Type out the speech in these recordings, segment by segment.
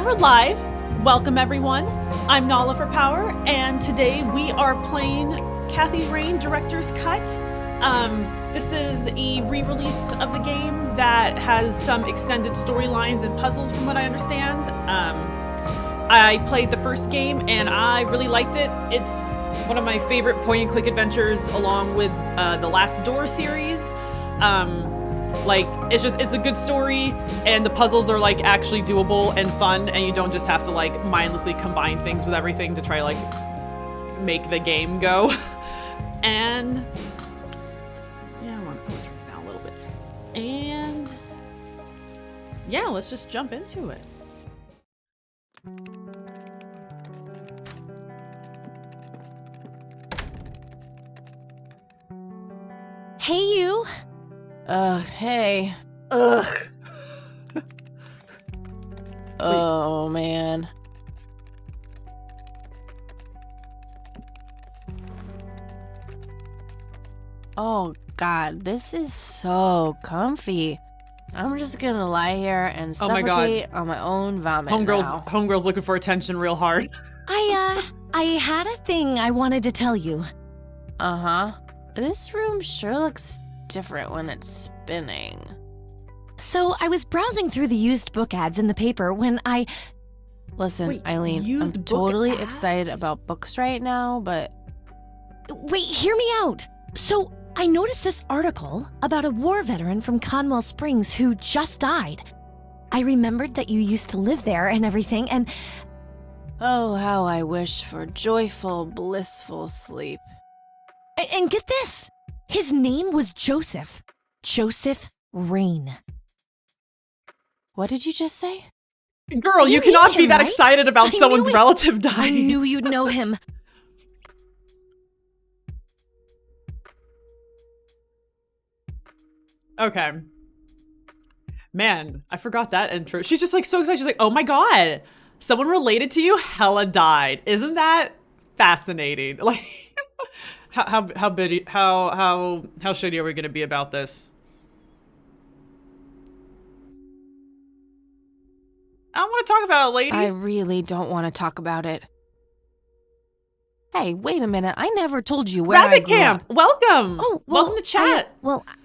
And we're live. Welcome everyone. I'm Nala for Power, and today we are playing Kathy Rain Director's Cut. This is a re-release of the game that has some extended storylines and puzzles from what I understand. I played the first game and I really liked it. It's one of my favorite point-and-click adventures along with the Last Door series. It's a good story, and the puzzles are like actually doable and fun, and you don't just have to like mindlessly combine things with everything to try like make the game go. And yeah, I want to turn it down a little bit. And yeah, let's just jump into it. Hey, you. Hey. Ugh. Oh, man. Oh, God, this is so comfy. I'm just gonna lie here and suffocate on my own vomit now. Homegirl's looking for attention real hard. I had a thing I wanted to tell you. Uh-huh. This room sure looks different when it's spinning. So I was browsing through the used book ads in the paper when I... Listen, Wait, Eileen, used I'm book totally ads? excited about books right now, but... Wait, hear me out. So I noticed this article about a war veteran from Conwell Springs who just died. I remembered that you used to live there and everything, and... Oh, how I wish for joyful, blissful sleep. And get this! His name was Joseph. Joseph Rain. What did you just say? Girl, you You cannot knew be him, that right? excited about I someone's knew it. relative I dying. knew you'd know him. Okay. Man, I forgot that intro. She's just like so excited. She's like, "Oh my god, someone related to you hella died." Isn't that fascinating? Like, how shitty are we gonna be about this? I don't want to talk about it, lady. I really don't want to talk about it. Hey, wait a minute. I never told you where I Rabbit grew Camp, up. welcome. Oh, well, Welcome to chat.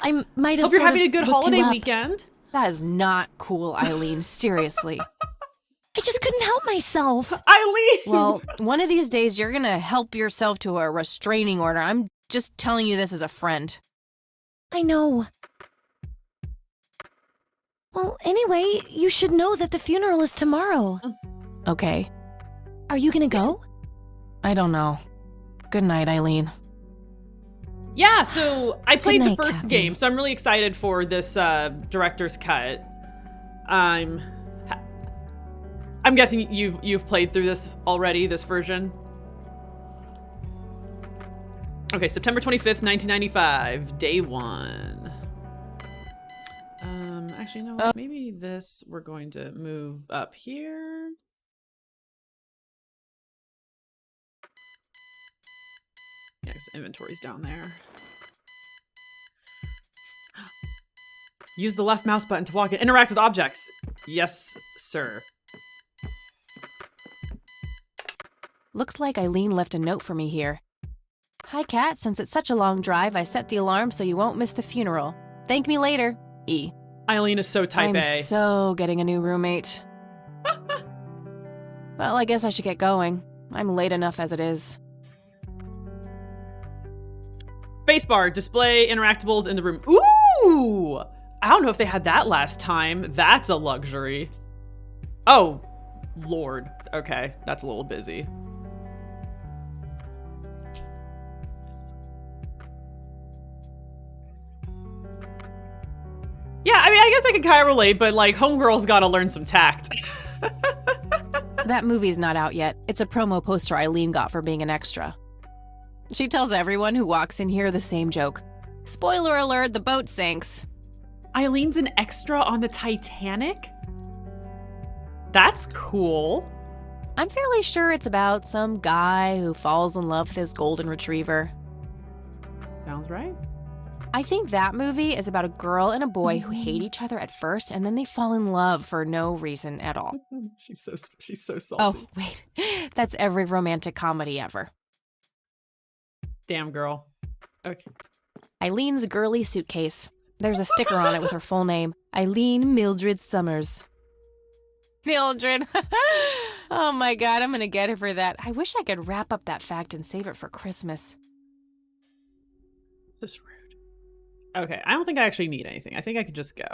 I might have Hope you're sort having of a good looked you holiday up. weekend. That is not cool, Eileen. Seriously. I just couldn't help myself. Eileen. Well, one of these days you're gonna help yourself to a restraining order. I'm just telling you this as a friend. I know. Well, anyway, you should know that the funeral is tomorrow. Okay. Are you gonna go? I don't know. Good night, Eileen. Yeah, so I played night, the first Kathy. game, so I'm really excited for this director's cut. I'm guessing you've played through this already, this version. Okay, September 25th, 1995, day one. Actually, you know what? Maybe this we're going to move up here. Yeah, 'cause inventory's down there. Use the left mouse button to walk and interact with objects. Yes, sir. Looks like Eileen left a note for me here. Hi, Kat. Since it's such a long drive, I set the alarm so you won't miss the funeral. Thank me later. E. Eileen is so type I'm A. so getting a new roommate. Well, I guess I should get going. I'm late enough as it is. Spacebar, display interactables in the room. Ooh! I don't know if they had that last time. That's a luxury. Oh, Lord. Okay, that's a little busy. Yeah, I mean, I guess I could kind of relate, but like, homegirl's gotta learn some tact. That movie's not out yet. It's a promo poster Eileen got for being an extra. She tells everyone who walks in here the same joke. Spoiler alert, the boat sinks. Eileen's an extra on the Titanic? That's cool. I'm fairly sure it's about some guy who falls in love with his golden retriever. Sounds right. I think that movie is about a girl and a boy who hate each other at first, and then they fall in love for no reason at all. She's so salty. Oh, wait. That's every romantic comedy ever. Damn girl. Okay. Eileen's girly suitcase. There's a sticker on it with her full name, Eileen Mildred Summers. Mildred. Oh my God, I'm gonna get her for that. I wish I could wrap up that fact and save it for Christmas. Just rude. Okay, I don't think I actually need anything. I think I could just go.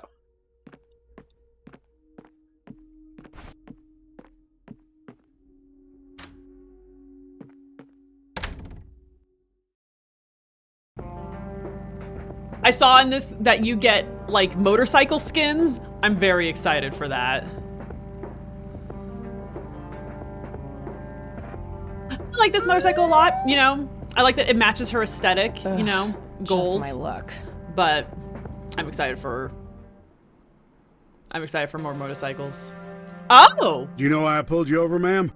I saw in this that you get, like, motorcycle skins. I'm very excited for that. I like this motorcycle a lot, you know? I like that it matches her aesthetic, you know? Goals. Just my luck. But I'm excited for more motorcycles. Oh! Do you know why I pulled you over, ma'am?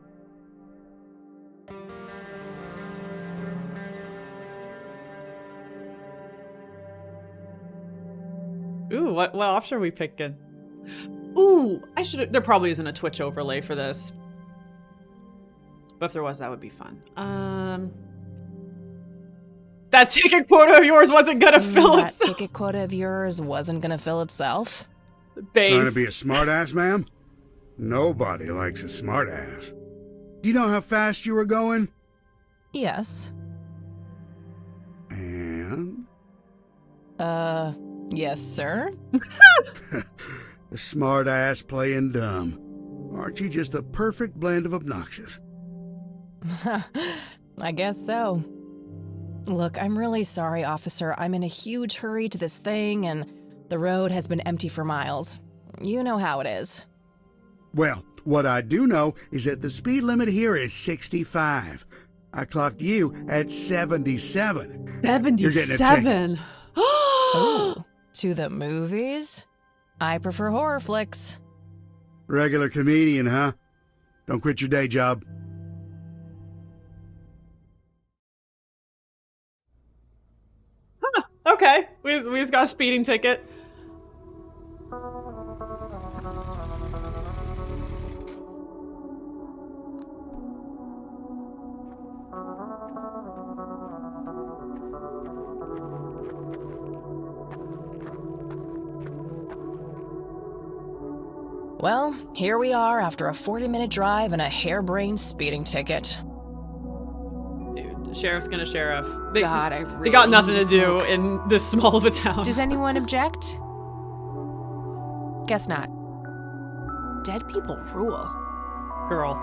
Ooh, what option are we picking? Ooh, there probably isn't a Twitch overlay for this. But if there was, that would be fun. That ticket quota of yours wasn't gonna fill That itself. ticket quota of yours wasn't gonna fill itself? Trying to be a smartass, ma'am? Nobody likes a smartass. Do you know how fast you were going? Yes. And? Yes, sir. A smartass playing dumb. Aren't you just a perfect blend of obnoxious? I guess so. Look, I'm really sorry, officer. I'm in a huge hurry to this thing, and the road has been empty for miles. You know how it is. Well, what I do know is that the speed limit here is 65. I clocked you at 77. 77. Oh, to the movies? I prefer horror flicks. Regular comedian, huh? Don't quit your day job. Huh, okay, we just got a speeding ticket. Well, here we are after a 40-minute drive and a harebrained speeding ticket. Dude, sheriff's gonna sheriff. God, I really they got nothing need to do in this small of a town. Does anyone object? Guess not. Dead people rule. Girl.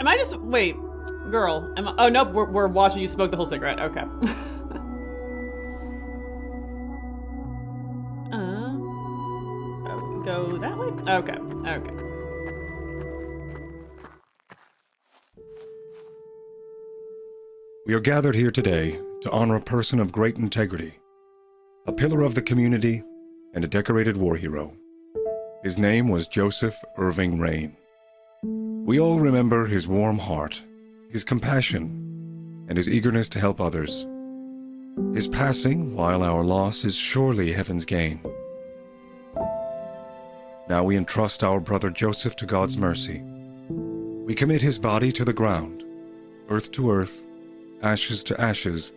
Am I just wait, girl? Oh nope, we're watching you smoke the whole cigarette. Okay. Go that way. Okay. Okay. We are gathered here today to honor a person of great integrity, a pillar of the community, and a decorated war hero. His name was Joseph Irving Rain. We all remember his warm heart, his compassion, and his eagerness to help others. His passing, while our loss, is surely heaven's gain. Now we entrust our brother Joseph to God's mercy. We commit his body to the ground, earth to earth, ashes to ashes,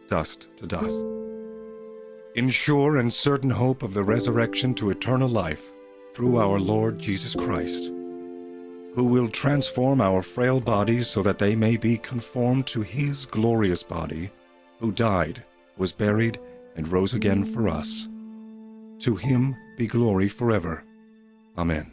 dust to dust. In sure and certain hope of the resurrection to eternal life through our Lord Jesus Christ, who will transform our frail bodies so that they may be conformed to his glorious body, who died, was buried, and rose again for us. To him be glory forever. Amen.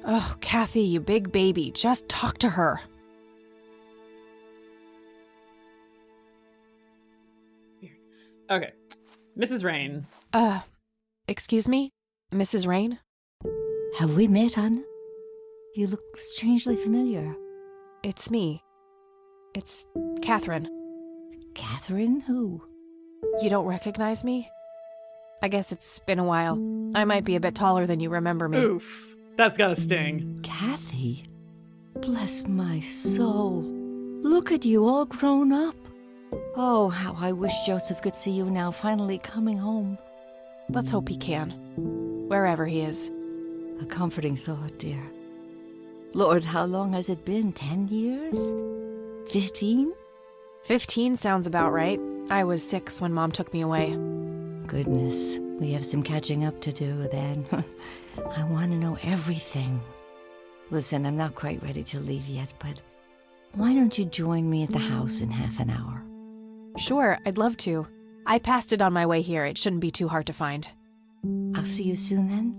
Oh, Kathy, you big baby, just talk to her. Okay. Mrs. Rain. Excuse me? Mrs. Rain? Have we met, hon? You look strangely familiar. It's me. It's Catherine. Catherine who? You don't recognize me? I guess it's been a while. I might be a bit taller than you remember me. Oof. That's gotta sting. Kathy? Bless my soul. Look at you, all grown up. Oh, how I wish Joseph could see you now, finally coming home. Let's hope he can. Wherever he is. A comforting thought, dear. Lord, how long has it been? 10 years? 15? 15 sounds about right. I was 6 when Mom took me away. Goodness, we have some catching up to do then. I want to know everything. Listen, I'm not quite ready to leave yet, but why don't you join me at the house in half an hour? Sure, I'd love to. I passed it on my way here. It shouldn't be too hard to find. I'll see you soon then.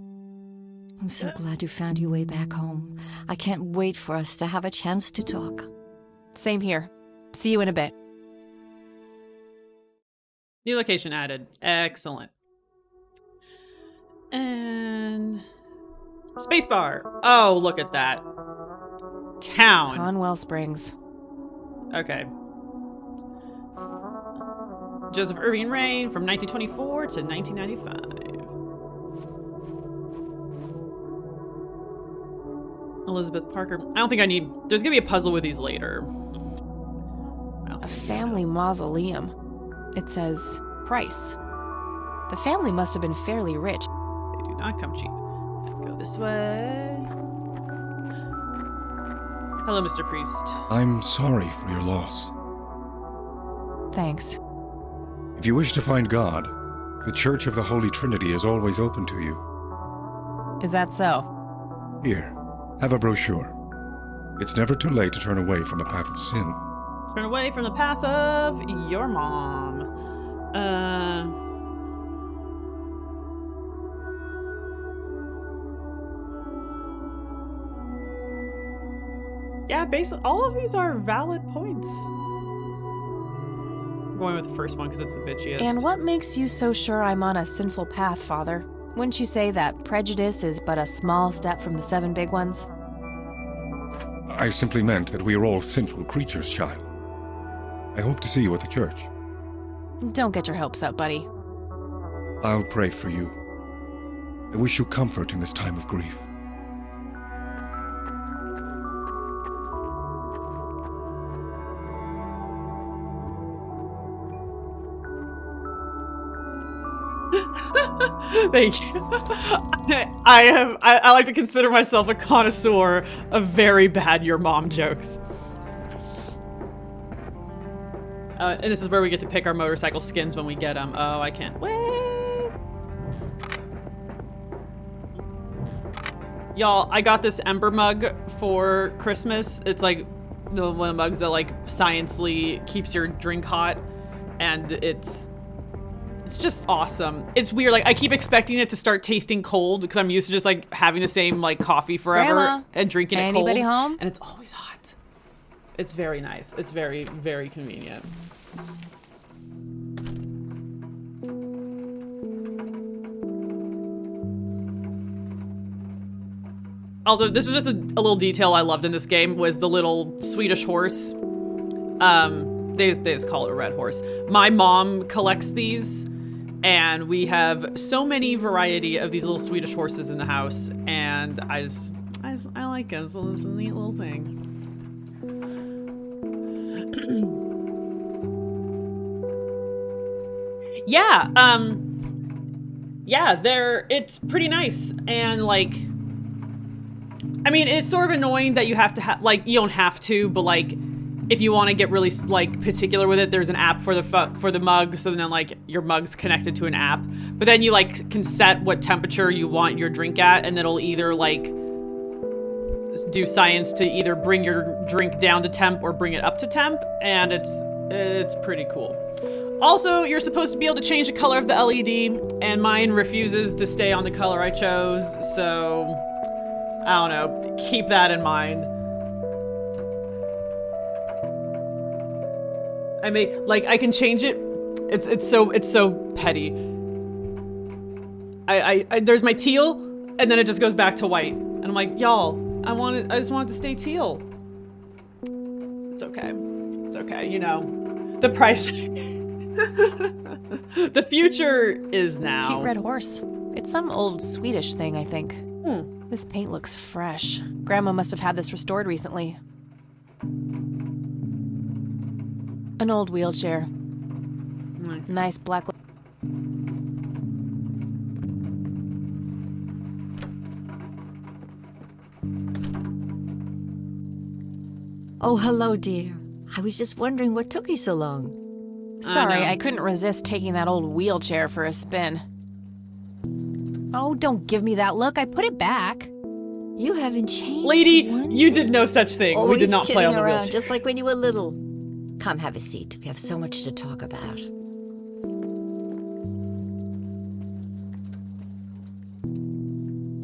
I'm so glad you found your way back home. I can't wait for us to have a chance to talk. Same here. See you in a bit. New location added. Excellent. And spacebar. Oh, look at that. Town. Conwell Springs. Okay. Joseph Irving Rain from 1924 to 1995. Elizabeth Parker. I don't think I need... There's going to be a puzzle with these later. A family mausoleum. It says price. The family must have been fairly rich. They do not come cheap. Go this way. Hello, Mr. Priest. I'm sorry for your loss. Thanks. If you wish to find God, the Church of the Holy Trinity is always open to you. Is that so? Here, have a brochure. It's never too late to turn away from the path of sin. Turn away from the path of your mom. Yeah, basically, all of these are valid points. I'm going with the first one because it's the bitchiest. And what makes you so sure I'm on a sinful path, Father? Wouldn't you say that prejudice is but a small step from the 7 big ones? I simply meant that we are all sinful creatures, child. I hope to see you at the church. Don't get your hopes up, buddy. I'll pray for you. I wish you comfort in this time of grief. Thank you. I like to consider myself a connoisseur of very bad your mom jokes. And this is where we get to pick our motorcycle skins when we get them. Oh, I can't wait. Y'all, I got this Ember mug for Christmas. It's like one of the mugs that like sciencely keeps your drink hot, and it's just awesome. It's weird. Like I keep expecting it to start tasting cold because I'm used to just like having the same like coffee forever. Grandma, and drinking it cold. Anybody home? And it's always hot. It's very nice. It's very, very convenient. Also, this was just a little detail I loved in this game was the little Swedish horse. They just call it a red horse. My mom collects these, and we have so many variety of these little Swedish horses in the house, and I like it. So it's a neat little thing. Yeah, it's pretty nice, and like, I mean, it's sort of annoying that you have to have, like, you don't have to, but like, if you want to get really like particular with it, there's an app for the mug, so then like your mug's connected to an app, but then you like can set what temperature you want your drink at, and it'll either like do science to either bring your drink down to temp or bring it up to temp, and it's pretty cool. Also, you're supposed to be able to change the color of the LED, and mine refuses to stay on the color I chose, so I don't know, keep that in mind. I can change it It's so petty. I there's my teal, and then it just goes back to white, and I'm like, y'all, I just want it to stay teal. It's okay. It's okay. You know, the price. The future is now. Cute red horse. It's some old Swedish thing, I think. This paint looks fresh. Grandma must have had this restored recently. An old wheelchair. Nice black. Oh, hello, dear. I was just wondering what took you so long. Sorry, I couldn't resist taking that old wheelchair for a spin. Oh, don't give me that look. I put it back. You haven't changed. Lady, one you did bit. no such thing. Always We did not play on kidding the around, wheelchair. just like when you were little. Come, have a seat. We have so much to talk about.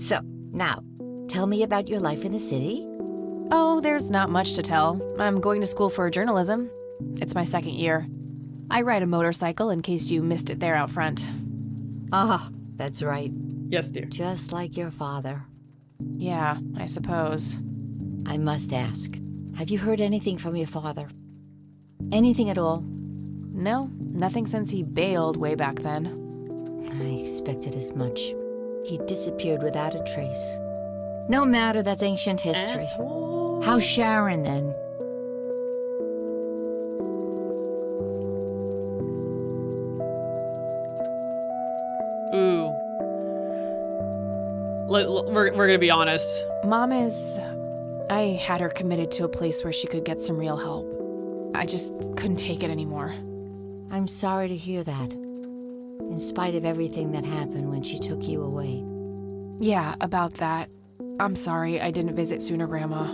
So, now, tell me about your life in the city. Oh, there's not much to tell. I'm going to school for journalism. It's my second year. I ride a motorcycle in case you missed it there out front. Ah, that's right. Yes, dear. Just like your father. Yeah, I suppose. I must ask, have you heard anything from your father? Anything at all? No, nothing since he bailed way back then. I expected as much. He disappeared without a trace. No matter, that's ancient history. Asshole. How's Sharon, then? Ooh. We're gonna be honest. Mom is... I had her committed to a place where she could get some real help. I just couldn't take it anymore. I'm sorry to hear that. In spite of everything that happened when she took you away. Yeah, about that. I'm sorry I didn't visit sooner, Grandma.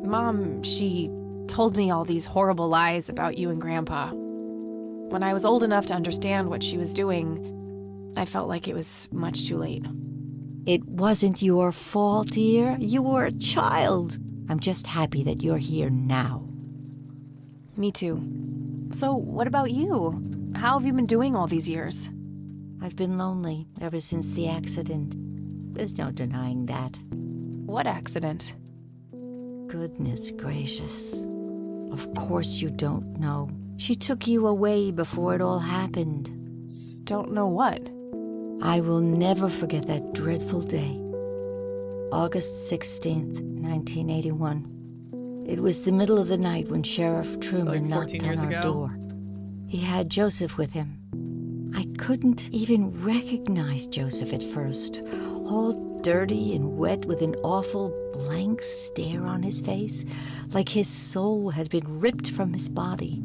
Mom, she told me all these horrible lies about you and Grandpa. When I was old enough to understand what she was doing, I felt like it was much too late. It wasn't your fault, dear. You were a child. I'm just happy that you're here now. Me too. So, what about you? How have you been doing all these years? I've been lonely ever since the accident. There's no denying that. What accident? Goodness gracious. Of course you don't know. She took you away before it all happened. Don't know what. I will never forget that dreadful day. August 16th, 1981. It was the middle of the night when Sheriff Truman knocked 14 on years our ago? door. He had Joseph with him. I couldn't even recognize Joseph at first. All dirty and wet with an awful blank stare on his face, like his soul had been ripped from his body.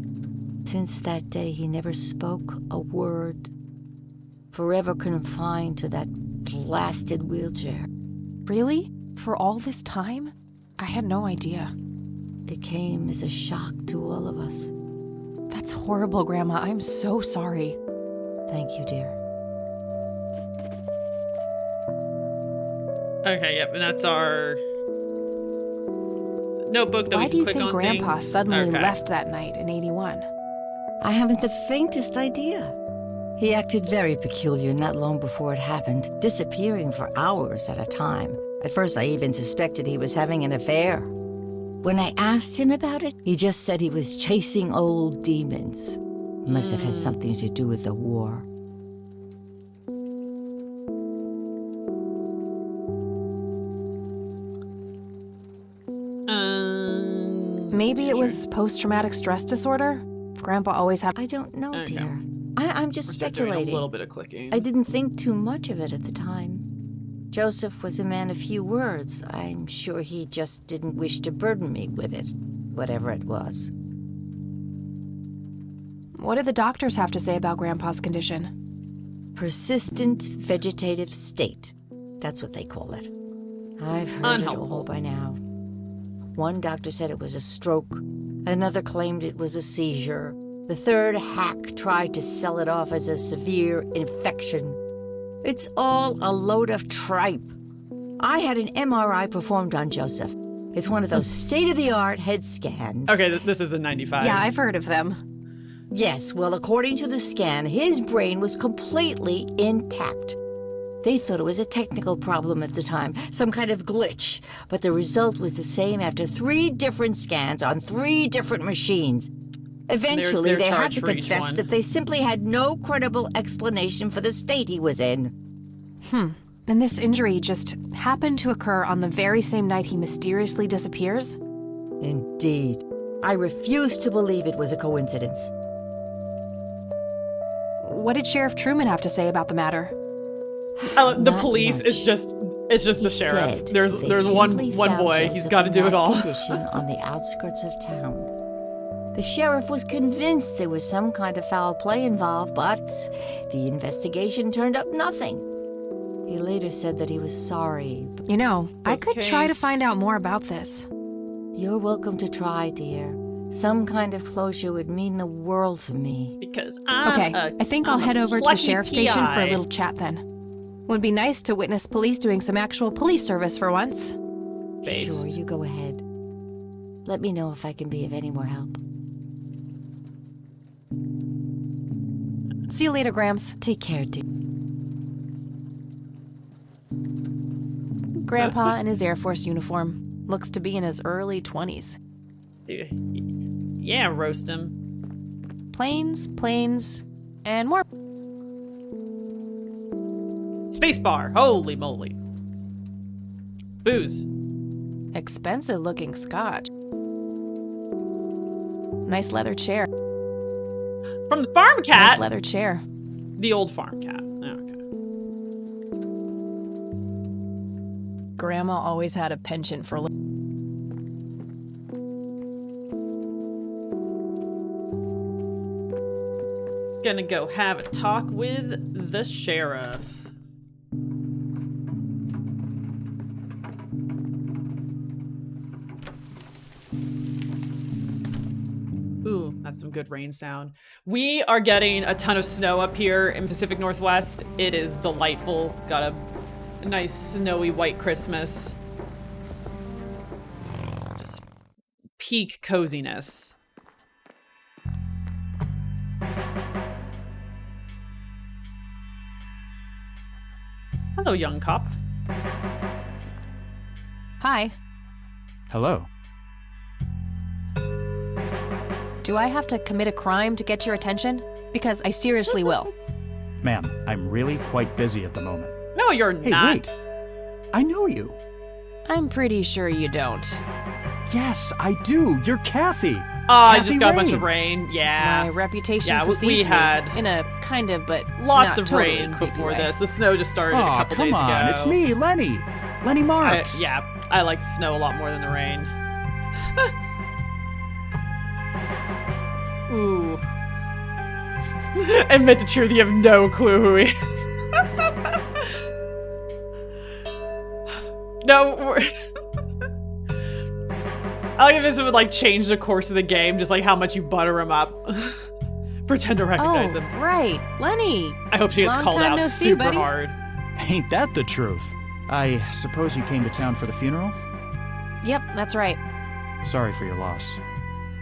Since that day, he never spoke a word. Forever confined to that blasted wheelchair. Really? For all this time? I had no idea. It came as a shock to all of us. That's horrible, Grandma. I'm so sorry. Thank you, dear. Okay, yep, and that's our notebook that Why we do can you click think on Grandpa things. suddenly Okay. left that night in 81? I haven't the faintest idea. He acted very peculiar not long before it happened, disappearing for hours at a time. At first, I even suspected he was having an affair. When I asked him about it, he just said he was chasing old demons. Must have had something to do with the war. Maybe it was post-traumatic stress disorder? Grandpa always had... I don't know, Okay. dear. I'm just We're doing speculating. a little bit of clicking. I didn't think too much of it at the time. Joseph was a man of few words. I'm sure he just didn't wish to burden me with it, whatever it was. What did the doctors have to say about Grandpa's condition? Persistent vegetative state. That's what they call it. I've heard it Unhelpful. all by now. One doctor said it was a stroke. Another claimed it was a seizure. The third hack tried to sell it off as a severe infection. It's all a load of tripe. I had an MRI performed on Joseph. It's one of those state-of-the-art head scans. Okay, this is a 95. Yeah, I've heard of them. Yes, well, according to the scan, his brain was completely intact. They thought it was a technical problem at the time, some kind of glitch, but the result was the same after 3 different scans on 3 different machines. Eventually, They're they had charged to for each confess one. that they simply had no credible explanation for the state he was in. And this injury just happened to occur on the very same night he mysteriously disappears? Indeed. I refuse to believe it was a coincidence. What did Sheriff Truman have to say about the matter? The Not police much. is just the He sheriff. said There's they one simply found boy. He's Joseph got to in do it that all. condition on the outskirts of town. The sheriff was convinced there was some kind of foul play involved, but the investigation turned up nothing. He later said that he was sorry. You know, I Close could try to case. find out more about this. You're welcome to try, dear. Some kind of closure would mean the world to me. Because I'm Okay, I think I'll head over to the sheriff's station for a little chat then. Would be nice to witness police doing some actual police service for once. Based. Sure, you go ahead. Let me know if I can be of any more help. See you later, Grams. Take care, dear. Grandpa in his Air Force uniform. Looks to be in his early 20s. Yeah, roast him. Planes, and more. Spacebar. Holy moly. Booze. Expensive looking scotch. Nice leather chair. From the farm cat. Nice leather chair. The old farm cat. Okay. Grandma always had a penchant for Gonna go have a talk with the sheriff. Ooh, that's some good rain sound. We are getting a ton of snow up here in Pacific Northwest. It is delightful. Got a nice snowy white Christmas. Just peak coziness. Hello, young cop. Hi. Hello. Do I have to commit a crime to get your attention? Because I seriously will. Ma'am, I'm really quite busy at the moment. No, you're Hey, not. wait. I know you. I'm pretty sure you don't. Yes, I do. You're Kathy. I Kathy just got a bunch of Rain. rain. Yeah. My reputation Yeah, precedes we me had in a kind of, but Lots not of totally rain creepy before way. this. The snow just started a Aw, couple come days on. ago. It's me, Lenny. Lenny Marks. Yeah, I like the snow a lot more than the rain. Ooh. Admit the truth, you have no clue who he is. No, I like if this would like change the course of the game, just like how much you butter him up. Pretend to recognize Oh, him. right. Lenny. I hope she gets Long called time out no see, super buddy. hard. Ain't that the truth? I suppose you came to town for the funeral? Yep, that's right. Sorry for your loss.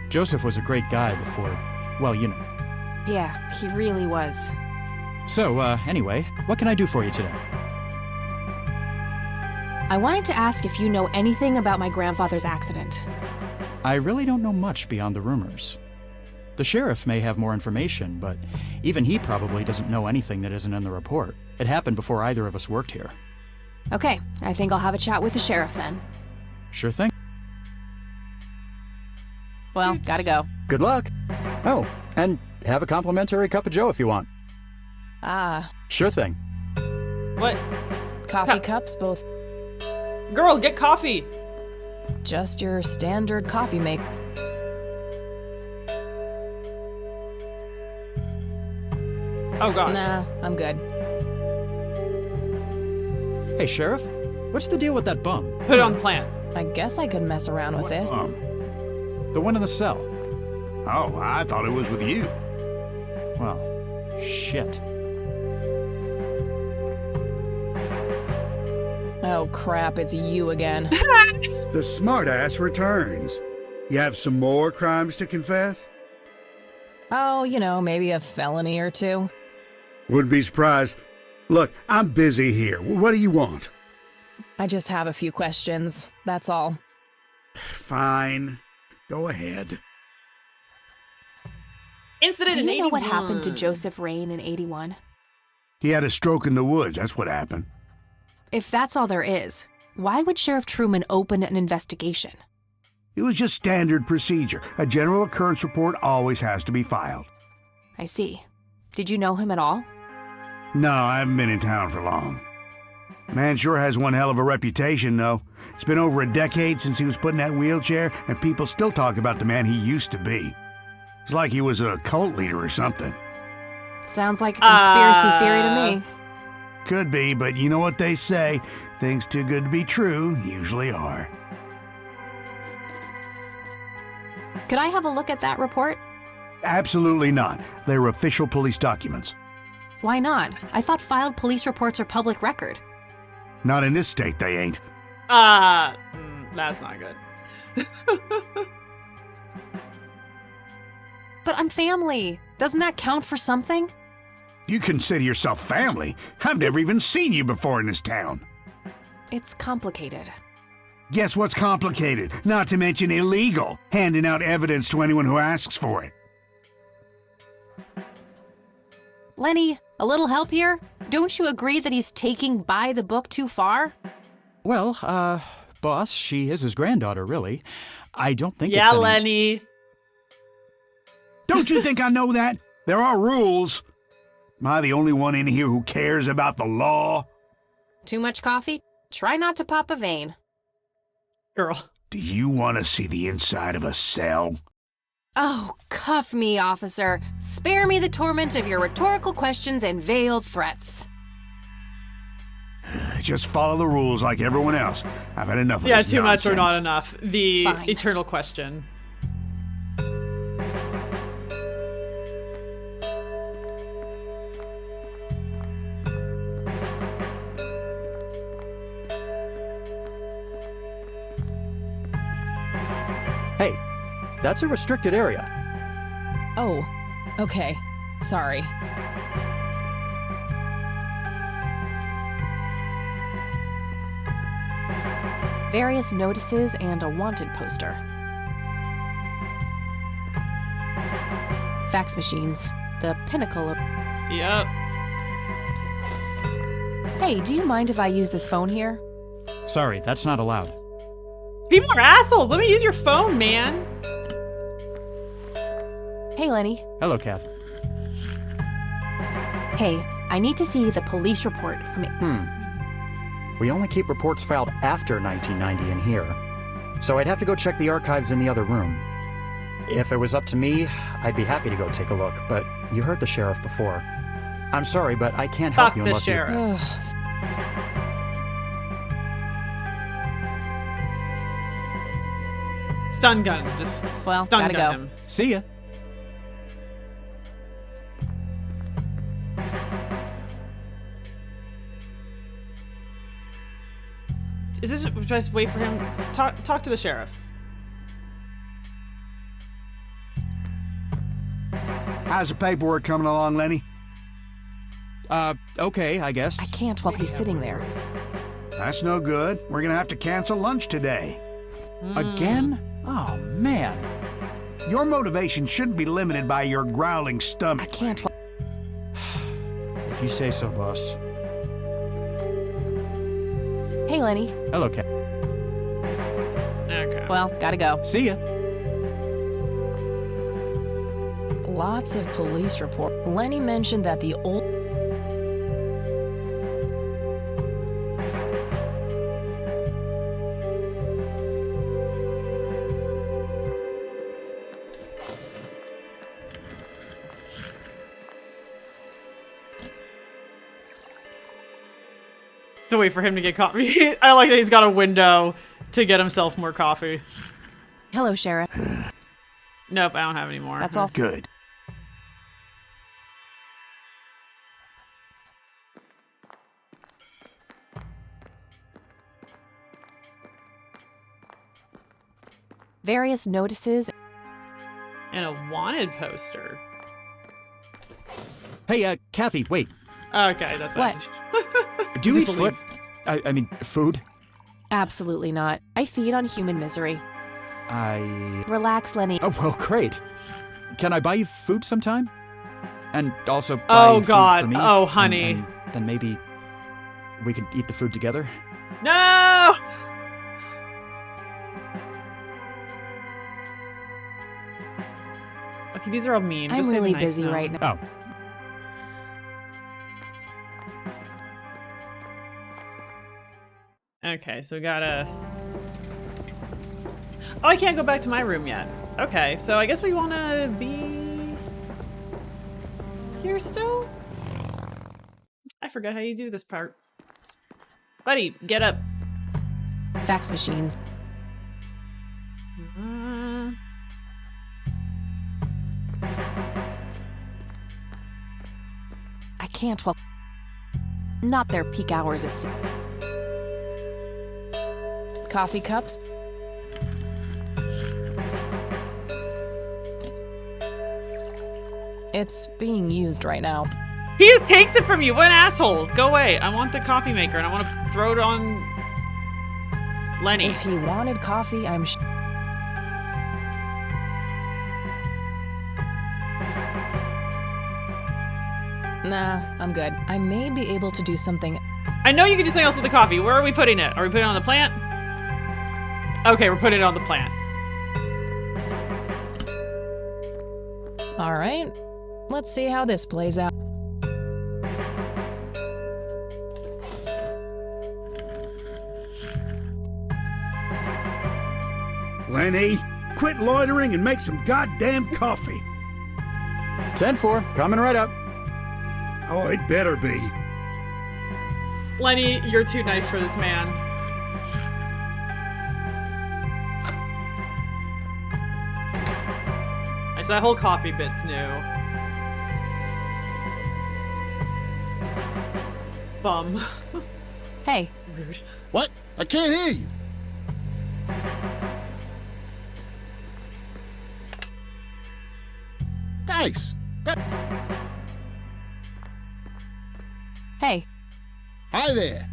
Joseph was a great guy before, well, you know. Yeah, he really was. So, anyway, what can I do for you today? I wanted to ask if you know anything about my grandfather's accident. I really don't know much beyond the rumors. The sheriff may have more information, but even he probably doesn't know anything that isn't in the report. It happened before either of us worked here. Okay, I think I'll have a chat with the sheriff then. Sure thing. Well, gotta go. Good luck. Oh, and have a complimentary cup of joe if you want. Ah, Sure thing. What? coffee cups, both Girl, get coffee. just your standard coffee make. Oh gosh. Nah, I'm good. Hey, Sheriff, what's the deal with that bum? Put it on the plant. I guess I could mess around with this. The one in the cell. Oh, I thought it was with you. Well, shit. Oh crap, it's you again. The smartass returns. You have some more crimes to confess? Oh, maybe a felony or two. Wouldn't be surprised. Look, I'm busy here. What do you want? I just have a few questions, that's all. Fine. Go ahead. Incident Do in you know 81. what happened to Joseph Rain in 81? He had a stroke in the woods. That's what happened. If that's all there is, why would Sheriff Truman open an investigation? It was just standard procedure. A general occurrence report always has to be filed. I see. Did you know him at all? No, I haven't been in town for long. Man sure has one hell of a reputation, though. It's been over a decade since he was put in that wheelchair, and people still talk about the man he used to be. It's like he was a cult leader or something. Sounds like a conspiracy theory to me. Could be, but you know what they say. Things too good to be true usually are. Could I have a look at that report? Absolutely not. They're official police documents. Why not? I thought filed police reports are public record. Not in this state, they ain't. That's not good. But I'm family. Doesn't that count for something? You consider yourself family? I've never even seen you before in this town. It's complicated. Guess what's complicated? Not to mention illegal. Handing out evidence to anyone who asks for it. Lenny, a little help here? Don't you agree that he's taking by the book too far? Well, boss, she is his granddaughter, really. I don't think Yeah, it's any... Lenny. Don't you think I know that? There are rules. Am I the only one in here who cares about the law? Too much coffee? Try not to pop a vein. Girl. Do you want to see the inside of a cell? Oh, cuff me, officer. Spare me the torment of your rhetorical questions and veiled threats. Just follow the rules like everyone else. I've had enough of Yeah, this too much or nonsense. not enough. The Fine. eternal question. Hey, that's a restricted area. Oh, okay. Sorry. Various notices and a wanted poster. Fax machines. The pinnacle of... Yep. Hey, do you mind if I use this phone here? Sorry, that's not allowed. People are assholes. Let me use your phone, man. Hey, Lenny. Hello, Kath. Hey, I need to see the police report from... We only keep reports filed after 1990 in here, so I'd have to go check the archives in the other room. If it was up to me, I'd be happy to go take a look, but you heard the sheriff before. I'm sorry, but I can't help Fuck you the unless sheriff. Stun gun. Just Well, stun gotta gun go. him. See ya. Is this just wait for him? Talk to the sheriff. How's the paperwork coming along, Lenny? Okay, I guess. I can't while he's sitting there. That's no good. We're gonna have to cancel lunch today. Again? Oh, man. Your motivation shouldn't be limited by your growling I stomach. can't... If you say so, boss. Hey, Lenny. Hello, Kath. Okay. Well, gotta go. See ya. Lots of police report. Lenny mentioned that the old... To wait for him to get coffee. I like that he's got a window to get himself more coffee. Hello, Sheriff. Nope, I don't have any more. That's all. Good. Various notices. And a wanted poster. Hey, Kathy, wait. Okay, that's What? Do you eat Just foot? I mean, food? Absolutely not. I feed on human misery. Relax, Lenny. Oh, well, great. Can I buy you food sometime? And also buy Oh, food God. for me? Oh, honey. And then maybe we could eat the food together? No! Okay, these are all mean. I'm Just say the really nice busy no. right now. Oh. Okay, so we gotta... Oh, I can't go back to my room yet. Okay, so I guess we wanna be... here still? I forgot how you do this part. Buddy, get up. Fax machines. I can't, well, not their peak hours at coffee cups. It's being used right now. He takes it from you. What an asshole. Go away. I want the coffee maker and I want to throw it on Lenny. If he wanted coffee, I'm sure. Nah, I'm good. I may be able to do something. I know you can do something else with the coffee. Where are we putting it? Are we putting it on the plant? Okay, we're putting it on the plant. All right, let's see how this plays out. Lenny, quit loitering and make some goddamn coffee. 10-4, coming right up. Oh, it better be. Lenny, you're too nice for this man. Nice, that whole coffee bit's new. Bum. Hey, Rude. What? I can't hear you. Thanks. hey. Hi there.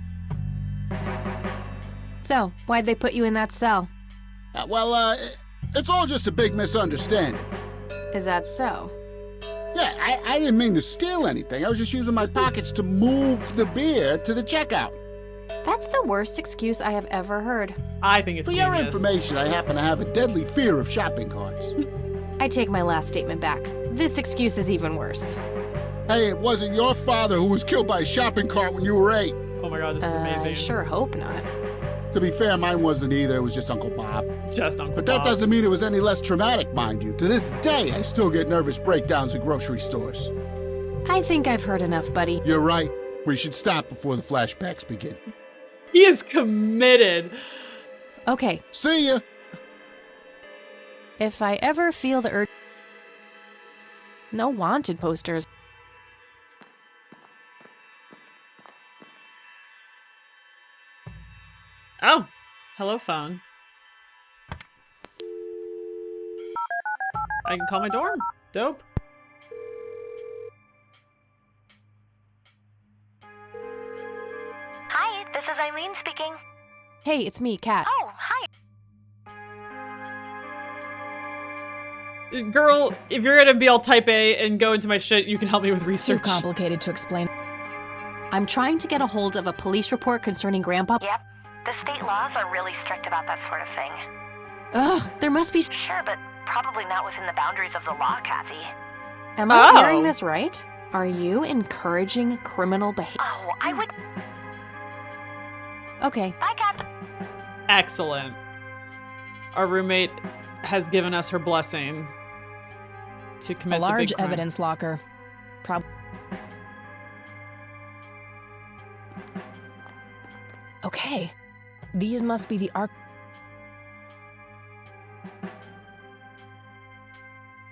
So, why'd they put you in that cell? It's all just a big misunderstanding. Is that so? Yeah, I didn't mean to steal anything. I was just using my pockets to move the beer to the checkout. That's the worst excuse I have ever heard. I think it's For genius. your information, I happen to have a deadly fear of shopping carts. I take my last statement back. This excuse is even worse. Hey, it wasn't your father who was killed by a shopping cart when you were 8. Oh my god, this is amazing. I sure hope not. To be fair, mine wasn't either. It was just Uncle Bob. Just Uncle But that Bob. doesn't mean it was any less traumatic, mind you. To this day, I still get nervous breakdowns at grocery stores. I think I've heard enough, buddy. You're right. We should stop before the flashbacks begin. He is committed. Okay, See ya! if I ever feel the urge... No wanted posters. Oh, hello phone. I can call my dorm. Dope. Hi, this is Eileen speaking. Hey, it's me, Kat. Oh, hi. Girl, if you're gonna be all type A and go into my shit, you can help me with Too research. complicated to explain. I'm trying to get a hold of a police report concerning Grandpa. Yep. The state laws are really strict about that sort of thing. Ugh, there must be... Sure, but probably not within the boundaries of the law, Kathy. Am I Oh. hearing this right? Are you encouraging criminal behavior? Oh, I would... Okay, Bye, Kathy. Excellent. Our roommate has given us her blessing to commit a the large big crime. evidence locker. Okay, these must be the arc...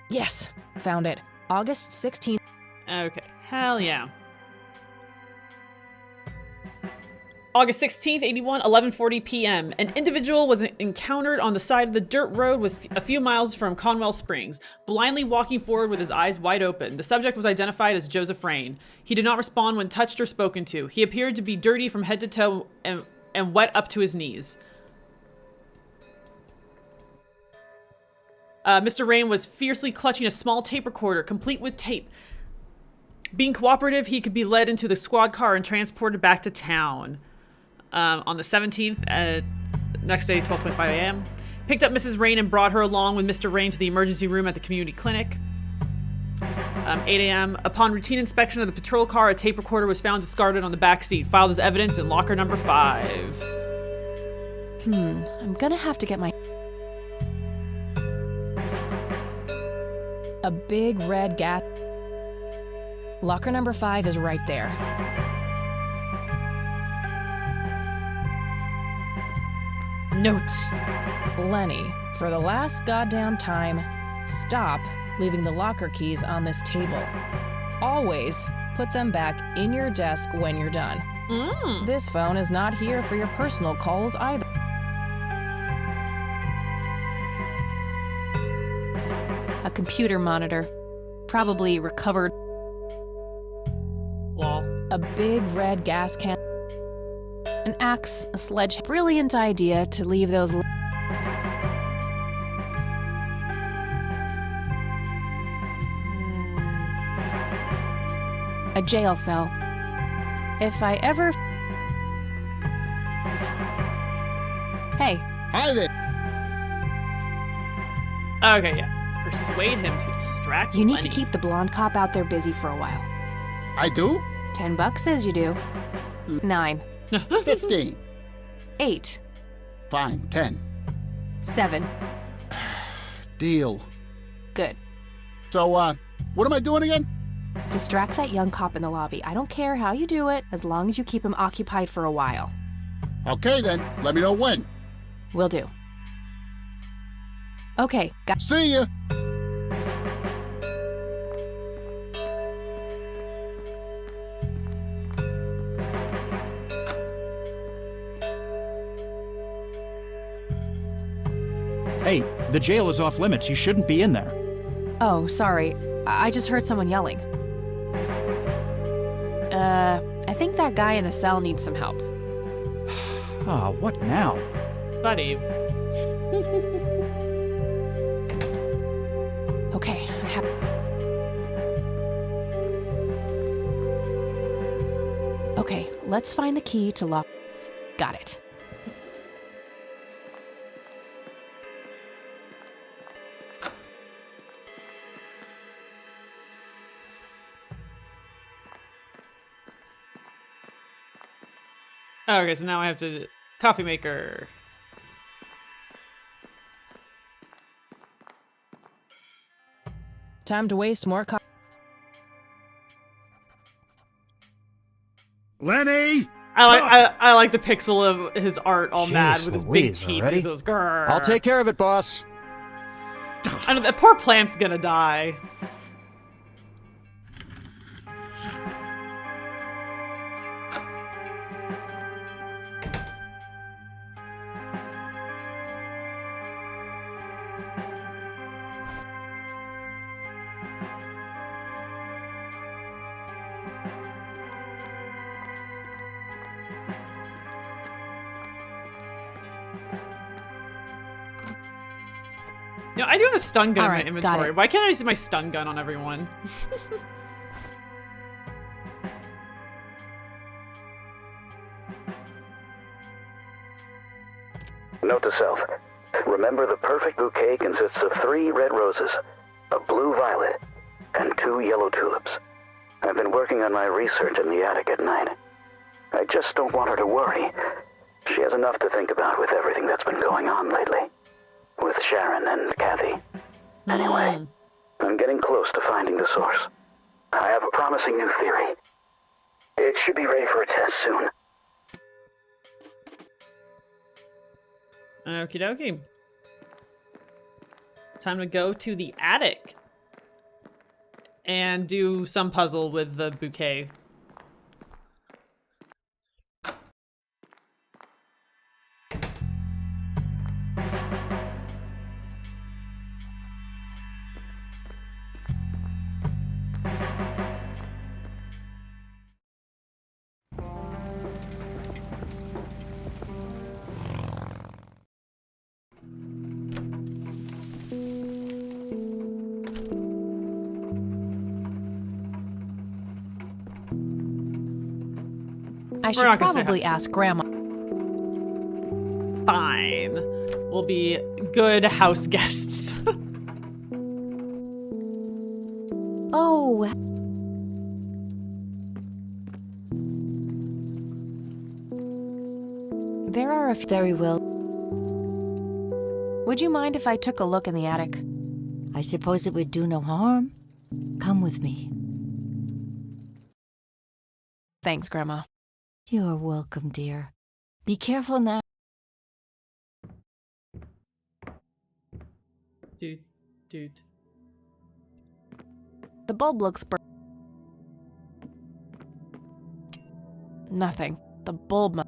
Yes, found it. August 16th. Okay, hell yeah. August 16th, 81, 11:40 p.m. An individual was encountered on the side of the dirt road with a few miles from Conwell Springs, blindly walking forward with his eyes wide open. The subject was identified as Joseph Rain. He did not respond when touched or spoken to. He appeared to be dirty from head to toe and wet up to his knees. Mr. Rain was fiercely clutching a small tape recorder, complete with tape. Being cooperative, he could be led into the squad car and transported back to town. On the 17th, next day, 12:25 a.m. Picked up Mrs. Rain and brought her along with Mr. Rain to the emergency room at the community clinic. 8 a.m. Upon routine inspection of the patrol car, a tape recorder was found discarded on the back seat, filed as evidence in locker number 5. I'm gonna have to get my... A big red gas... Locker number 5 is right there. Note. Lenny, for the last goddamn time, stop leaving the locker keys on this table. Always put them back in your desk when you're done. This phone is not here for your personal calls either. A computer monitor. Probably recovered. Lol. A big red gas can. An axe, a sledge. Brilliant idea to leave those... A jail cell. If I ever... Hey. Hi there. Okay, yeah. Persuade him to distract You need Lenny. to keep the blonde cop out there busy for a while. I do? $10 says you do. 9. 15. 8. Fine, 10. 7. Deal. Good. So, what am I doing again? Distract that young cop in the lobby. I don't care how you do it, as long as you keep him occupied for a while. Okay then, let me know when. Will do. Okay, See ya. Hey, the jail is off limits. You shouldn't be in there. Oh, sorry. I just heard someone yelling. I think that guy in the cell needs some help. Ah, what now? Buddy. Okay, I have... Okay, let's find the key to lock... Got it. Okay, so now I have to... Coffee maker. Time to waste more Lenny! I like the pixel of his art all mad Jeez with his big Louise, teeth. already? He goes, grrr. I'll take care of it, boss. I know, that poor plant's gonna die. You know, I do have a stun gun All right, in my got inventory. it. Why can't I use my stun gun on everyone? Note to self. Remember, the perfect bouquet consists of 3 red roses, a blue violet, and 2 yellow tulips. I've been working on my research in the attic at night. I just don't want her to worry. She has enough to think about with everything that's been going on lately. With Sharon and Kathy. Anyway, I'm getting close to finding the source. I have a promising new theory. It should be ready for a test soon. Okie dokie. It's time to go to the attic. And do some puzzle with the bouquet. I should not gonna say probably ask Grandma. Fine. We'll be good house guests. Oh, There are a few. Very well. Would you mind if I took a look in the attic? I suppose it would do no harm. Come with me. Thanks, Grandma. You're welcome, dear. Be careful now. Dude. The bulb looks Nothing. The bulb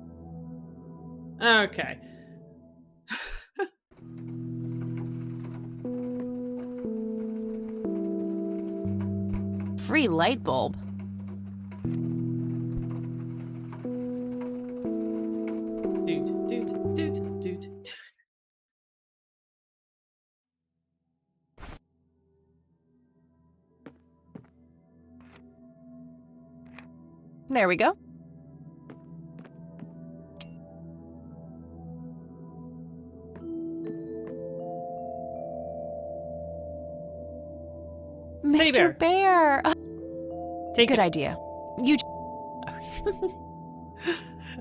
Okay. Free light bulb. Dude. There we go. Teddy Mr. Bear. Take Good it. idea. You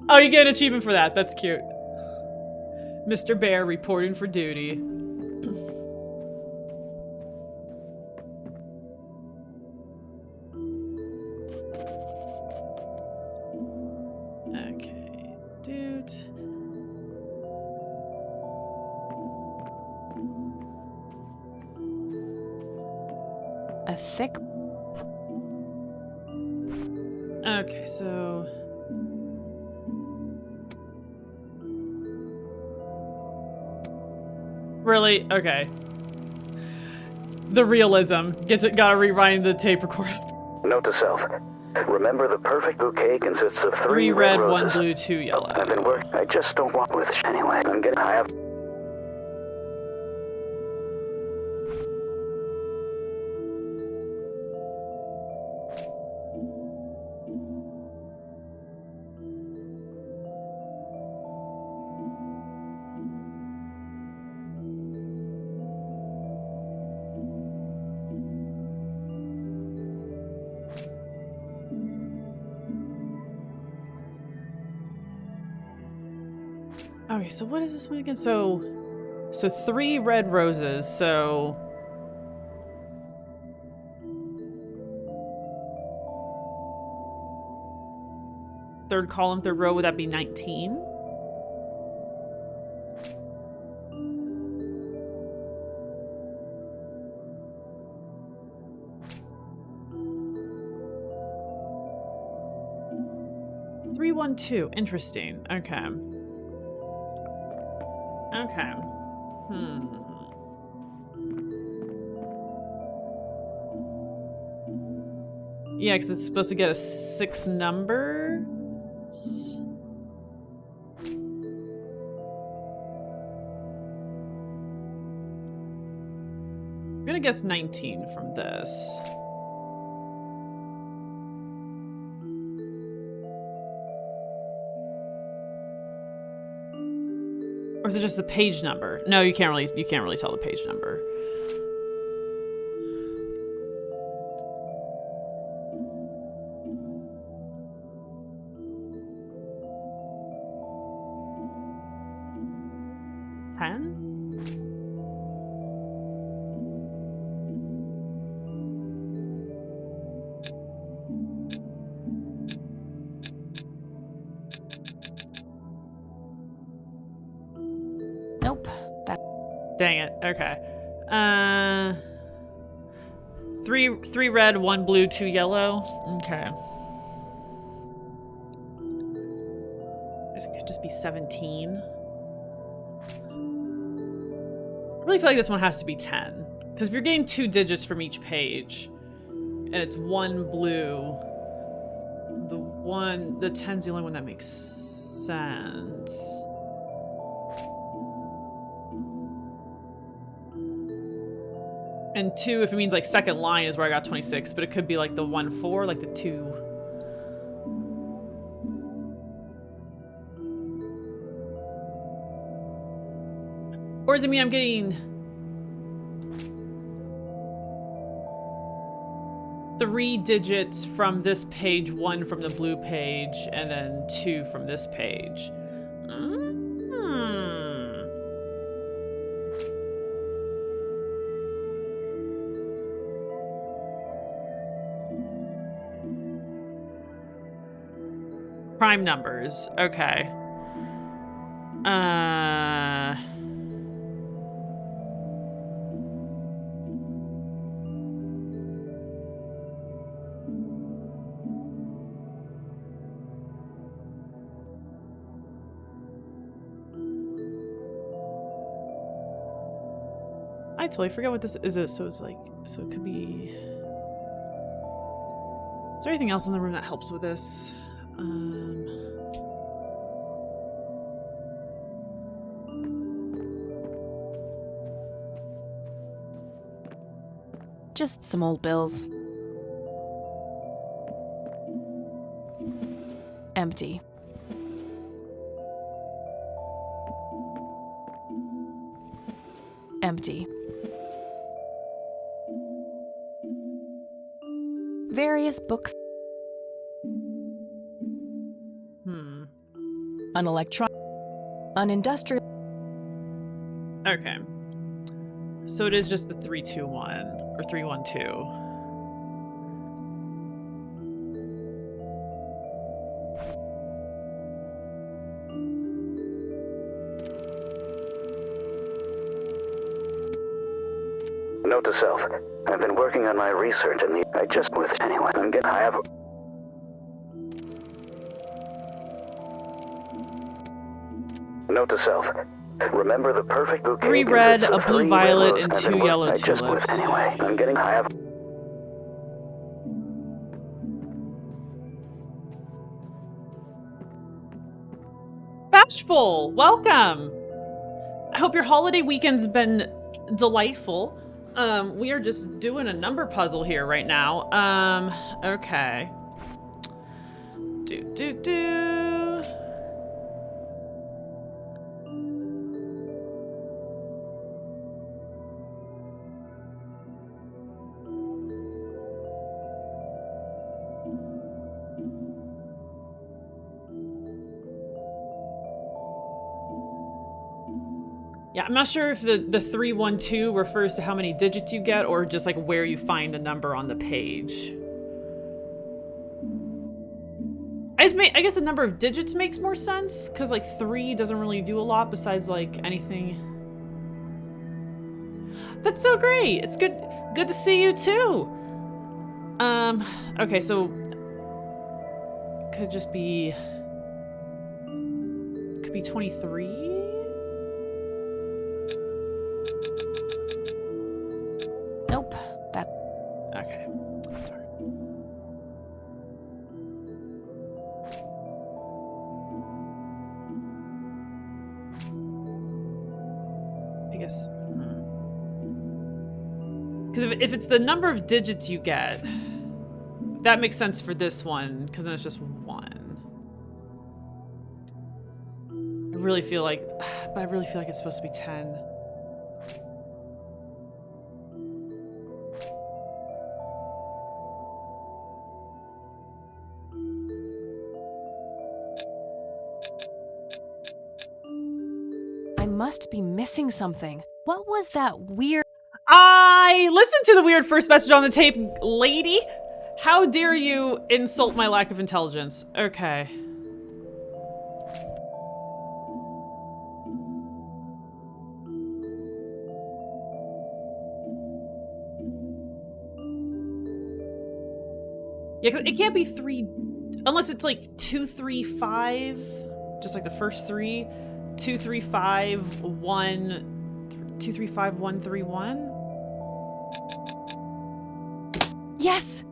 Oh, you get an achievement for that. That's cute. Mr. Bear reporting for duty. Okay, dude. a thick. Okay, so really, okay. The realism gotta rewind the tape recorder. Note to self. Remember, the perfect bouquet consists of 3 red, 1 roses. blue, 2 yellow. I've been working. I just don't want with anyway. I'm getting high up. Okay, so what is this one again? So 3 red roses, so third column, third row, would that be 19? Three, 1, 2. Interesting. Okay. Okay. Yeah, because it's supposed to get a 6 numbers. I'm gonna guess 19 from this. Or is it just the page number? No, you can't really tell the page number. Nope. Dang it. Okay. 3 red, 1 blue, 2 yellow. Okay. This could just be 17. I really feel like this one has to be 10. Because if you're getting 2 digits from each page, and it's 1 blue, the 10's the only one that makes sense. And 2, if it means like second line, is where I got 26, but it could be like the 1, 4, like the 2. Or does it mean I'm getting 3 digits from this page, 1 from the blue page, and then 2 from this page? Prime numbers. Okay. I totally forget what this is. So it's like, so it could be. Is there anything else in the room that helps with this? Just some old bills. Empty. Empty. Various books. An electronic. An industrial. Okay. So it is just the 321 or 312. Note to self. I've been working on my research and I just with anyway. I have. Note to self. Remember the perfect bouquet. 3 red, a blue violet, rose, and 2 yellow tulips. Anyway, I have. Bashful, welcome. I hope your holiday weekend's been delightful. We are just doing a number puzzle here right now. Okay. Do. Yeah, I'm not sure if the 312 refers to how many digits you get or just like where you find the number on the page. I guess the number of digits makes more sense because like 3 doesn't really do a lot besides like anything. That's so great. It's good to see you too. Okay, so could just be 23. Nope. That. Okay. I guess. Because if it's the number of digits you get, that makes sense for this one, because then it's just 1. I really feel like it's supposed to be 10. I must be missing something. What was that weird? I listened to the weird first message on the tape, lady. How dare you insult my lack of intelligence? Okay. Yeah, it can't be 3 unless it's like 2, 3, 5, just like the first 3. 2, 3, 5, 1, 2, 3, 5, 1, 3, 1. Yes.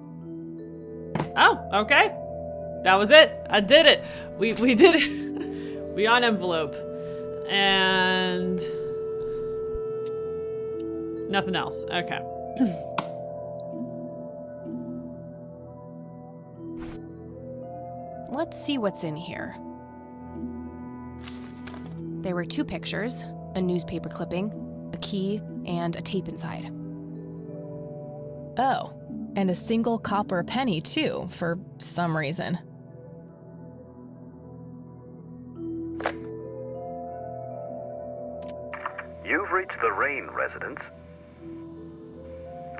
Oh, okay. That was it. I did it. We did it. We on envelope. And nothing else. Okay. Let's see what's in here. There were 2 pictures, a newspaper clipping, a key, and a tape inside. Oh, and a single copper penny, too, for some reason. You've reached the Rain residence.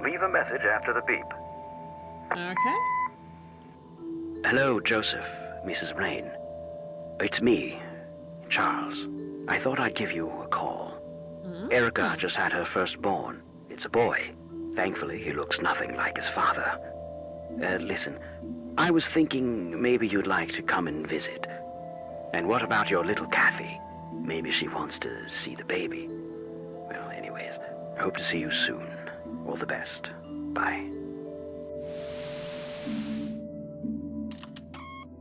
Leave a message after the beep. Okay. Hello, Joseph, Mrs. Rain. It's me, Charles. I thought I'd give you a call. Erica just had her firstborn. It's a boy. Thankfully, he looks nothing like his father. Listen, I was thinking maybe you'd like to come and visit. And what about your little Kathy? Maybe she wants to see the baby. Well, anyways, I hope to see you soon. All the best. Bye.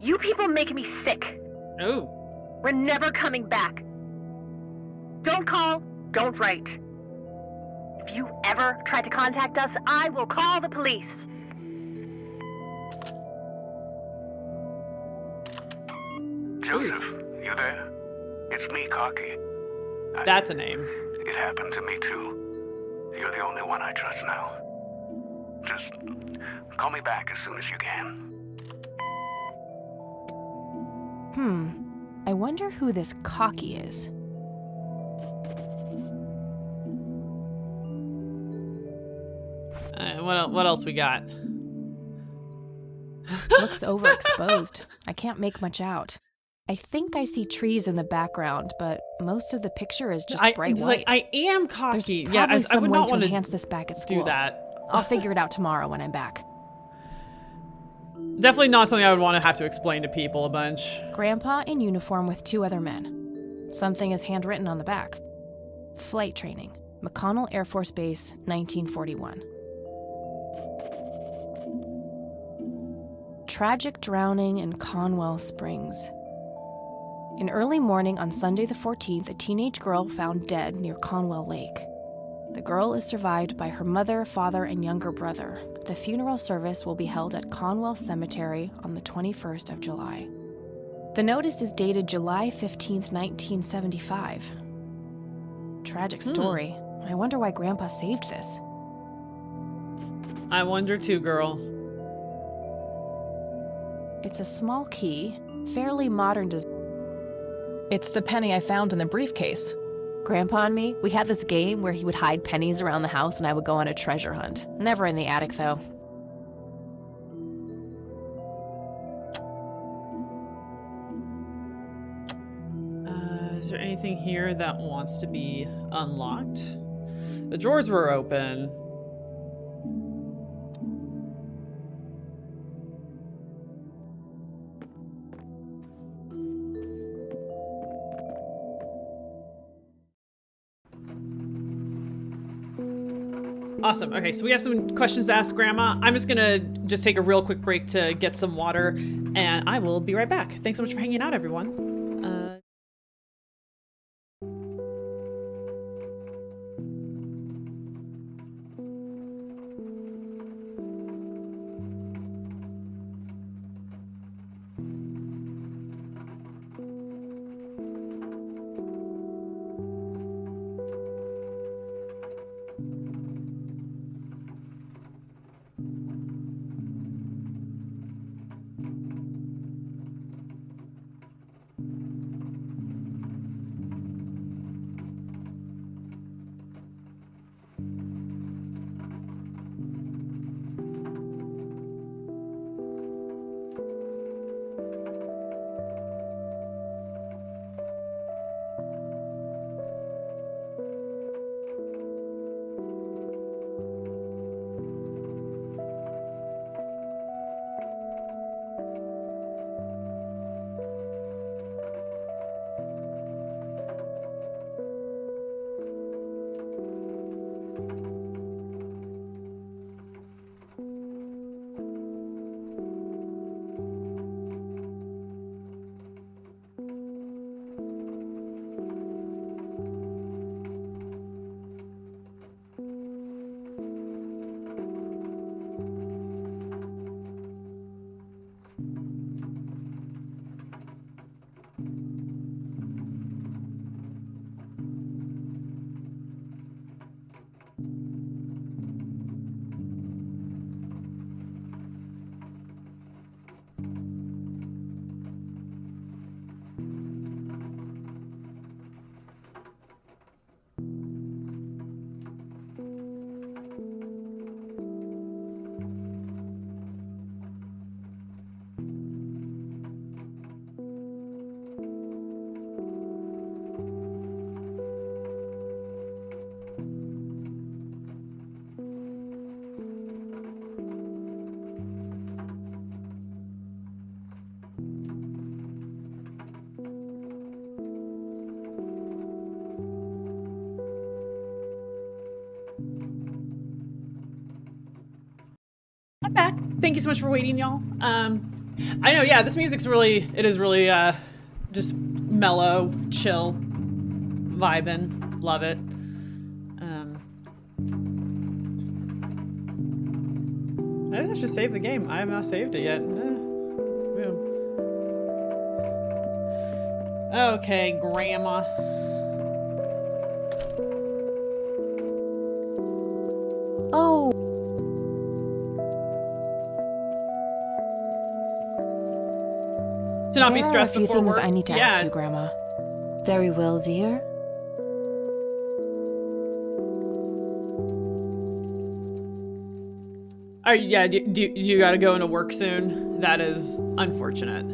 You people make me sick. Oh. We're never coming back. Don't call, don't write. If you ever try to contact us, I will call the police. Joseph, you there? It's me, Cocky. That's a name. It happened to me, too. You're the only one I trust now. Just call me back as soon as you can. I wonder who this Cocky is. What else we got? Looks overexposed. I can't make much out. I think I see trees in the background, but most of the picture is just bright it's white. like I am Cocky. There's Yeah, probably I would some way not to want to enhance this back at school. do that. I'll figure it out tomorrow when I'm back. Definitely not something I would want to have to explain to people a bunch. Grandpa in uniform with 2 other men. Something is handwritten on the back. Flight training. McConnell Air Force Base, 1941. Tragic drowning in Conwell Springs. In early morning on Sunday the 14th, a teenage girl found dead near Conwell Lake. The girl is survived by her mother, father, and younger brother. The funeral service will be held at Conwell Cemetery on the 21st of July. The notice is dated July 15th, 1975. Tragic story. I wonder why Grandpa saved this. I wonder too, girl. It's a small key, fairly modern design. It's the penny I found in the briefcase. Grandpa and me, we had this game where he would hide pennies around the house and I would go on a treasure hunt. Never in the attic, though. Is there anything here that wants to be unlocked? The drawers were open. Awesome. Okay, so we have some questions to ask Grandma. I'm just gonna take a real quick break to get some water, and I will be right back. Thanks so much for hanging out, everyone. I'm back. Thank you so much for waiting, y'all. I know, yeah, this music's really, it is really just mellow, chill, vibing. Love it. I think I should save the game. I have not saved it yet. Okay, Grandma. Oh. To not be There are a stressed few before things work. I need to ask you, Grandma. Very well, dear. Do you gotta go into work soon? That is unfortunate.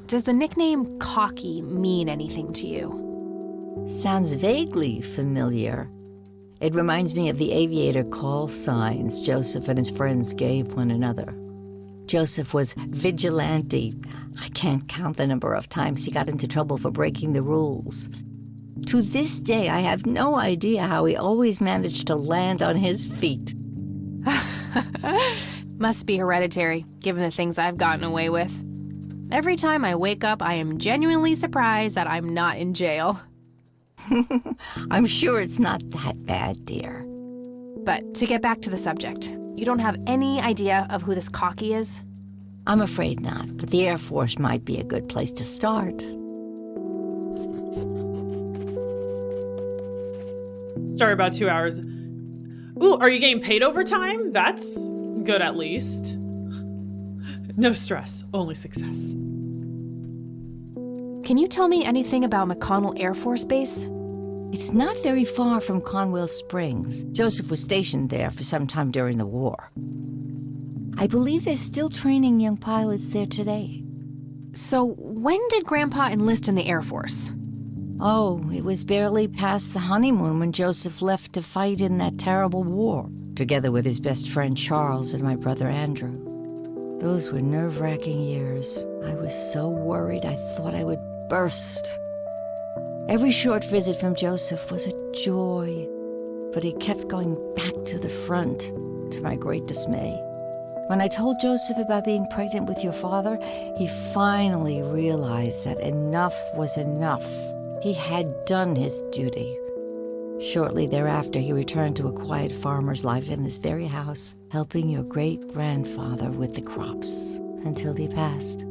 Does the nickname Cocky mean anything to you? Sounds vaguely familiar. It reminds me of the aviator call signs Joseph and his friends gave one another. Joseph was vigilante. I can't count the number of times he got into trouble for breaking the rules. To this day, I have no idea how he always managed to land on his feet. Must be hereditary, given the things I've gotten away with. Every time I wake up, I am genuinely surprised that I'm not in jail. I'm sure it's not that bad, dear. But to get back to the subject, you don't have any idea of who this Cocky is? I'm afraid not, but the Air Force might be a good place to start. Start about 2 hours. Ooh, are you getting paid overtime? That's good at least. No stress, only success. Can you tell me anything about McConnell Air Force Base? It's not very far from Conwell Springs. Joseph was stationed there for some time during the war. I believe they're still training young pilots there today. So when did Grandpa enlist in the Air Force? Oh, it was barely past the honeymoon when Joseph left to fight in that terrible war, together with his best friend Charles and my brother Andrew. Those were nerve-wracking years. I was so worried I thought I would burst. Every short visit from Joseph was a joy, but he kept going back to the front, to my great dismay. When I told Joseph about being pregnant with your father, he finally realized that enough was enough. He had done his duty. Shortly thereafter, he returned to a quiet farmer's life in this very house, helping your great-grandfather with the crops, until he passed.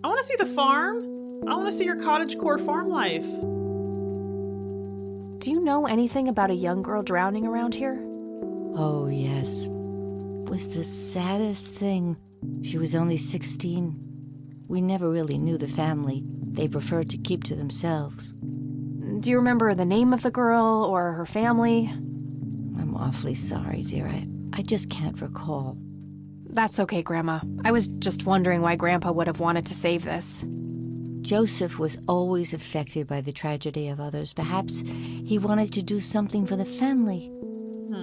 I want to see the farm. I want to see your cottagecore farm life. Do you know anything about a young girl drowning around here? Oh, yes. It was the saddest thing. She was only 16. We never really knew the family. They preferred to keep to themselves. Do you remember the name of the girl or her family? I'm awfully sorry, dear. I just can't recall. That's okay, Grandma. I was just wondering why Grandpa would have wanted to save this. Joseph was always affected by the tragedy of others. Perhaps he wanted to do something for the family.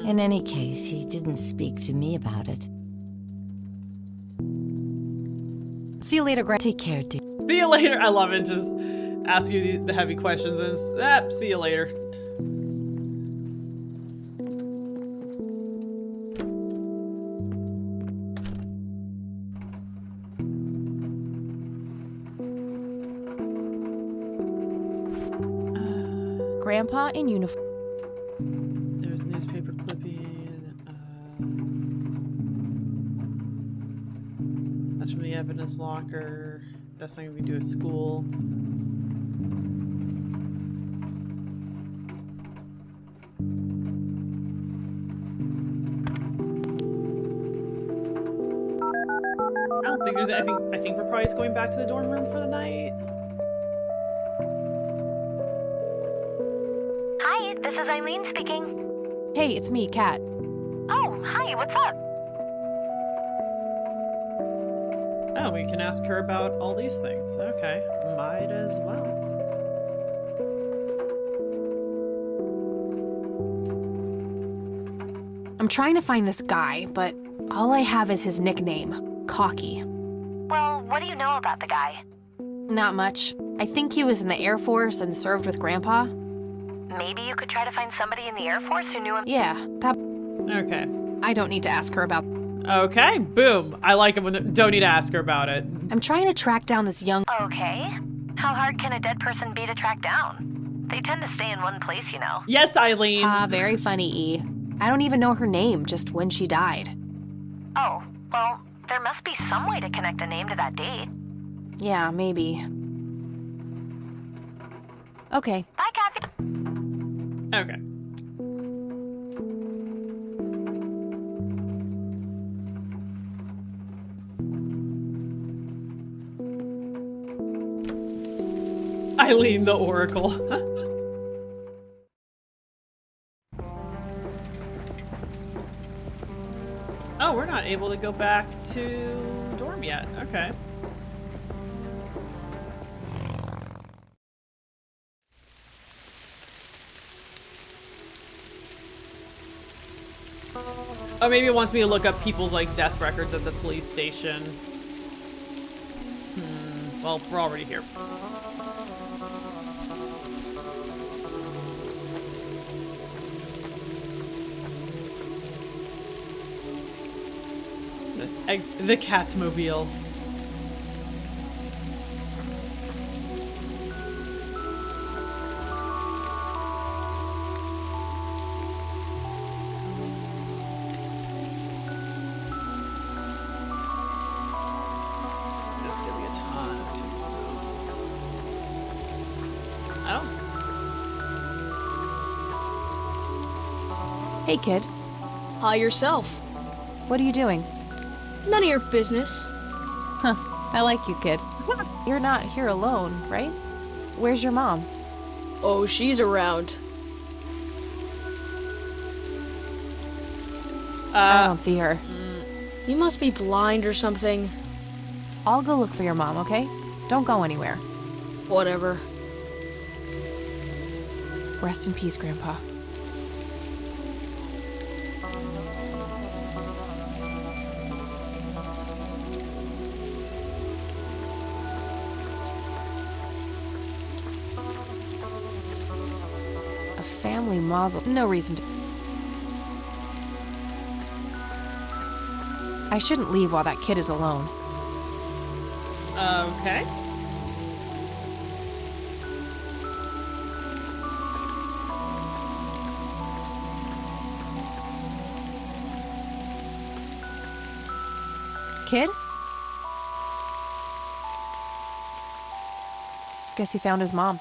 In any case, he didn't speak to me about it. See you later, Grandma. Take care, dear. See you later. I love it. Just ask you the heavy questions and see you later. Grandpa in uniform. There's a newspaper clipping. That's from the evidence locker. That's something we do at school. I don't think there's. I think we're probably just going back to the dorm room for the night. Hi, this is Eileen speaking. Hey, it's me, Kat. Oh, hi, what's up? Oh, we can ask her about all these things. Okay, might as well. I'm trying to find this guy, but all I have is his nickname, Cocky. Well, what do you know about the guy? Not much. I think he was in the Air Force and served with Grandpa. Maybe you could try to find somebody in the Air Force who knew him. Yeah, that... Okay. I don't need to ask her about... Okay, boom. I like it when don't need to ask her about it. I'm trying to track down this young... Okay. How hard can a dead person be to track down? They tend to stay in one place, you know. Yes, Eileen. Very funny, E. I don't even know her name, just when she died. Oh, well, there must be some way to connect a name to that date. Yeah, maybe. Okay. Bye, Kathy. Okay. Eileen the Oracle. Oh, we're not able to go back to dorm yet. Okay. Oh, maybe it wants me to look up people's, like, death records at the police station. Well, we're already here. The Catmobile. Just giving a ton of tombstones. Oh. Hey, kid. Hi, yourself. What are you doing? None of your business. Huh. I like you, kid. You're not here alone, right? Where's your mom? Oh, she's around. I don't see her. You must be blind or something. I'll go look for your mom, okay? Don't go anywhere. Whatever. Rest in peace, Grandpa. A family mausoleum. No reason to... I shouldn't leave while that kid is alone. Okay. Kid? Guess he found his mom.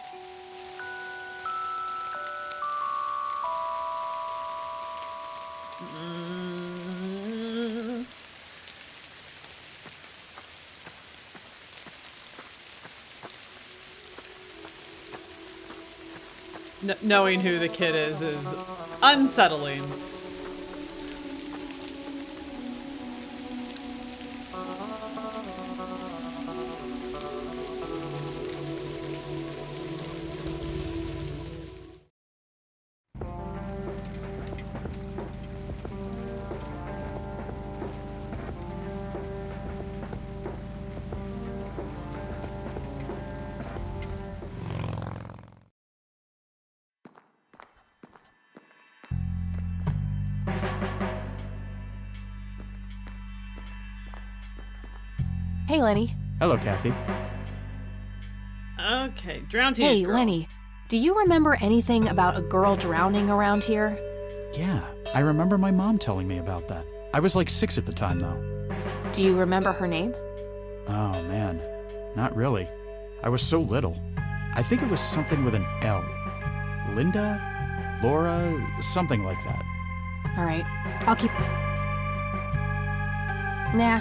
Knowing who the kid is unsettling. Hey, Lenny. Hello, Kathy. Okay, drowned Hey, girl. Lenny. Do you remember anything about a girl drowning around here? Yeah, I remember my mom telling me about that. I was like 6 at the time, though. Do you remember her name? Oh, man. Not really. I was so little. I think it was something with an L. Linda? Laura? Something like that. All right. I'll keep... Nah,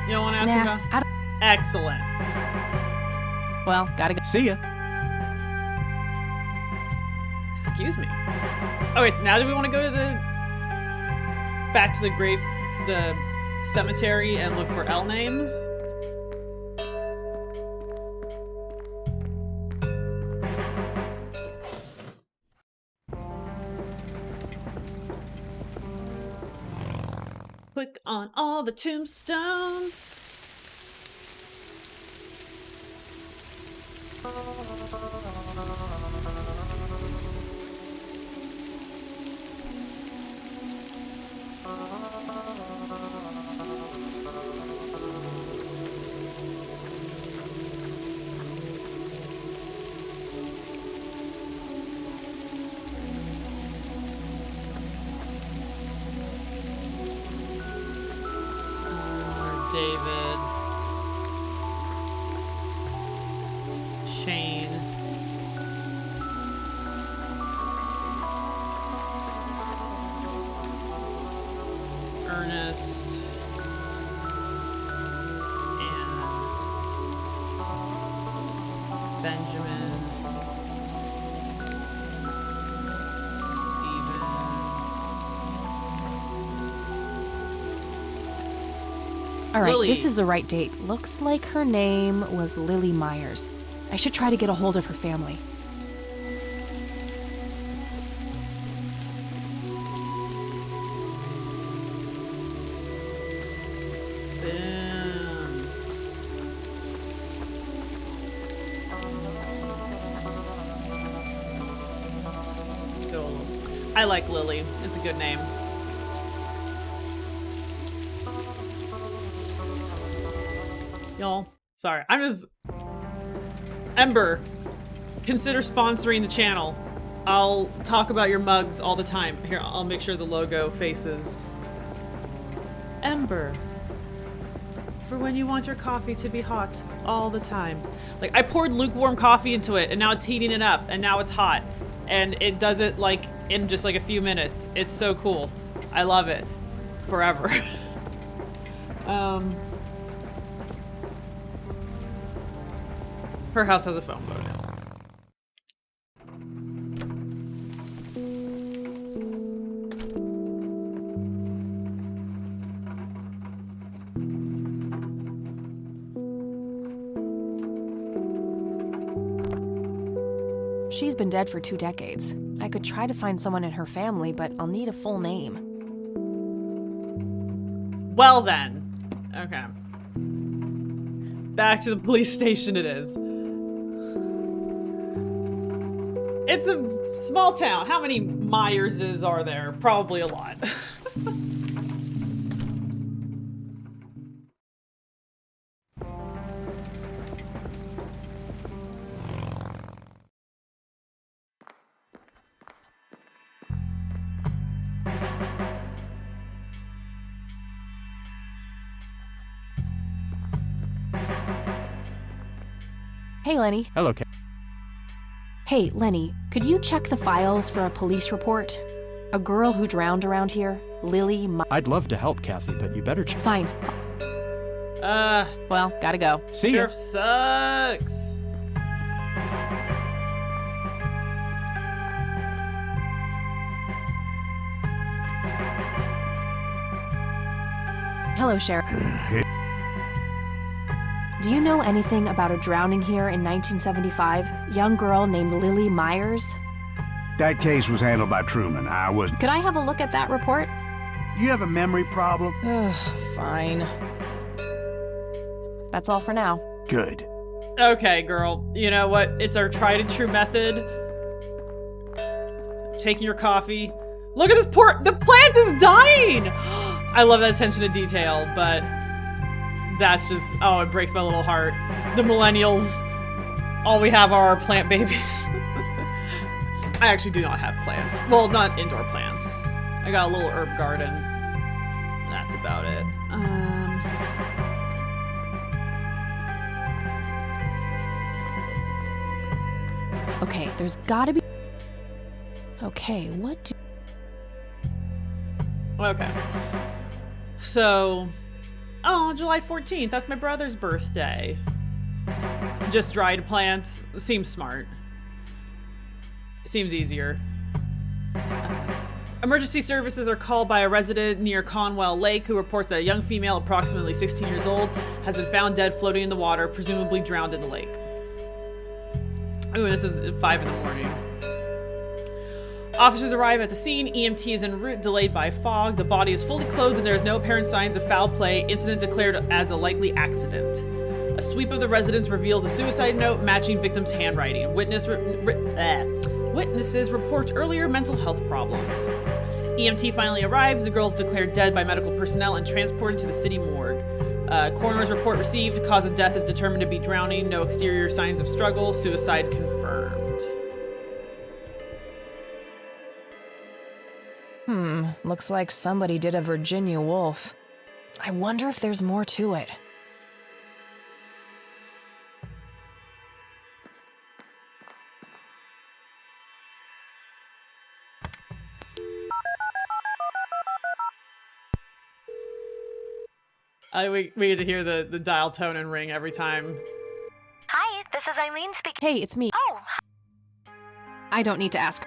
You don't want to ask Nah, about? I don't... Excellent. Well, gotta go. See ya. Excuse me. Okay, so now do we want to go to back to the cemetery and look for L names? Click on all the tombstones. David, Shane, Ernest, and Benjamin, Stephen. All right, Lily. this is the right date. Looks like her name was Lily Myers. I should try to get a hold of her family. Boom. Cool. I like Lily. It's a good name. Y'all, sorry. I'm just... Ember, consider sponsoring the channel. I'll talk about your mugs all the time. Here, I'll make sure the logo faces Ember. For when you want your coffee to be hot all the time. Like, I poured lukewarm coffee into it, and now it's heating it up, and now it's hot. And it does it, like, in just, like, a few minutes. It's so cool. I love it. Forever. Her house has a phone book. She's been dead for 2 decades. I could try to find someone in her family, but I'll need a full name. Well then. Okay. Back to the police station it is. It's a small town. How many Myerses are there? Probably a lot. Hey, Lenny. Hello, Kat. Hey, Lenny, could you check the files for a police report? A girl who drowned around here, Lily I'd love to help, Kathy, but you better check. Fine. Well, gotta go. See ya. Sheriff sucks. Hello, Sheriff. Do you know anything about a drowning here in 1975? Young girl named Lily Myers? That case was handled by Truman. I wasn't. Could I have a look at that report? You have a memory problem? Fine. That's all for now. Good. Okay, girl. You know what? It's our tried and true method. Taking your coffee. Look at this the plant is dying! I love that attention to detail, but that's just, oh, it breaks my little heart. The millennials, all we have are our plant babies. I actually do not have plants. Well, not indoor plants. I got a little herb garden. That's about it. Okay, there's gotta be... Okay, what do... Okay. So, oh, July 14th, that's my brother's birthday. Just dried plants. Seems smart. Seems easier. Emergency services are called by a resident near Conwell Lake who reports that a young female, approximately 16 years old, has been found dead floating in the water, presumably drowned in the lake. Ooh, this is 5 in the morning. Officers arrive at the scene. EMT is en route, delayed by fog. The body is fully clothed and there is no apparent signs of foul play. Incident declared as a likely accident. A sweep of the residence reveals a suicide note matching victim's handwriting. Witnesses report earlier mental health problems. EMT finally arrives. The girl's declared dead by medical personnel and transported to the city morgue. Coroner's report received. Cause of death is determined to be drowning. No exterior signs of struggle. Suicide confirmed. Looks like somebody did a Virginia Woolf. I wonder if there's more to it. We get to hear the dial tone and ring every time. Hi, this is Eileen speaking. Hey, it's me. Oh, I don't need to ask.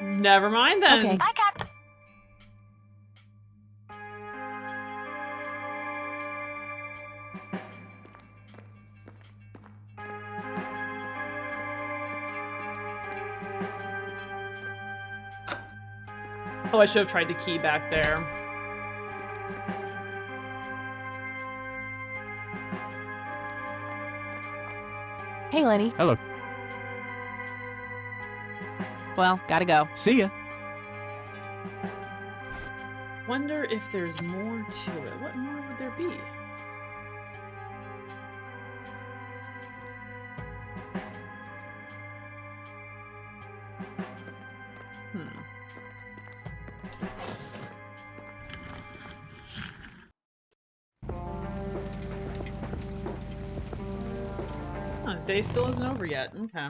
Never mind then. Okay. bye, Cat. Oh, I should have tried the key back there. Hey, Lenny. Hello. Well, gotta go. See ya. Wonder if there's more to it. What more would there be? Huh, day still isn't over yet. Okay.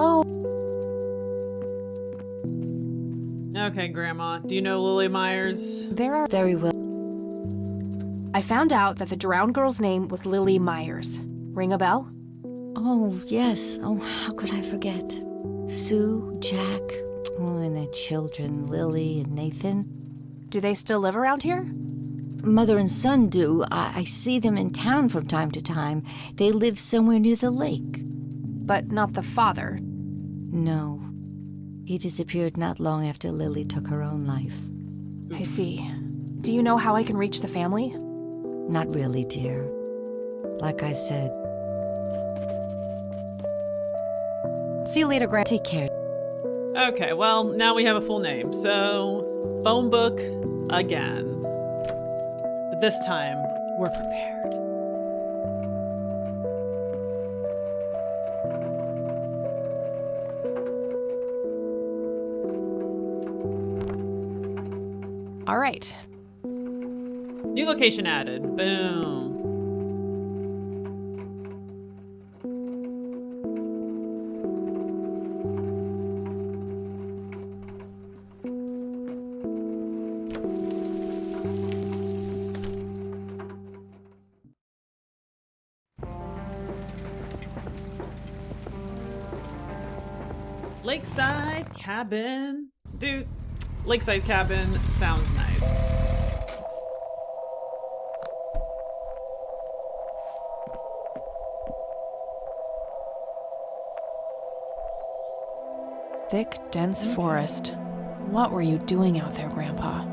Oh. Okay, Grandma. Do you know Lily Myers? There are... Very well. I found out that the drowned girl's name was Lily Myers. Ring a bell? Oh, yes. Oh, how could I forget? Sue, Jack, and their children, Lily and Nathan. Do they still live around here? Mother and son do. I see them in town from time to time. They live somewhere near the lake. But not the father. No. He disappeared not long after Lily took her own life. I see. Do you know how I can reach the family? Not really, dear. Like I said. See you later, Grant. Take care. Okay, well, now we have a full name. So, phone book again. But this time, we're prepared. All right. New location added. Boom. Lakeside cabin. Dude, lakeside cabin sounds nice. Thick, dense forest. What were you doing out there, Grandpa?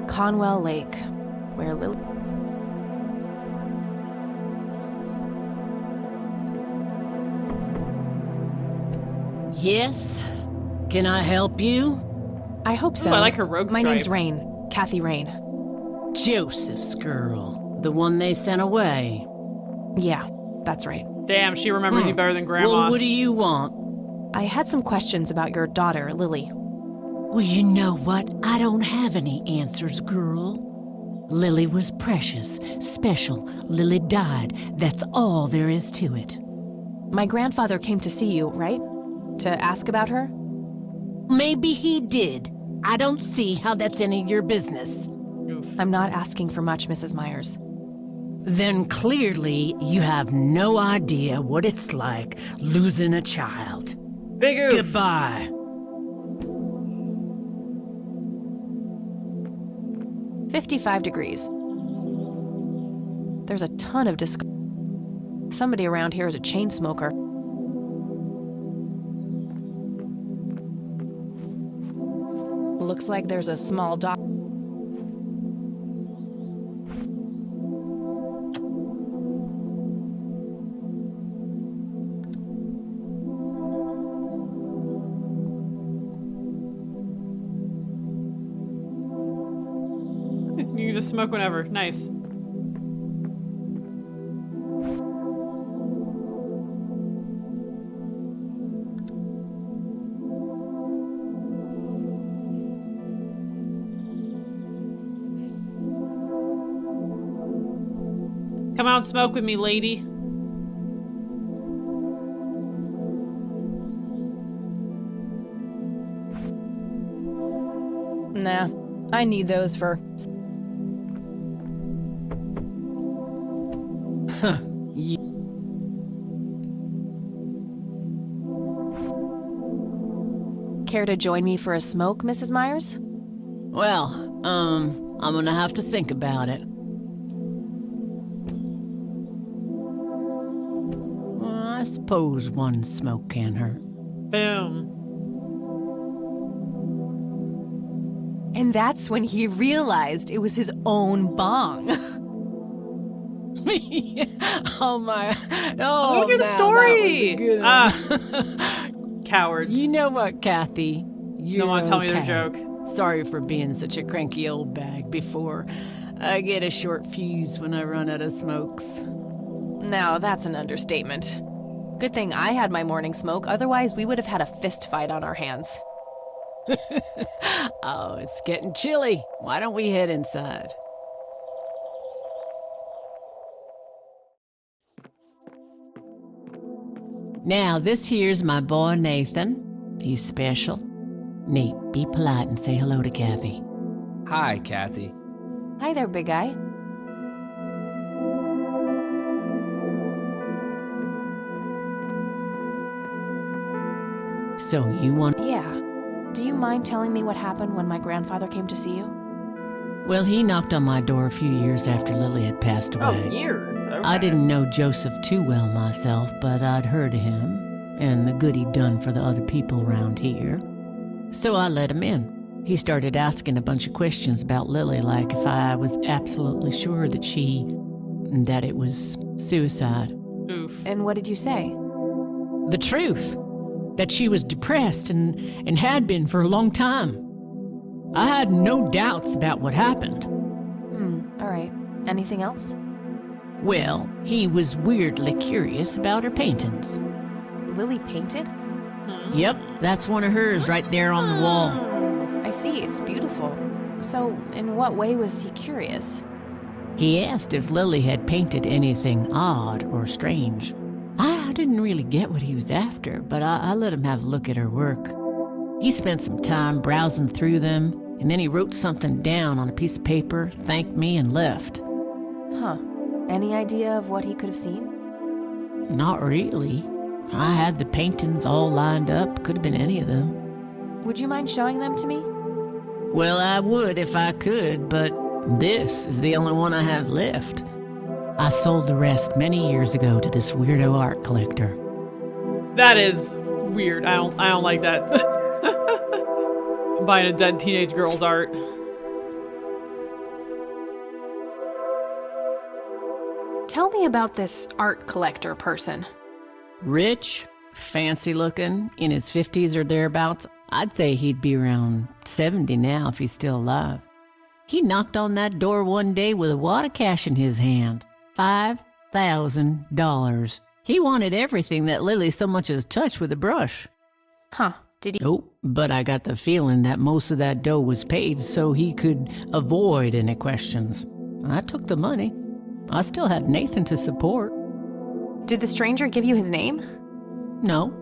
Conwell Lake, where Lily... Yes? Can I help you? I hope so. Ooh, I like her rogue My stripe. name's Rain. Kathy Rain. Joseph's girl. The one they sent away. Yeah, that's right. Damn, she remembers you better than Grandma. Well, what do you want? I had some questions about your daughter, Lily. Well, you know what? I don't have any answers, girl. Lily was precious, special. Lily died. That's all there is to it. My grandfather came to see you, right? To ask about her? Maybe he did. I don't see how that's any of your business. Oof. I'm not asking for much, Mrs. Myers. Then clearly you have no idea what it's like losing a child. Big oof. Goodbye. 55 degrees. There's a ton of Somebody around here is a chain smoker. Looks like there's a small dock. You can just smoke whenever. Nice. Come out and smoke with me, lady. Nah, I need those for... Care to join me for a smoke, Mrs. Myers? Well, I'm gonna have to think about it. Well, I suppose one smoke can't hurt. Boom. And that's when he realized it was his own bong. Oh my! Oh, look at the story. Cowards. You know what, Kathy? You don't want to tell me their joke. Sorry for being such a cranky old bag before. I get a short fuse when I run out of smokes. Now, that's an understatement. Good thing I had my morning smoke, otherwise we would have had a fist fight on our hands. Oh, it's getting chilly. Why don't we head inside? Now, this here's my boy Nathan. He's special. Nate, be polite and say hello to Kathy. Hi, Kathy. Hi there, big guy. So, you want... Yeah. Do you mind telling me what happened when my grandfather came to see you? Well, he knocked on my door a few years after Lily had passed away. Oh, years? Okay. I didn't know Joseph too well myself, but I'd heard of him and the good he'd done for the other people around here. So I let him in. He started asking a bunch of questions about Lily, like if I was absolutely sure that it was suicide. Oof. And what did you say? The truth. That she was depressed and had been for a long time. I had no doubts about what happened. All right. Anything else? Well, he was weirdly curious about her paintings. Lily painted? Yep, that's one of hers right there on the wall. I see, it's beautiful. So, in what way was he curious? He asked if Lily had painted anything odd or strange. I didn't really get what he was after, but I let him have a look at her work. He spent some time browsing through them, and then he wrote something down on a piece of paper, thanked me, and left. Huh. Any idea of what he could have seen? Not really. I had the paintings all lined up. Could have been any of them. Would you mind showing them to me? Well, I would if I could, but this is the only one I have left. I sold the rest many years ago to this weirdo art collector. That is weird. I don't like that. Buying a dead teenage girl's art. Tell me about this art collector person. Rich, fancy looking, in his 50s or thereabouts. I'd say he'd be around 70 now if he's still alive. He knocked on that door one day with a wad of cash in his hand. $5,000. He wanted everything that Lily so much as touched with a brush. Huh. Did he? Nope, but I got the feeling that most of that dough was paid so he could avoid any questions. I took the money. I still had Nathan to support. Did the stranger give you his name? No.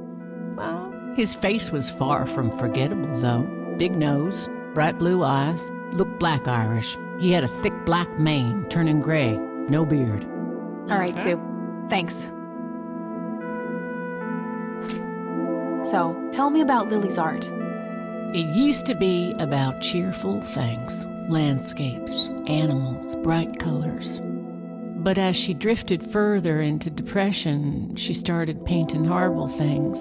Well, his face was far from forgettable, though. Big nose, bright blue eyes, looked black Irish. He had a thick black mane, turning gray, no beard. All right, Sue. Thanks. So, tell me about Lily's art. It used to be about cheerful things, landscapes, animals, bright colors. But as she drifted further into depression, she started painting horrible things,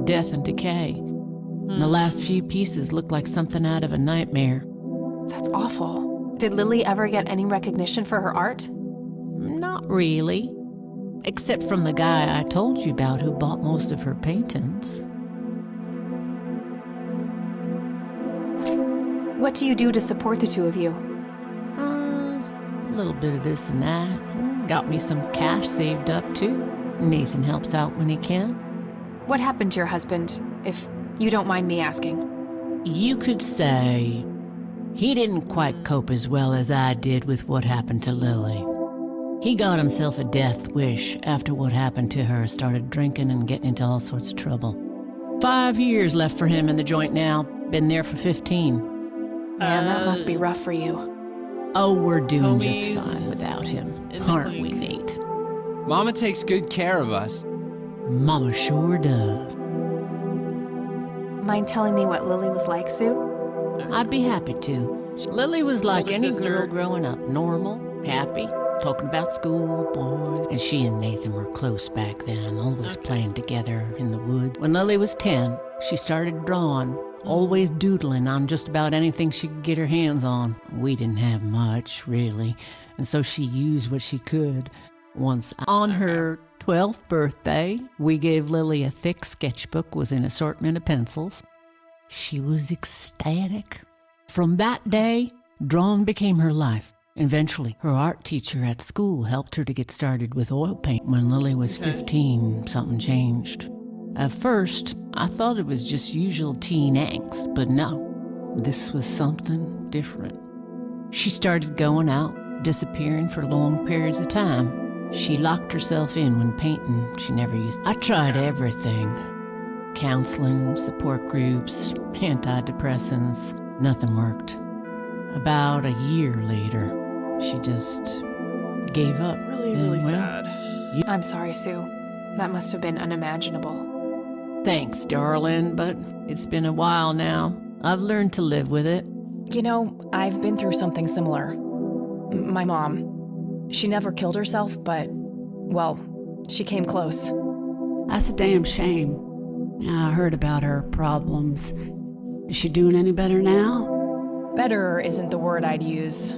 death and decay. And the last few pieces looked like something out of a nightmare. That's awful. Did Lily ever get any recognition for her art? Not really. Except from the guy I told you about who bought most of her paintings. What do you do to support the two of you? little bit of this and that. Got me some cash saved up, too. Nathan helps out when he can. What happened to your husband, if you don't mind me asking? You could say he didn't quite cope as well as I did with what happened to Lily. He got himself a death wish after what happened to her, started drinking and getting into all sorts of trouble. 5 years left for him in the joint now. Been there for 15. Man, that must be rough for you. Oh, we're doing Homies just fine without him, in the aren't we, clink. Nate? Mama takes good care of us. Mama sure does. Mind telling me what Lily was like, Sue? I'd be happy to. Lily was like Older any sister. girl growing up, normal, happy, talking about school, boys. And she and Nathan were close back then, always playing together in the woods. When Lily was 10, she started drawing, always doodling on just about anything she could get her hands on. We didn't have much, really, and so she used what she could. Once on her 12th birthday, we gave Lily a thick sketchbook with an assortment of pencils. She was ecstatic. From that day, drawing became her life. Eventually, her art teacher at school helped her to get started with oil paint. When Lily was 15, something changed. At first, I thought it was just usual teen angst, but no, this was something different. She started going out, disappearing for long periods of time. She locked herself in when painting. She never used. I tried everything. Counseling, support groups, antidepressants. Nothing worked. About a year later, she just gave up. Really, And, really well, sad. I'm sorry, Sue. That must have been unimaginable. Thanks, darling, but it's been a while now. I've learned to live with it. You know, I've been through something similar. My mom. She never killed herself, but, well, she came close. That's a damn shame. I heard about her problems. Is she doing any better now? Better isn't the word I'd use.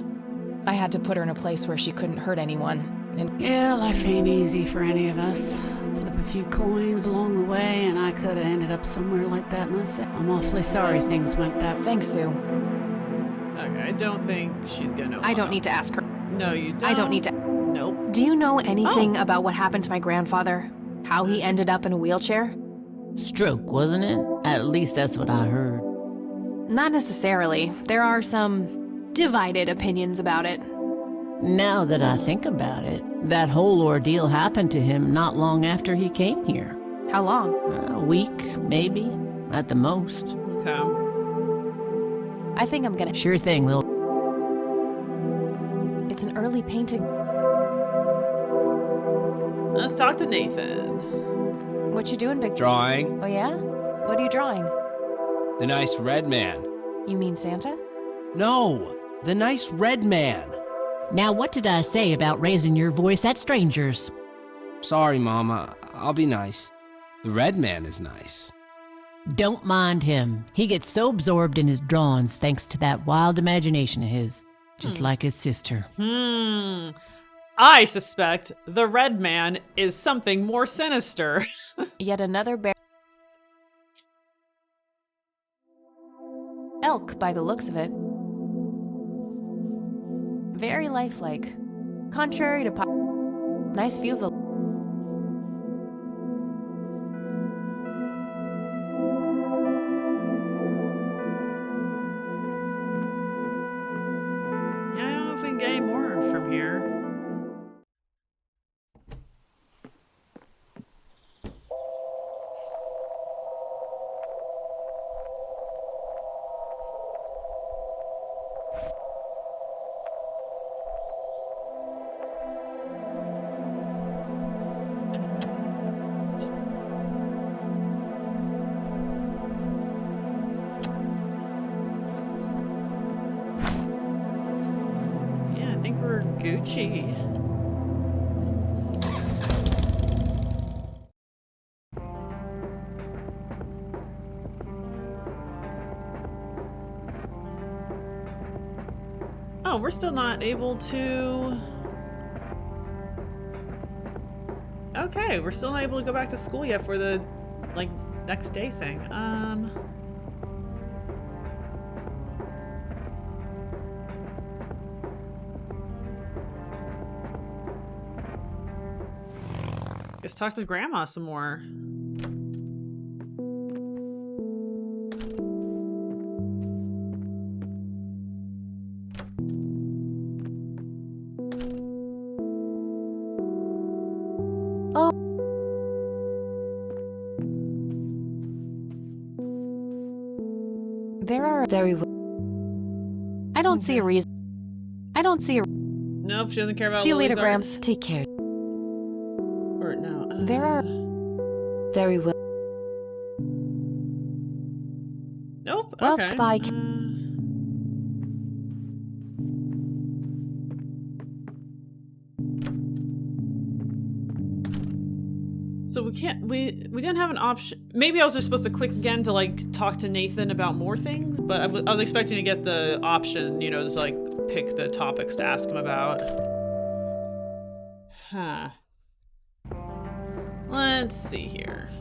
I had to put her in a place where she couldn't hurt anyone. And Yeah, life ain't easy for any of us. Flip a few coins along the way, and I could have ended up somewhere like that myself. I'm awfully sorry things went that way. Thanks, Sue. Okay, I don't think she's gonna. I don't need to ask her. No, you don't. I don't need to. Nope. Do you know anything about what happened to my grandfather? How he ended up in a wheelchair? Stroke, wasn't it? At least that's what I heard. Not necessarily. There are some divided opinions about it. Now that I think about it, that whole ordeal happened to him not long after he came here. How long? A week, maybe, at the most. Okay. I think I'm gonna. Sure thing, Lil. It's an early painting. Let's talk to Nathan. What you doing, big? Drawing. Oh yeah? What are you drawing? The nice red man. You mean Santa? No, the nice red man. Now, what did I say about raising your voice at strangers? Sorry, Mama. I'll be nice. The red man is nice. Don't mind him. He gets so absorbed in his drawings thanks to that wild imagination of his, just like his sister. I suspect the red man is something more sinister. Yet another bear. Elk, by the looks of it. Very lifelike. Contrary to nice view of the. Yeah, I don't know if we can get any more from here. Yeah, I think we're Gucci. Oh, we're still not able to... Okay, we're still not able to go back to school yet for the, like, next day thing. Let's talk to Grandma some more. There are Very well. I don't see a reason. I don't see a. Nope, she doesn't care about. See you later, Lily's art. Gramps. Take care. Or no. There are. Very well. Nope. Well, okay. bye. So we can't. We didn't have an option. Maybe I was just supposed to click again to like talk to Nathan about more things, but I was expecting to get the option, you know, just like pick the topics to ask him about. Huh. Let's see here.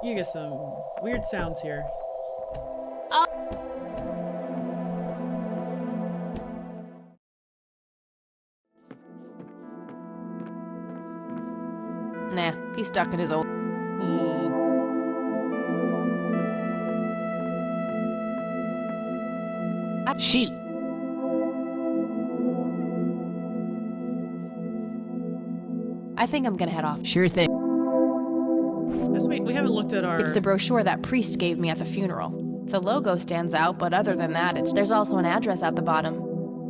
You get some weird sounds here. Nah, he's stuck in his old. Shoot. I think I'm gonna head off. Sure thing. Just wait, we haven't looked at our. It's the brochure that priest gave me at the funeral. The logo stands out, but other than that, there's also an address at the bottom.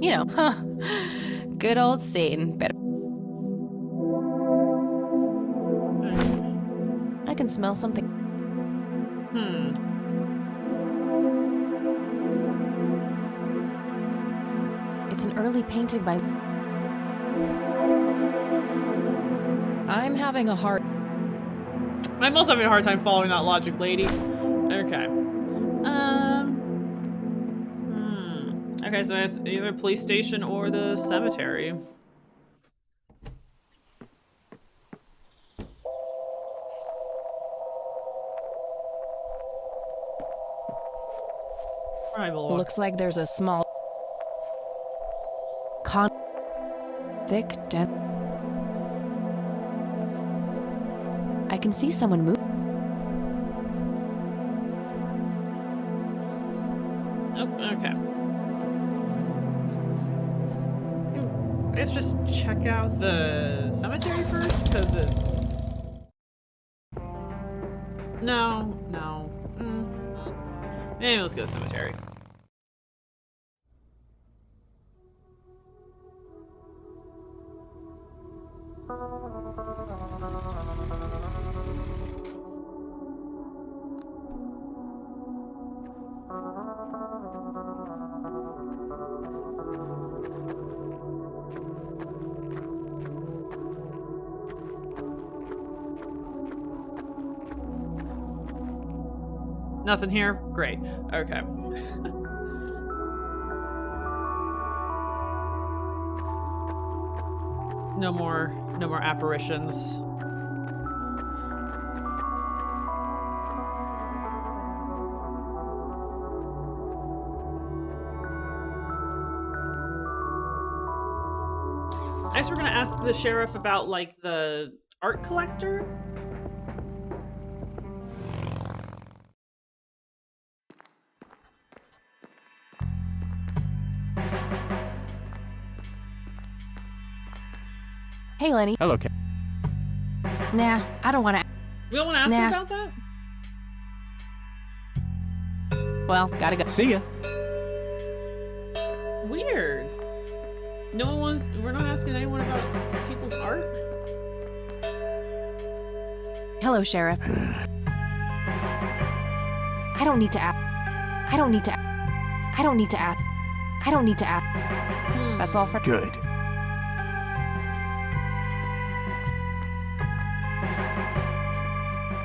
You know, huh? Good old Satan. Better. I can smell something. It's an early painting by. I'm having a hard. I'm also having a hard time following that logic, lady. Okay. Okay, so it's either police station or the cemetery. Looks like there's a small thick dent. I can see someone move. Oh, okay. Let's just check out the cemetery first, because it's... No. Maybe let's go to cemetery. Nothing here? Great. Okay. No more apparitions. I guess we're gonna ask the sheriff about like the art collector. Hey, Lenny. Hello, Kate. Nah, I don't want to. We don't want to ask him about that? Well, gotta go. See ya. Weird. No one wants. We're not asking anyone about people's art. Hello, Sheriff. I don't need to ask. I don't need to. I don't need to ask. I don't need to ask. That's all for. Good.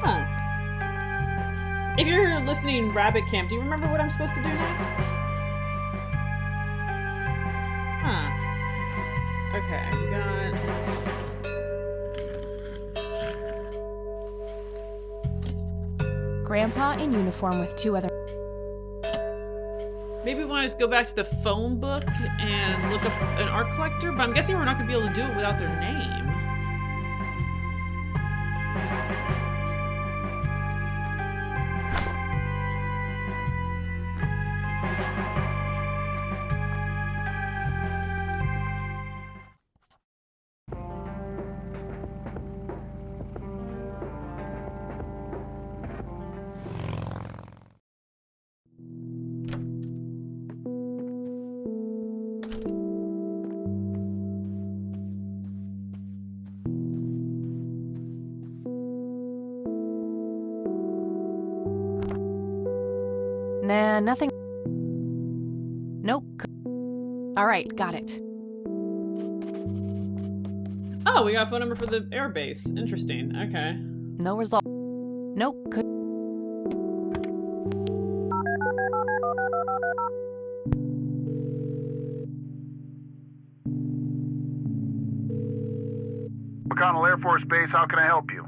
Huh. If you're listening, Rabbit Camp, do you remember what I'm supposed to do next? Huh. Okay, we got... Grandpa in uniform with 2 other... Maybe we want to just go back to the phone book and look up an art collector, but I'm guessing we're not going to be able to do it without their name. Nah, nothing. Nope. All right, got it. Oh, we got a phone number for the airbase. Interesting. Okay. No result. Nope. Could. McConnell Air Force Base, how can I help you?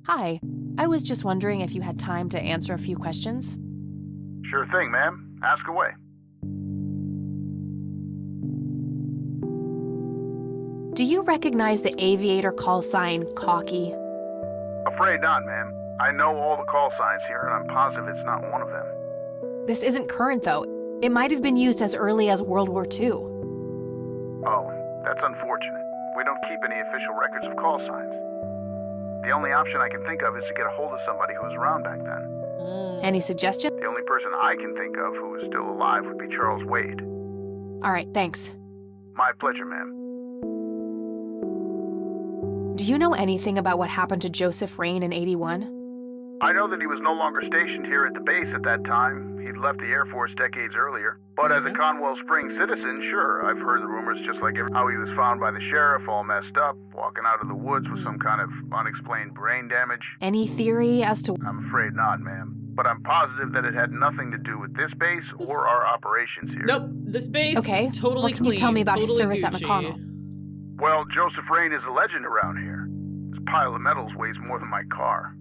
Hi. I was just wondering if you had time to answer a few questions. Sure thing, ma'am. Ask away. Do you recognize the aviator call sign Cocky? Afraid not, ma'am. I know all the call signs here, and I'm positive it's not one of them. This isn't current, though. It might have been used as early as World War II. Oh, that's unfortunate. We don't keep any official records of call signs. The only option I can think of is to get a hold of somebody who was around back then. Any suggestions? The only person I can think of who is still alive would be Charles Wade. All right, thanks. My pleasure, ma'am. Do you know anything about what happened to Joseph Rain in '81? I know that he was no longer stationed here at the base at that time. He'd left the Air Force decades earlier. But as a Conwell Springs citizen, sure, I've heard the rumors just like how he was found by the sheriff all messed up, walking out of the woods with some kind of unexplained brain damage. Any theory as to... I'm afraid not, ma'am. But I'm positive that it had nothing to do with this base or our operations here. Nope, this base, okay. Totally What can you tell me about his service at McConnell? Well, Joseph Rain is a legend around here. This pile of metals weighs more than my car.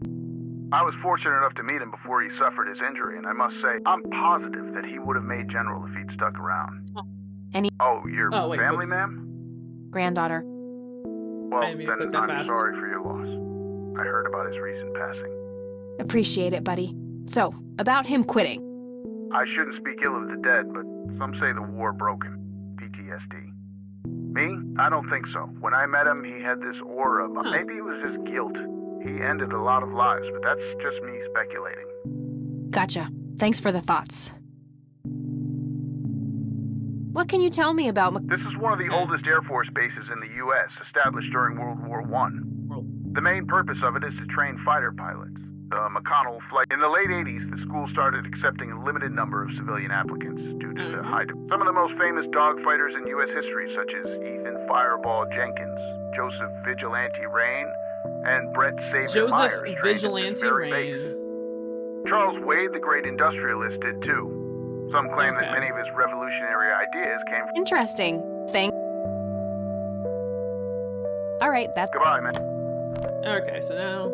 I was fortunate enough to meet him before he suffered his injury, and I must say, I'm positive that he would have made General if he'd stuck around. Oh, your family, ma'am? Granddaughter. Well, then I'm sorry for your loss. I heard about his recent passing. Appreciate it, buddy. So, about him quitting. I shouldn't speak ill of the dead, but some say the war broke him. PTSD. Me? I don't think so. When I met him, he had this aura. Maybe it was just guilt. He ended a lot of lives, but that's just me speculating. Gotcha. Thanks for the thoughts. What can you tell me about This is one of the oldest Air Force bases in the U.S., established during World War I. The main purpose of it is to train fighter pilots. The McConnell flight. In the late 80s, the school started accepting a limited number of civilian applicants due to the high demand. Some of the most famous dogfighters in U.S. history, such as Ethan Fireball Jenkins, Joseph Vigilante Rain, and Brett Savior Myers. Joseph Vigilante Rain. Charles Wade, the great industrialist, did too. Some claim that many of his revolutionary ideas came from... Interesting. All right, that's... Goodbye, man. Okay, so now...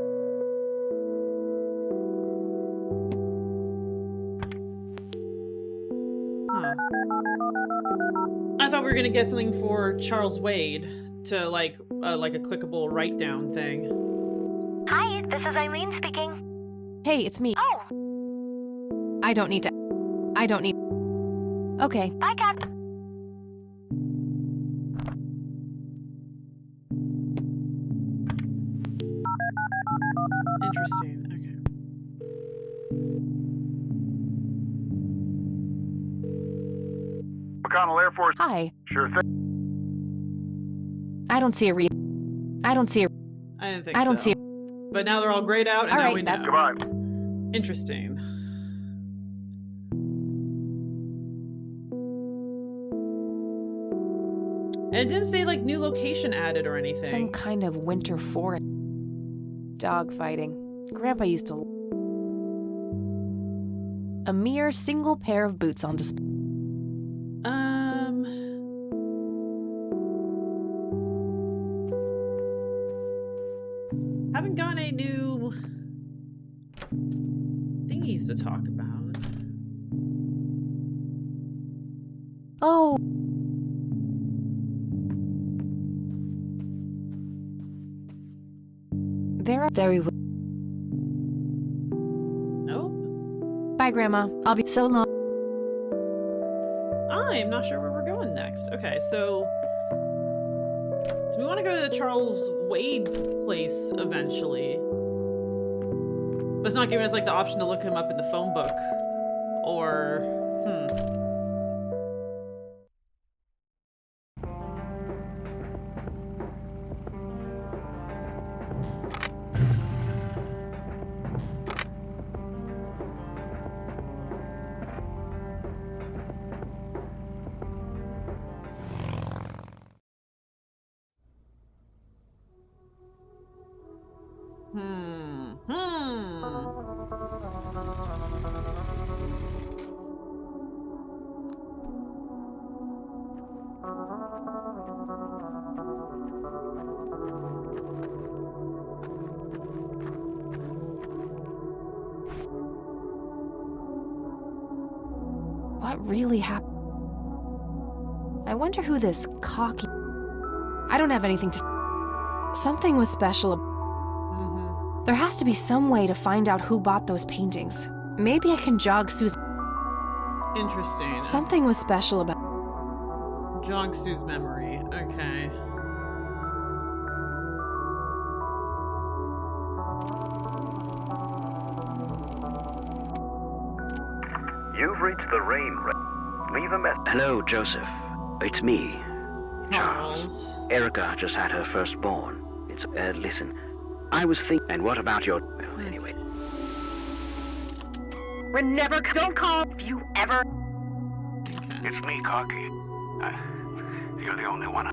I thought we were gonna get something for Charles Wade to like a clickable write down thing. Hi, this is Eileen speaking. Hey, it's me. Oh. I don't need... Okay. Bye, Cat. Interesting. Okay. McConnell Air Force. Hi. Sure thing. I don't see a reason. I didn't think so. But now they're all grayed out, and All now right, we know. Goodbye. Interesting. And it didn't say, like, new location added or anything. Some kind of winter forest. Dog fighting. Grandpa used to... A mere single pair of boots on display. Haven't gotten a new... needs to talk about. Oh. There are Very well. Nope. Bye, Grandma. I'll be so long. I'm not sure where we're going next. Okay, so do we want to go to the Charles Wade place eventually? But it's not giving us like the option to look him up in the phone book. Or What really happened? I wonder who this cocky... I don't have anything to... Something was special. There has to be some way to find out who bought those paintings. Maybe I can jog Sue's... interesting. Something was special about... Jog Sue's memory. Okay. You've reached the rain. Leave a message. Hello, Joseph. It's me, Charles. Erica just had her firstborn. It's listen. I was thinking. And what about your? Well, anyway. Don't call if you ever. It's me, Cocky. You're the only one.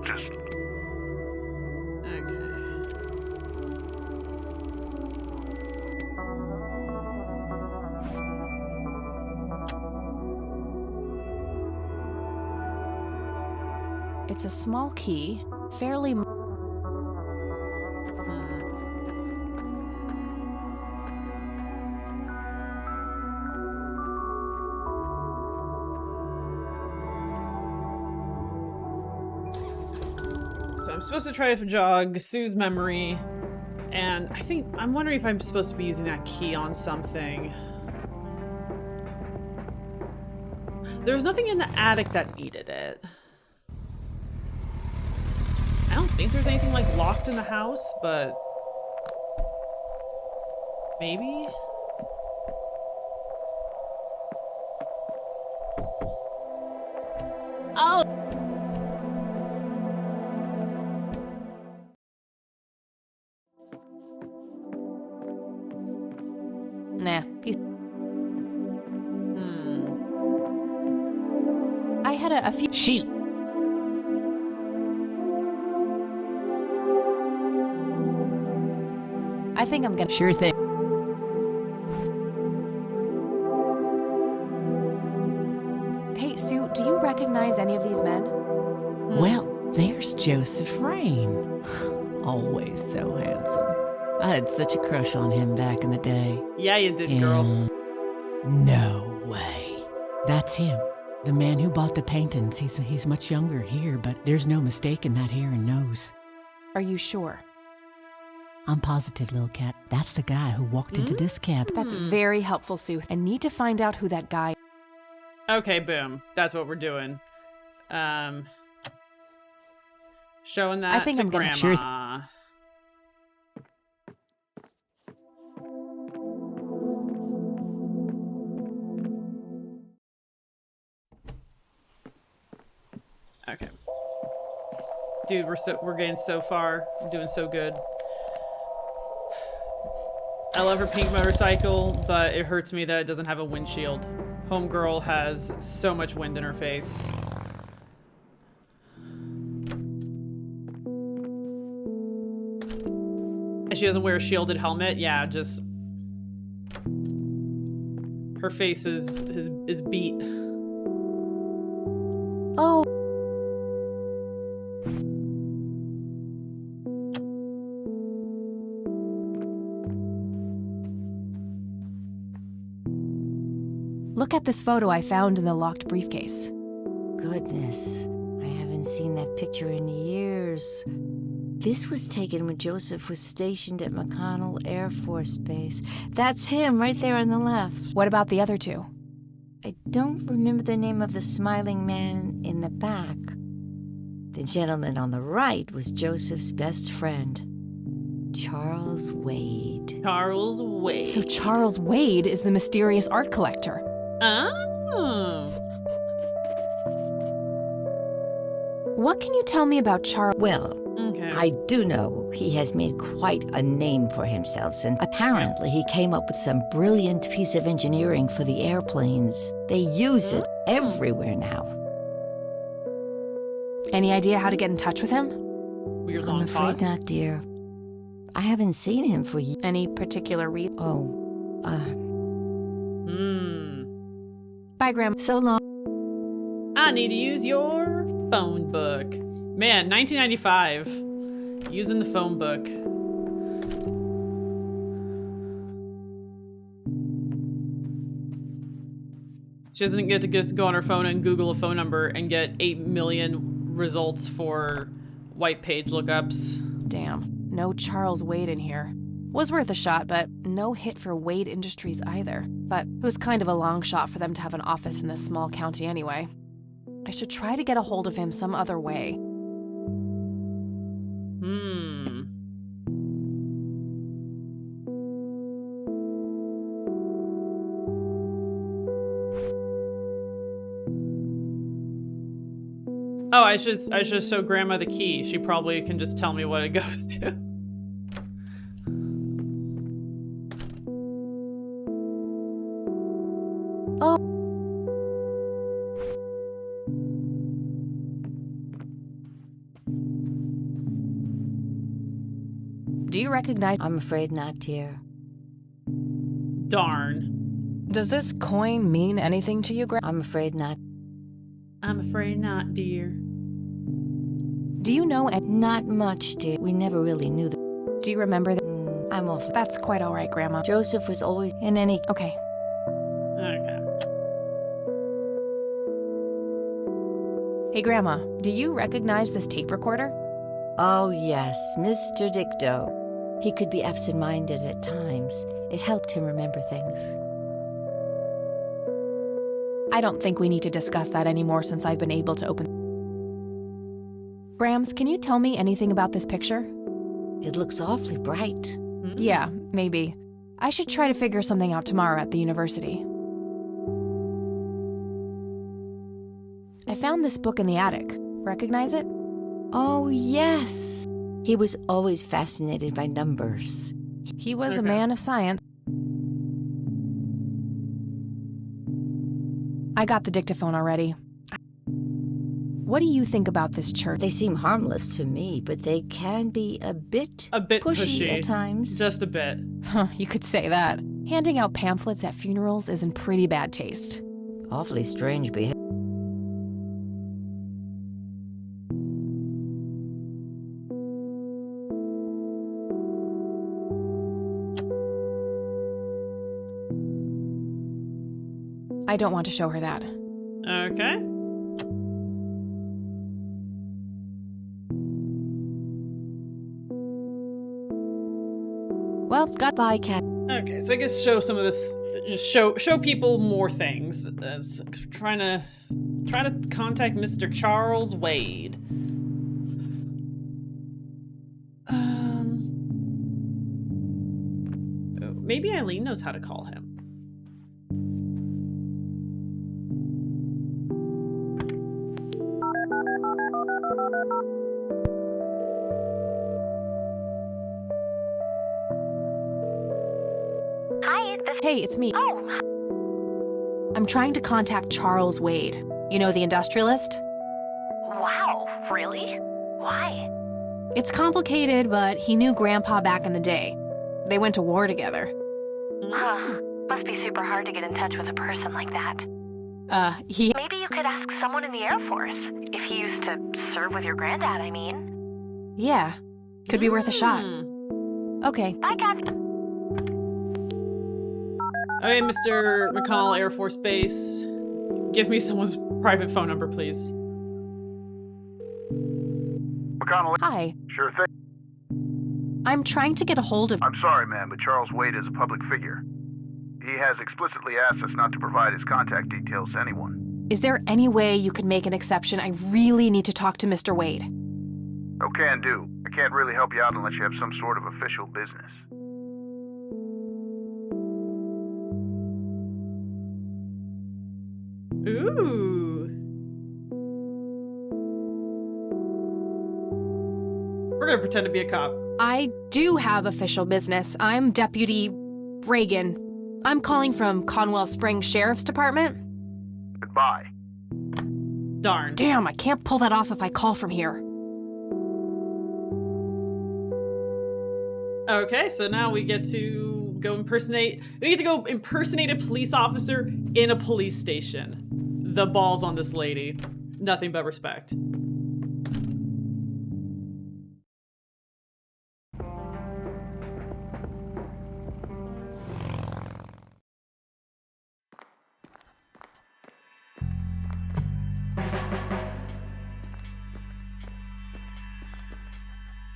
It's a small key, fairly... So I'm supposed to try to jog Sue's memory, and I'm wondering if I'm supposed to be using that key on something. There was nothing in the attic that needed it. I don't think there's anything like locked in the house, but maybe? Oh! Nah. I had a few... Shoot! I think I'm gonna... Sure thing. Hey, Sue, do you recognize any of these men? Well, there's Joseph Rain. Always so handsome. I had such a crush on him back in the day. Yeah, you did, girl. No way. That's him. The man who bought the paintings. He's much younger here, but there's no mistaking that hair and nose. Are you sure? I'm positive, little cat. That's the guy who walked into this cab. That's very helpful, Sue. I need to find out who that guy... Okay, boom. That's what we're doing. Showing that to Grandma. Sure. Okay. Dude, we're getting so far. We're doing so good. I love her pink motorcycle, but it hurts me that it doesn't have a windshield. Homegirl has so much wind in her face. And she doesn't wear a shielded helmet. Yeah, just... her face is beat. Oh. Look at this photo I found in the locked briefcase. Goodness, I haven't seen that picture in years. This was taken when Joseph was stationed at McConnell Air Force Base. That's him right there on the left. What about the other two? I don't remember the name of the smiling man in the back. The gentleman on the right was Joseph's best friend, Charles Wade. Charles Wade. So Charles Wade is the mysterious art collector. Oh. What can you tell me about Charles? Well, Okay. I do know he has made quite a name for himself, and apparently he came up with some brilliant piece of engineering for the airplanes. They use it everywhere now. Any idea how to get in touch with him? Weird long I'm afraid pause. not, dear. I haven't seen him for years. Any particular reason? Bye, Grandma. So long. I need to use your phone book. Man, 1995. Using the phone book. She doesn't get to just go on her phone and Google a phone number and get 8 million results for white page lookups. Damn, no Charles Wade in here. Was worth a shot, but no hit for Wade Industries either. But it was kind of a long shot for them to have an office in this small county anyway. I should try to get a hold of him some other way. Oh, I should show Grandma the key. She probably can just tell me what to go to. Oh. Do you recognize? I'm afraid not, dear. Darn. Does this coin mean anything to you, Grandma? I'm afraid not. I'm afraid not, dear. Do you know? Not much, dear. We never really knew the. Do you remember? I'm off. That's quite all right, Grandma. Joseph was always in any. Okay. Okay. Hey, Grandma, do you recognize this tape recorder? Oh, yes, Mr. Dicto. He could be absent-minded at times. It helped him remember things. I don't think we need to discuss that anymore since I've been able to open. Grams, can you tell me anything about this picture? It looks awfully bright. Yeah, maybe. I should try to figure something out tomorrow at the university. I found this book in the attic. Recognize it? Oh, yes. He was always fascinated by numbers. He was a man of science. I got the dictaphone already. What do you think about this church? They seem harmless to me, but they can be a bit pushy at times. Just a bit. You could say that. Handing out pamphlets at funerals is in pretty bad taste. Awfully strange behavior. I don't want to show her that. Okay. Well, goodbye, cat. Okay, so I guess show some of this. Show people more things. As trying to contact Mr. Charles Wade. Maybe Eileen knows how to call him. Hey, it's me. Oh. I'm trying to contact Charles Wade. You know, the industrialist? Wow, really? Why? It's complicated, but he knew Grandpa back in the day. They went to war together. Must be super hard to get in touch with a person like that. Maybe you could ask someone in the Air Force. If he used to serve with your granddad, I mean. Yeah. Could be worth a shot. Okay. Bye, Cat. Okay, Mr. McConnell, Air Force Base. Give me someone's private phone number, please. McConnell. Hi. Sure thing. I'm trying to get a hold of... I'm sorry, ma'am, but Charles Wade is a public figure. He has explicitly asked us not to provide his contact details to anyone. Is there any way you could make an exception? I really need to talk to Mr. Wade. Oh, can do. I can't really help you out unless you have some sort of official business. Ooh. We're gonna pretend to be a cop. I do have official business. I'm Deputy Reagan. I'm calling from Conwell Springs Sheriff's Department. Goodbye. Darn. Damn, I can't pull that off if I call from here. Okay, so now we get to go impersonate. We get to go impersonate a police officer in a police station. The balls on this lady. Nothing but respect.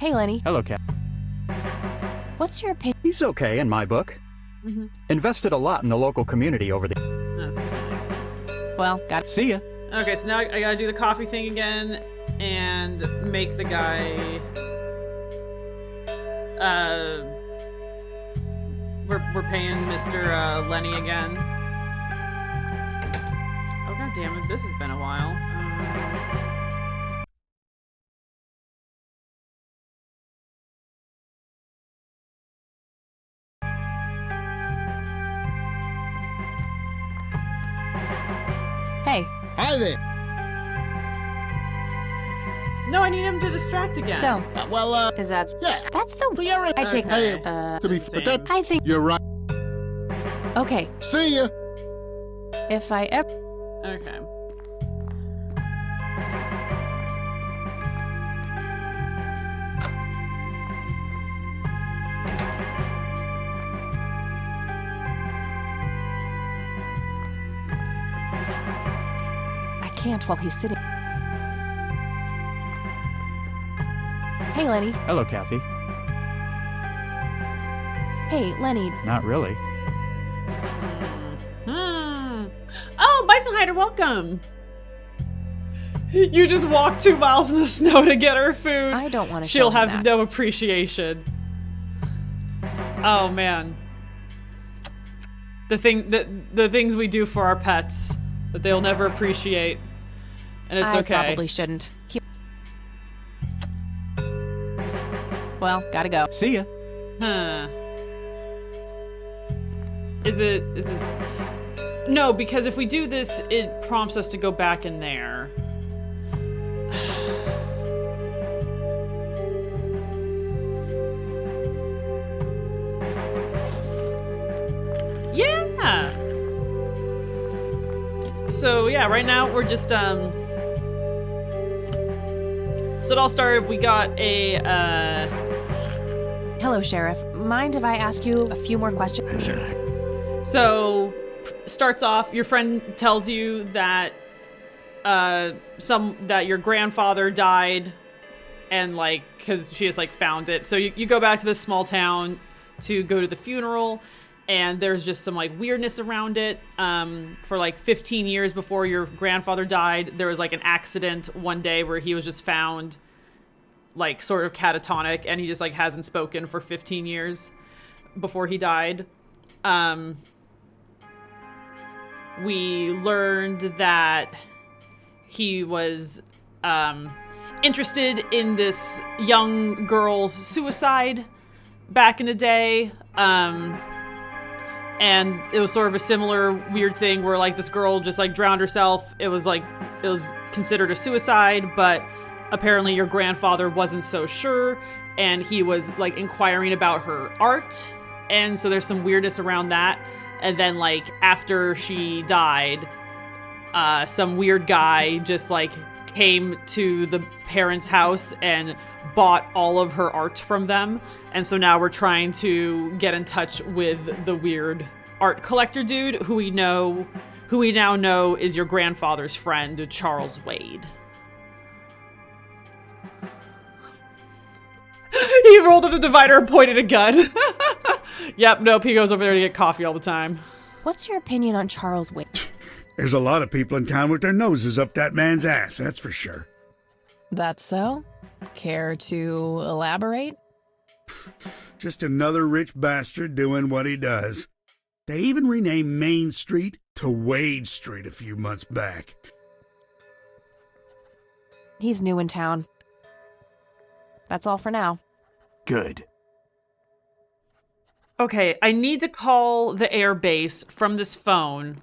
Hey, Lenny. Hello, Cat. What's your opinion? He's okay in my book. Mm-hmm. Invested a lot in the local community over the... That's nice. Well, got... See ya. Okay, so now I gotta do the coffee thing again and make the guy... We're paying Mr. Lenny again. Oh, god damn it, this has been a while. Hey. Hi there. No, I need him to distract again. So, is that... Yeah. That's the... I take... Okay. I think... You're right. Okay. See ya. If I ever... Okay. I can't while he's sitting... Hey, Lenny. Hello, Kathy. Hey, Lenny. Not really. Oh, Bison Hider, welcome! You just walk 2 miles in the snow to get her food. I don't want to She'll show him have that. no appreciation. Oh, man. The things we do for our pets that they'll never appreciate. And it's okay. I probably shouldn't. Well, gotta go. See ya. Huh. Is it... No, because if we do this, it prompts us to go back in there. Yeah! So, yeah, right now we're just, So it all started, we got a, Hello, Sheriff. Mind if I ask you a few more questions? So, starts off, your friend tells you that that your grandfather died, and like, because she just like found it. So you go back to this small town to go to the funeral, and there's just some like weirdness around it. For like 15 years before your grandfather died, there was like an accident one day where he was just found like sort of catatonic, and he just like hasn't spoken for 15 years before he died. We learned that he was interested in this young girl's suicide back in the day. And it was sort of a similar weird thing where like this girl just like drowned herself. It was considered a suicide, but apparently your grandfather wasn't so sure, and he was like inquiring about her art. And so there's some weirdness around that. And then, like, after she died, some weird guy just, like, came to the parents' house and bought all of her art from them. And so now we're trying to get in touch with the weird art collector dude who we now know is your grandfather's friend, Charles Wade. He rolled up the divider and pointed a gun. Yep, nope, he goes over there to get coffee all the time. What's your opinion on Charles Wade? There's a lot of people in town with their noses up that man's ass, that's for sure. That's so? Care to elaborate? Just another rich bastard doing what he does. They even renamed Main Street to Wade Street a few months back. He's new in town. That's all for now. Good. Okay, I need to call the air base from this phone.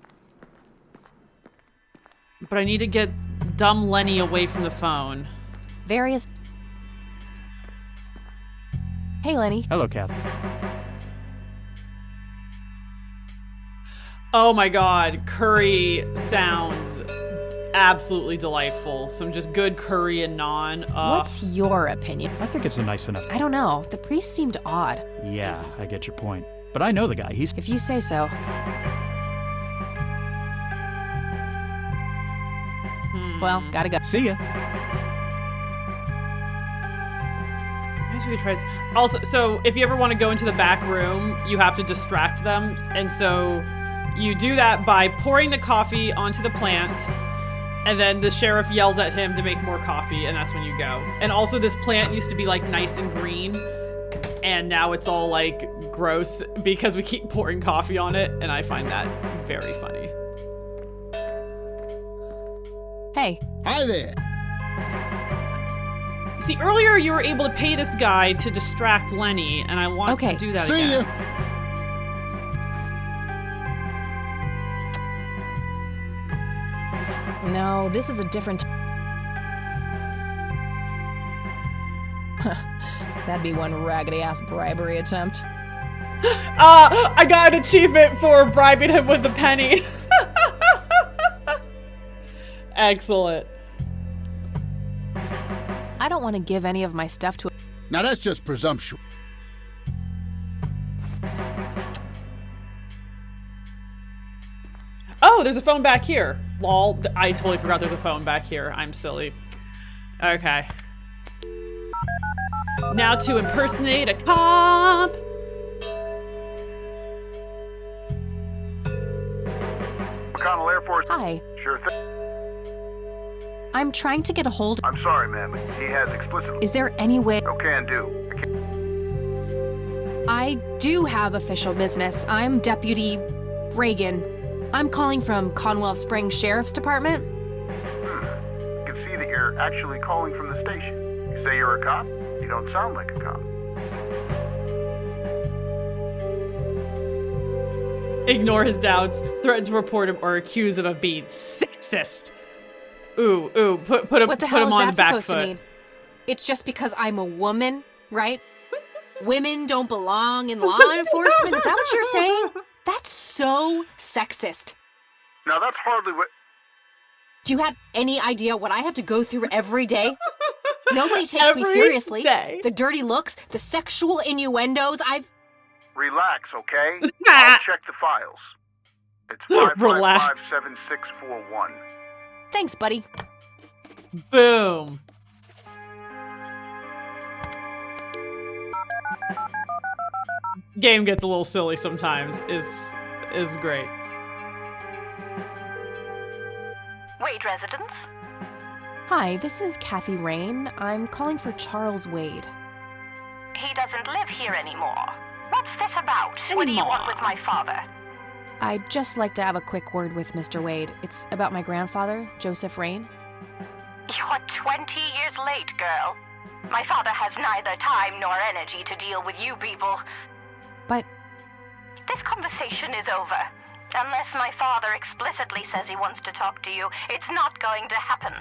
But I need to get dumb Lenny away from the phone. Various... Hey, Lenny. Hello, Kathy. Oh my god, curry sounds absolutely delightful. Some just good curry and naan. What's your opinion? I think it's a nice enough... I don't know. The priest seemed odd. Yeah, I get your point. But I know the guy. He's... If you say so. Well, gotta go. See ya. I guess we could try this. Also, so if you ever want to go into the back room, you have to distract them. And so you do that by pouring the coffee onto the plant. And then the sheriff yells at him to make more coffee, and that's when you go. And also this plant used to be like nice and green, and now it's all like gross because we keep pouring coffee on it, and I find that very funny. Hey. Hi there. See, earlier you were able to pay this guy to distract Lenny, and I want to do that See again. ya. No, this is a different... That'd be one raggedy-ass bribery attempt. I got an achievement for bribing him with a penny. Excellent. I don't want to give any of my stuff to... Now that's just presumption. Oh, there's a phone back here. Lol, I totally forgot there's a phone back here. I'm silly. Okay. Now to impersonate a cop. McConnell Air Force. Hi. Sure thing. I'm trying to get a hold... I'm sorry, ma'am. He has explicitly... Is there any way... No can do. I do have official business. I'm Deputy Reagan. I'm calling from Conwell Springs Sheriff's Department. I can see that you're actually calling from the station. You say you're a cop? You don't sound like a cop. Ignore his doubts. Threaten to report him or accuse him of being sexist. Ooh, put him What the hell on the is that back supposed to foot. mean? It's just because I'm a woman, right? Women don't belong in law enforcement? Is that what you're saying? That's so sexist. Now that's hardly what... Do you have any idea what I have to go through every day? Nobody takes me Every seriously. day. The dirty looks, the sexual innuendos, Relax, okay? I'll check the files. It's 555-7641. Thanks, buddy. Boom. Game gets a little silly sometimes. Is great. Wade residence? Hi, this is Kathy Rain. I'm calling for Charles Wade. He doesn't live here anymore. What's this about? What do you want with my father? I'd just like to have a quick word with Mr. Wade. It's about my grandfather, Joseph Rain. You're 20 years late, girl. My father has neither time nor energy to deal with you people. But... This conversation is over. Unless my father explicitly says he wants to talk to you, it's not going to happen.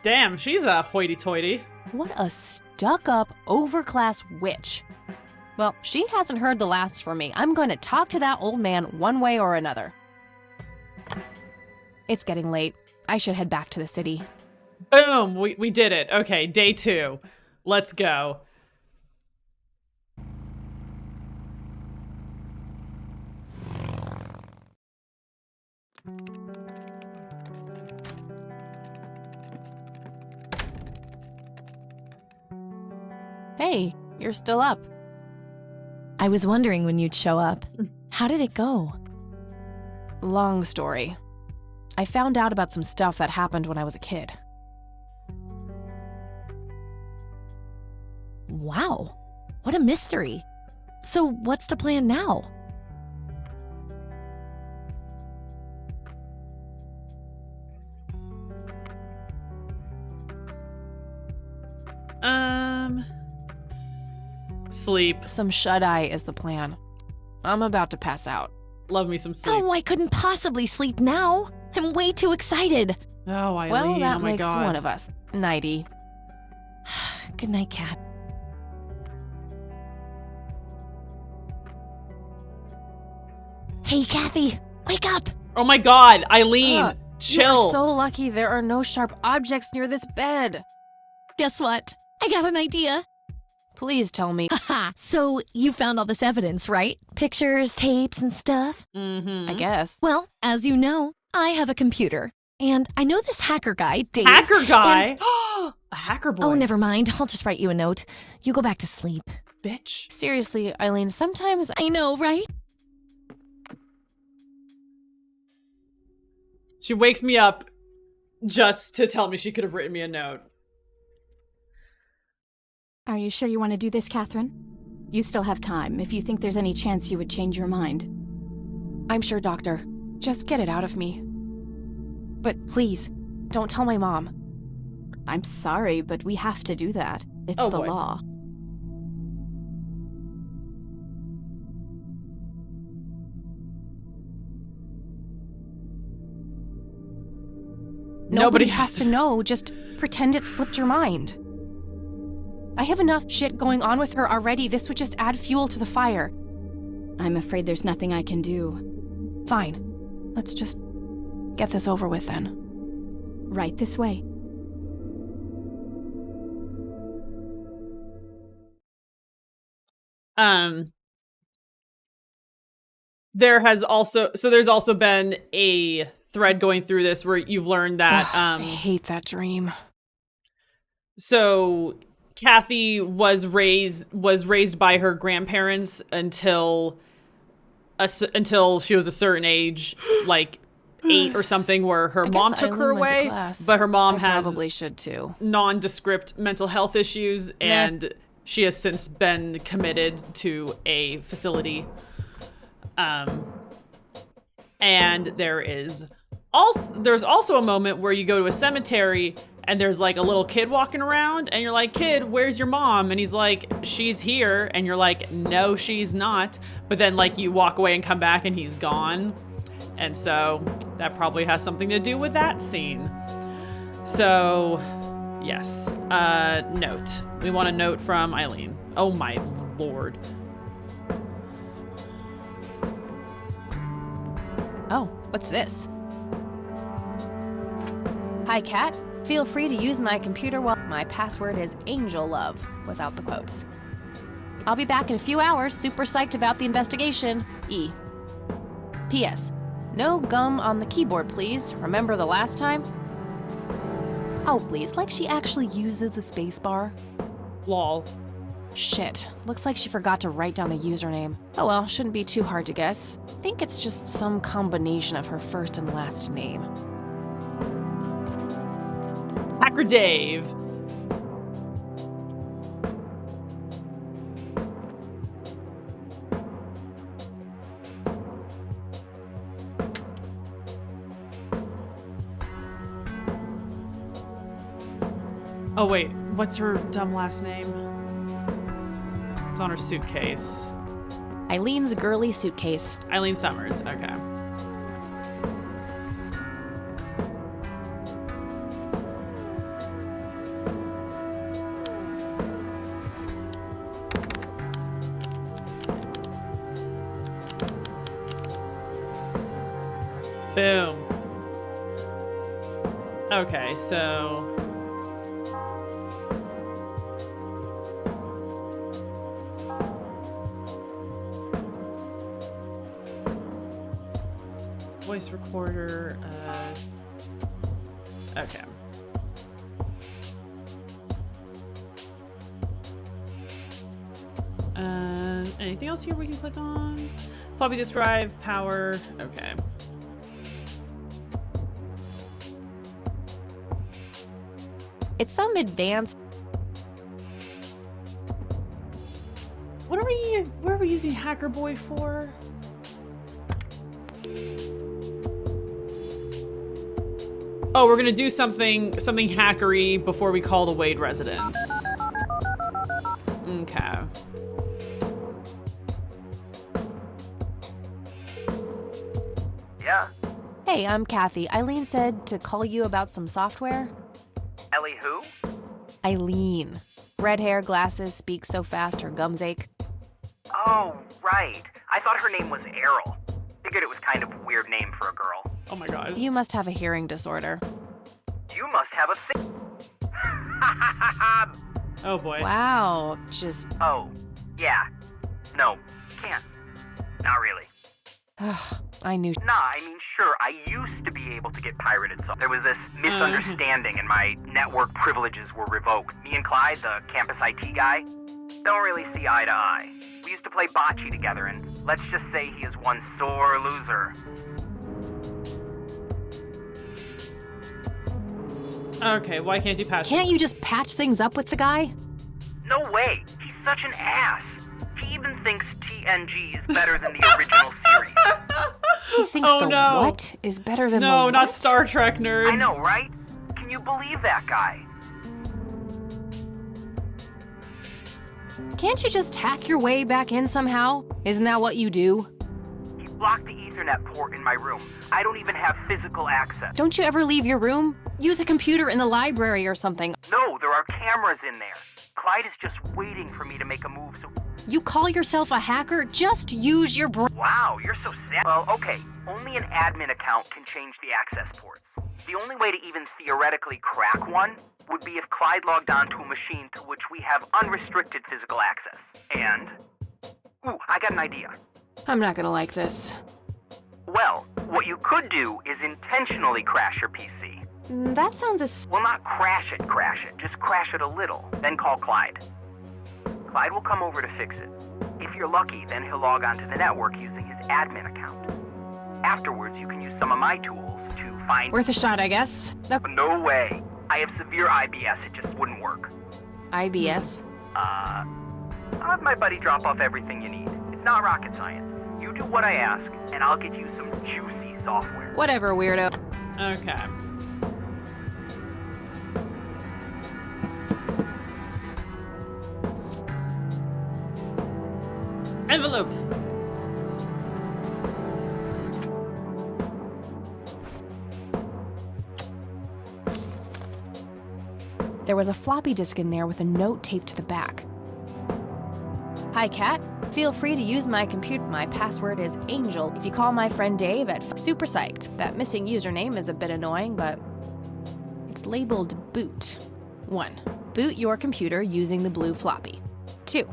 Damn, she's a hoity-toity. What a stuck-up, overclass witch. Well, she hasn't heard the last from me. I'm going to talk to that old man one way or another. It's getting late. I should head back to the city. Boom, we did it. Okay, day 2. Let's go. Hey, you're still up. I was wondering when you'd show up. How did it go? Long story. I found out about some stuff that happened when I was a kid. Wow, what a mystery. So what's the plan now? Sleep. Some shut-eye is the plan. I'm about to pass out. Love me some sleep. Oh, I couldn't possibly sleep now. I'm way too excited. Oh, Eileen, Well, that oh my makes God. one of us. Nighty. Good night, Kat. Hey, Kathy, wake up! Oh my God, Eileen, chill. You're so lucky there are no sharp objects near this bed. Guess what? I got an idea. Please tell me. Haha, so you found all this evidence, right? Pictures, tapes, and stuff? Mm-hmm. I guess. Well, as you know, I have a computer. And I know this hacker guy, Dave. Hacker guy? and- A hacker boy. Oh, never mind. I'll just write you a note. You go back to sleep. Bitch. Seriously, Eileen, sometimes I know, right? She wakes me up just to tell me she could have written me a note. Are you sure you want to do this, Catherine? You still have time, if you think there's any chance you would change your mind. I'm sure, Doctor. Just get it out of me. But please, don't tell my mom. I'm sorry, but we have to do that. It's Oh, the boy. law. Nobody has to know. Just pretend it slipped your mind. I have enough shit going on with her already. This would just add fuel to the fire. I'm afraid there's nothing I can do. Fine. Let's just get this over with then. Right this way. There's also been a thread going through this where you've learned that I hate that dream. So Kathy was raised by her grandparents until she was a certain age, like 8 or something, where her mom took her away. But her mom has probably should too. Nondescript mental health issues, and she has since been committed to a facility. And there's also a moment where you go to a cemetery and there's like a little kid walking around and you're like, kid, where's your mom? And he's like, she's here. And you're like, no, she's not. But then like you walk away and come back and he's gone. And so that probably has something to do with that scene. So yes, note. We want a note from Eileen. Oh my Lord. Oh, what's this? Hi, Kat. Feel free to use my computer while my password is Angel Love, without the quotes. I'll be back in a few hours, super psyched about the investigation. E. P.S. No gum on the keyboard, please. Remember the last time? Oh, please, like she actually uses the spacebar. Lol. Shit, looks like she forgot to write down the username. Oh well, shouldn't be too hard to guess. I think it's just some combination of her first and last name. Hacker Dave. Oh wait, what's her dumb last name? It's on her suitcase. Eileen's girly suitcase. Eileen Summers, okay. Boom. Okay, so... voice recorder, okay. Anything else here we can click on? Floppy disk drive, power. Okay. It's some advanced. What are we using Hacker Boy for? Oh, we're gonna do something hackery before we call the Wade residence. Okay. Yeah? Hey, I'm Kathy. Eileen said to call you about some software. Ellie who? Eileen. Red hair, glasses, speaks so fast her gums ache. Oh, right. I thought her name was Errol. Figured it was kind of a weird name for a girl. Oh my god. You must have a hearing disorder. You must have a thing. Oh boy. Wow, just... Oh, yeah. No, can't. Not really. I knew... Nah, I mean, sure, I used to be able to get pirated. So there was this misunderstanding and my network privileges were revoked. Me and Clyde, the campus IT guy, don't really see eye to eye. We used to play bocce together, and let's just say he is one sore loser. Okay, why can't you patch? Can't you just patch things up with the guy? No way. He's such an ass. He even thinks TNG is better than the original series. He thinks what is better than the No, what? not Star Trek nerds. I know, right? Can you believe that guy? Can't you just hack your way back in somehow? Isn't that what you do? He blocked the Ethernet port in my room. I don't even have physical access. Don't you ever leave your room? Use a computer in the library or something. No, there are cameras in there. Clyde is just waiting for me to make a move, so... You call yourself a hacker? Just use your brain. Wow, you're so sad. Well, okay, only an admin account can change the access ports. The only way to even theoretically crack one would be if Clyde logged onto a machine to which we have unrestricted physical access. And... Ooh, I got an idea. I'm not gonna like this. Well, what you could do is intentionally crash your PC. That sounds Well, not crash it, just crash it a little, then call Clyde. Clyde will come over to fix it. If you're lucky, then he'll log onto the network using his admin account. Afterwards, you can use some of my tools to find... Worth a shot, I guess. No way. I have severe IBS, it just wouldn't work. IBS? I'll have my buddy drop off everything you need. It's not rocket science. You do what I ask, and I'll get you some juicy software. Whatever, weirdo. Okay. Envelope. There was a floppy disk in there with a note taped to the back. Hi, Kat. Feel free to use my computer. My password is Angel. If you call my friend Dave at Super Psyched. That missing username is a bit annoying, but it's labeled boot. 1. Boot your computer using the blue floppy. 2.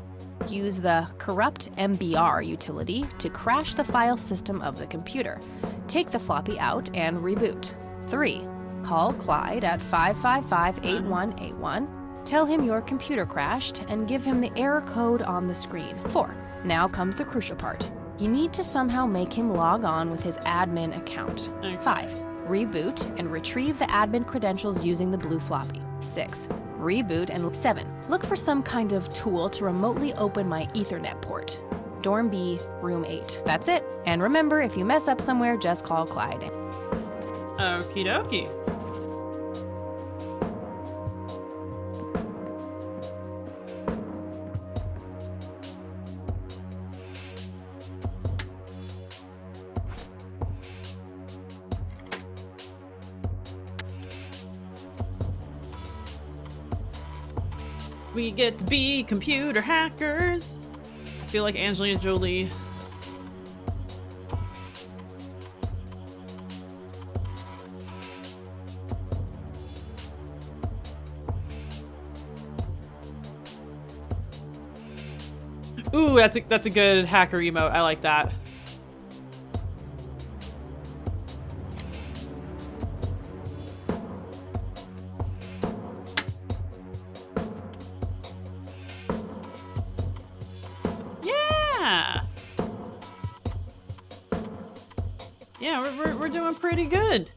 Use the corrupt MBR utility to crash the file system of the computer. Take the floppy out and reboot. 3. Call Clyde at 555-8181. Tell him your computer crashed and give him the error code on the screen. 4. Now comes the crucial part. You need to somehow make him log on with his admin account. 5. Reboot and retrieve the admin credentials using the blue floppy. 6. Reboot and 7. Look for some kind of tool to remotely open my Ethernet port. Dorm B, room 8. That's it. And remember, if you mess up somewhere, just call Clyde. Okie dokie. We get to be computer hackers. I feel like Angelina Jolie. Ooh, that's a good hacker emote. I like that. Yeah. Yeah. Yeah, we're doing pretty good.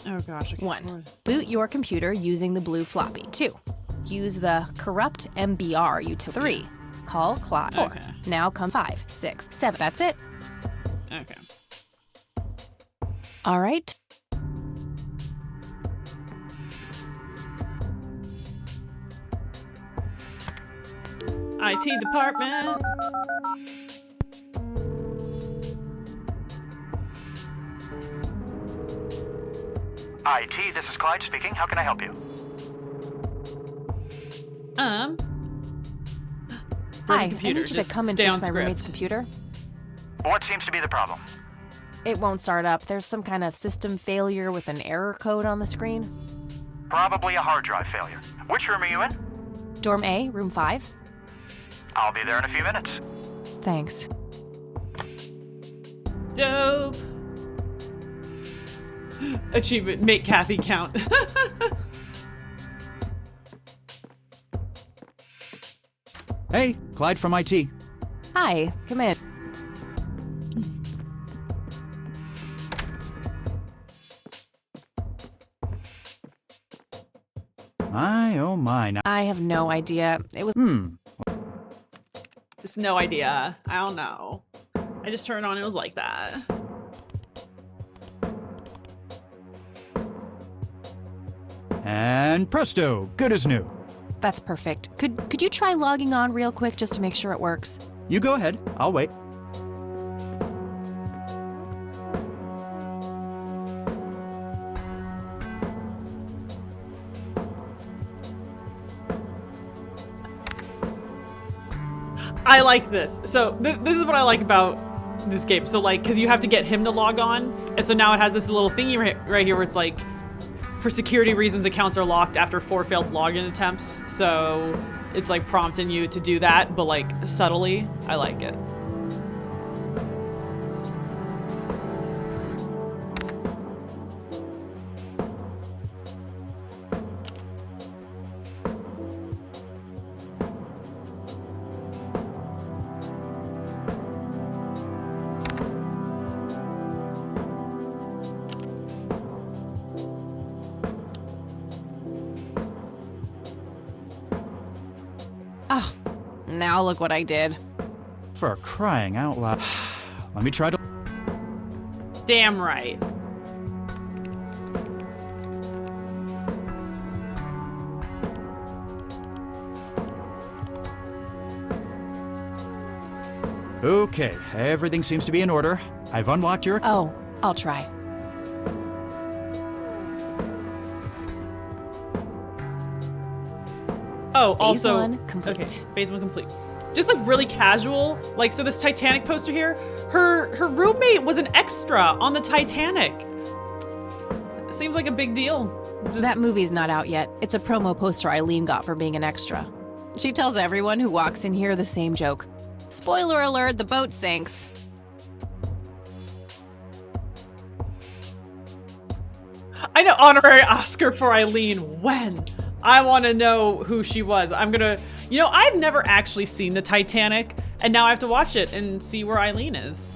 Oh gosh, okay. 1. Boot your computer using the blue floppy. 2. Use the corrupt MBR utility. 3. Call Clyde. 4. Okay. Now come 5, 6, 7. That's it. Okay. All right. IT department. IT, this is Clyde speaking. How can I help you? Hi, computer, I need you to just come and stay fix on my script. roommate's computer. What seems to be the problem? It won't start up. There's some kind of system failure with an error code on the screen. Probably a hard drive failure. Which room are you in? Dorm A, room 5. I'll be there in a few minutes. Thanks. Dope. Achievement, make Kathy count. Hey, Clyde from IT. Hi, come in. My, oh my. Now, I have no idea. It was. Just no idea. I don't know. I just turned on, it was like that. And presto, good as new. That's perfect. Could you try logging on real quick just to make sure it works? You go ahead, I'll wait. I like this. So this is what I like about this game. So like, cause you have to get him to log on. And so now it has this little thingy right here where it's like, for security reasons, accounts are locked after 4 failed login attempts. So it's like prompting you to do that, but like subtly. I like it. Oh, now look what I did. For crying out loud. Let me try to... Damn right. Okay, everything seems to be in order. I've unlocked your... Oh, I'll try. Oh, Phase also, 1 complete. Okay, phase 1 complete. Just like really casual, like so this Titanic poster here, her roommate was an extra on the Titanic. Seems like a big deal. That movie's not out yet. It's a promo poster Eileen got for being an extra. She tells everyone who walks in here the same joke. Spoiler alert, the boat sinks. I know, honorary Oscar for Eileen. When? I want to know who she was. I'm gonna, you know, I've never actually seen the Titanic, and now I have to watch it and see where Eileen is.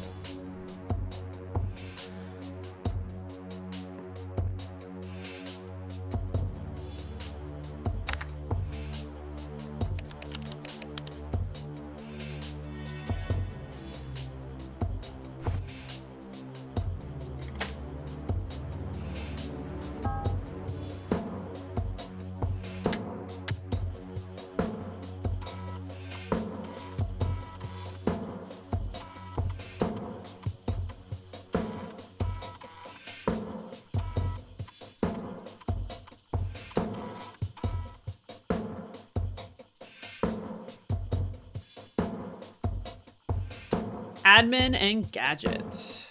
Admin and gadget.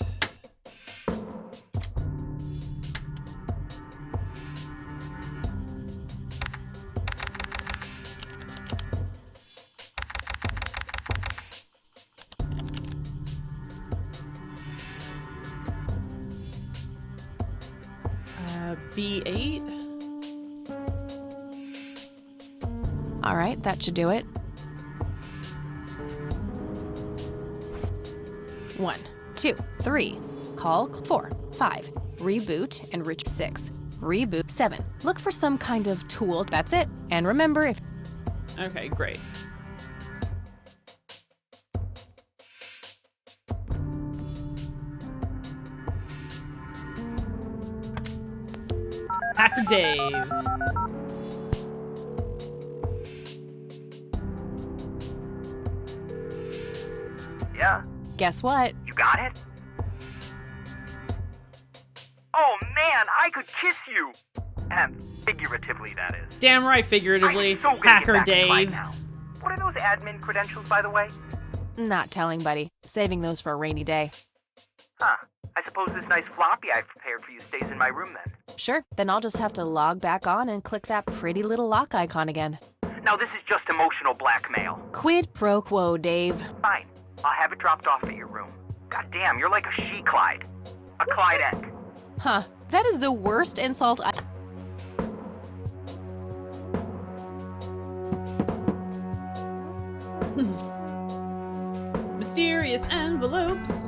B8. All right, that should do it. 1, 2, 3. Call 4, 5. Reboot and reach 6. Reboot 7. Look for some kind of tool. That's it. And remember if... Okay, great. Hacker Dave. Yeah? Guess what? You got it? Oh man, I could kiss you! Figuratively, that is. Damn right, figuratively. I'm so gonna Hacker get back to Clyde Dave. now. What are those admin credentials, by the way? Not telling, buddy. Saving those for a rainy day. Huh. I suppose this nice floppy I've prepared for you stays in my room then. Sure, then I'll just have to log back on and click that pretty little lock icon again. Now this is just emotional blackmail. Quid pro quo, Dave. Fine. I'll have it dropped off at your room. God damn, you're like a she-Clyde. A Clyde-ette. Huh, that is the worst insult I... Mysterious envelopes.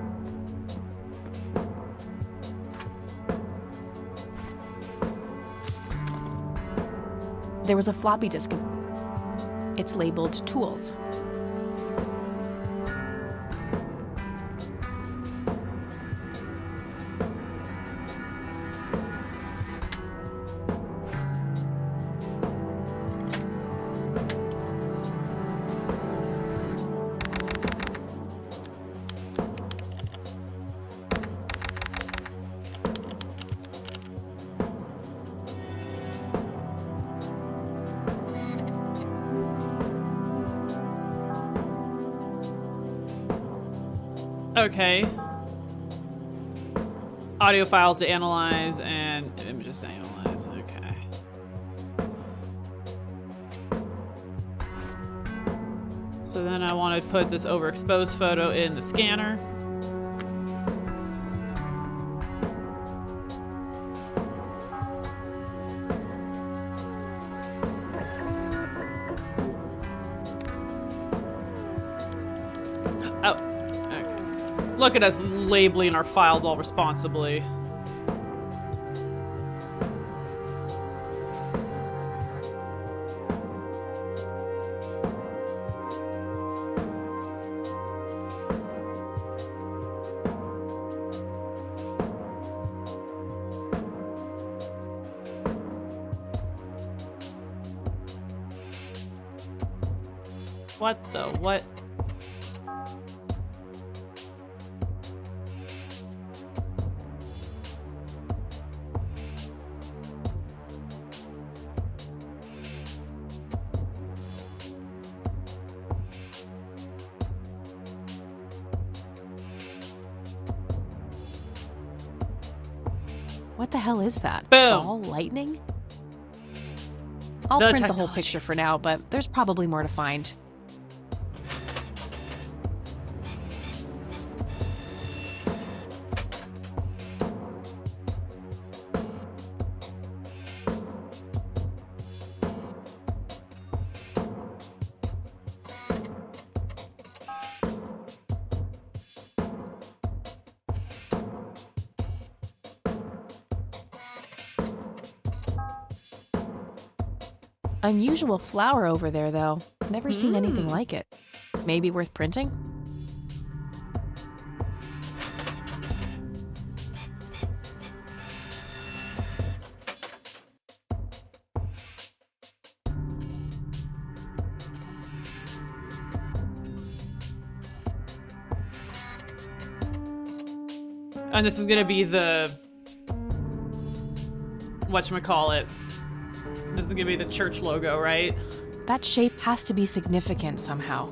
There was a floppy disk. It's labeled Tools. Okay. Audio files to analyze and images to analyze. Okay. So then I want to put this overexposed photo in the scanner. Oh, okay. Look at us labeling our files all responsibly. What the what? What the hell is that? Boom. Ball lightning? I'll The print the whole technology. picture for now, but there's probably more to find. Unusual flower over there, though. Never seen anything like it. Maybe worth printing? And this is gonna be the whatchamacallit. This is gonna be the church logo, right? That shape has to be significant somehow.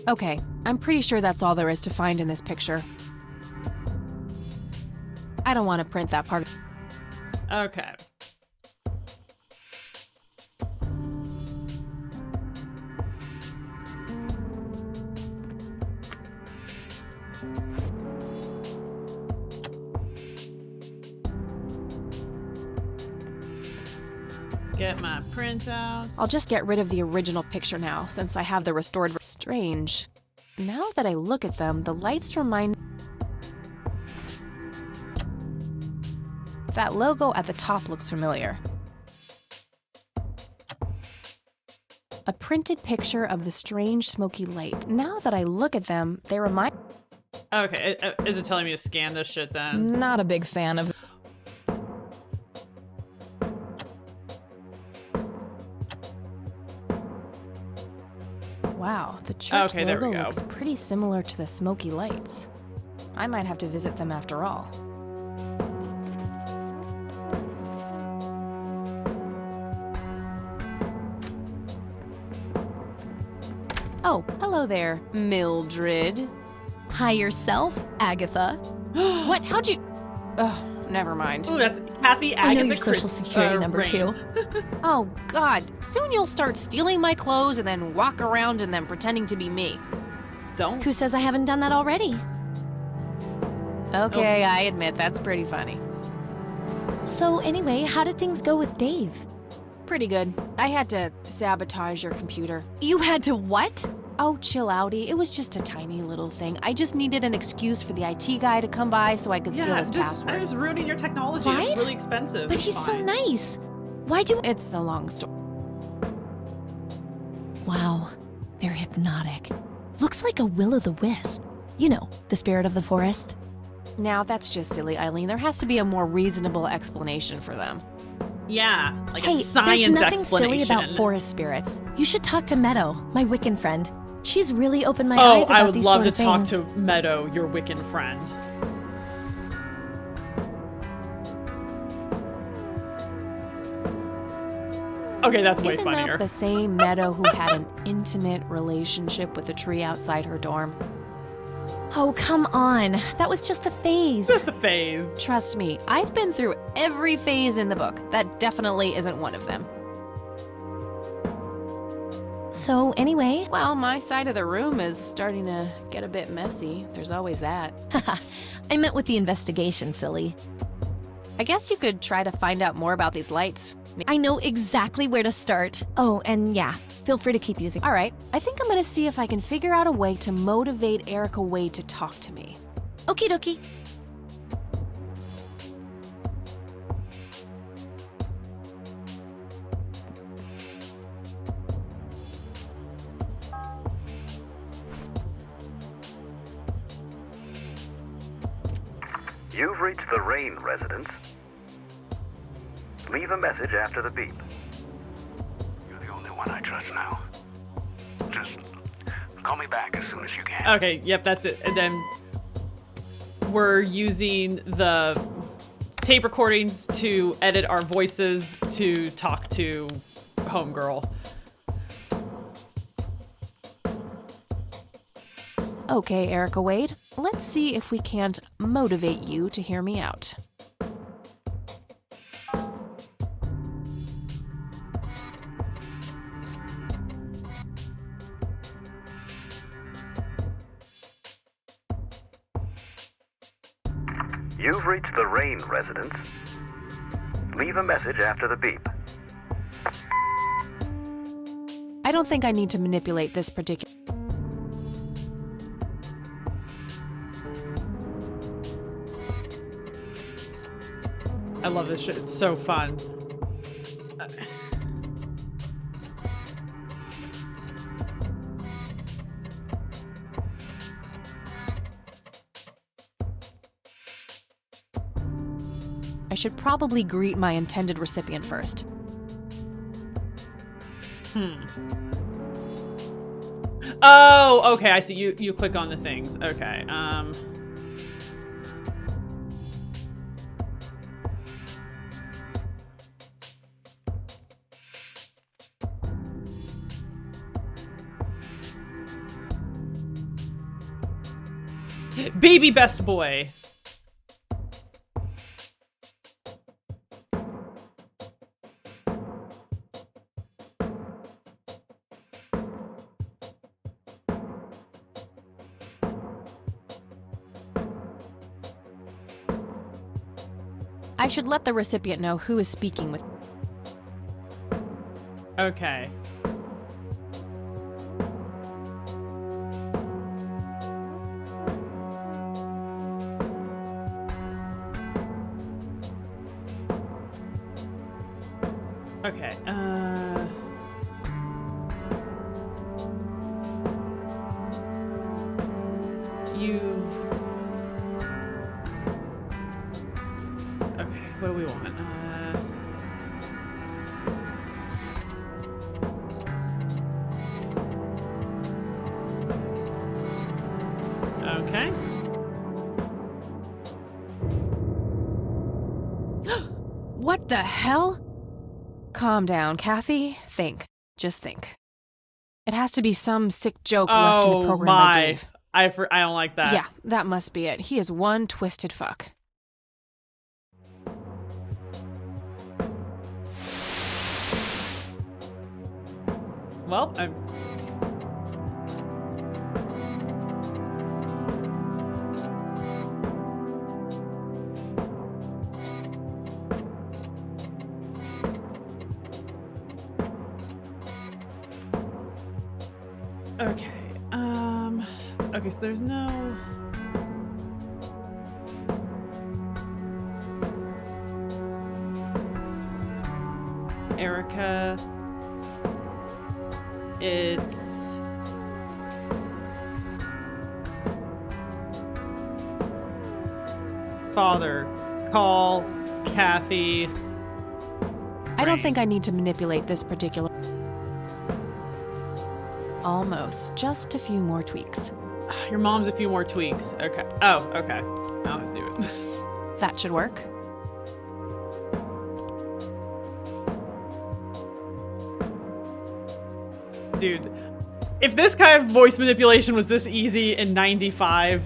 Okay, I'm pretty sure that's all there is to find in this picture. I don't want to print that part. Okay. Get my printouts. I'll just get rid of the original picture now, since I have the restored. Strange. Now that I look at them, the lights remind. That logo at the top looks familiar. A printed picture of the strange smoky light. Now that I look at them, they remind. Okay, is it telling me to scan this shit then? Not a big fan of. Wow, the church logo looks pretty similar to the smoky lights. I might have to visit them after all. Oh, hello there, Mildred. Hi yourself, Agatha. What? How'd you... Oh, never mind. Oh, that's Kathy Agatha. I know your social security number, Rain. too. Oh, God. Soon you'll start stealing my clothes and then walk around in them pretending to be me. Don't. Who says I haven't done that already? Okay, I admit that's pretty funny. So anyway, how did things go with Dave? Pretty good. I had to sabotage your computer. You had to what? Oh, chill outy. It was just a tiny little thing. I just needed an excuse for the IT guy to come by so I could steal his password. I'm just ruining your technology. What? It's really expensive. But It's he's so fine. nice. Why'd you... It's a long story. Wow, they're hypnotic. Looks like a will-o'-the-wisp. You know, the spirit of the forest. Now, that's just silly, Eileen. There has to be a more reasonable explanation for them. Yeah, like Hey, a science there's nothing explanation. silly about forest spirits. You should talk to Meadow, my Wiccan friend. She's really opened my Oh, eyes about I would these love to sort of talk things. to Meadow, your Wiccan friend. Okay, that's way Isn't funnier. that the same Meadow who had an intimate relationship with the tree outside her dorm? Oh, come on. That was just a phase. Just a phase. Trust me, I've been through every phase in the book. That definitely isn't one of them. So, anyway? Well, my side of the room is starting to get a bit messy. There's always that. I meant with the investigation, silly. I guess you could try to find out more about these lights. I know exactly where to start. Oh, and yeah, feel free to keep using. All right, I think I'm gonna see if I can figure out a way to motivate Erica Wade to talk to me. Okie dokie. You've reached the Rain residence. Leave a message after the beep. You're the only one I trust now. Just call me back as soon as you can. Okay, yep, that's it. And then we're using the tape recordings to edit our voices to talk to Homegirl. Okay, Erica Wade, let's see if we can't motivate you to hear me out. You've reached the Rain residence. Leave a message after the beep. I don't think I need to manipulate this particular... I love this shit. It's so fun. I should probably greet my intended recipient first. Oh, okay, I see. You click on the things. Okay. Baby best boy. I should let the recipient know who is speaking with. Okay. Okay, okay, what do we want? Okay. What the hell? Calm down, Kathy. Think. Just think. It has to be some sick joke left in the program by Dave. I don't like that. Yeah, that must be it. He is one twisted fuck. Well, okay. Okay, so there's no... Erica. It's... Father. Call Kathy. I don't think I need to manipulate this particular... Almost. Just a few more tweaks. Your mom's a few more tweaks. Okay. Oh, okay. Now let's do it. That should work. Dude, if this kind of voice manipulation was this easy in 95,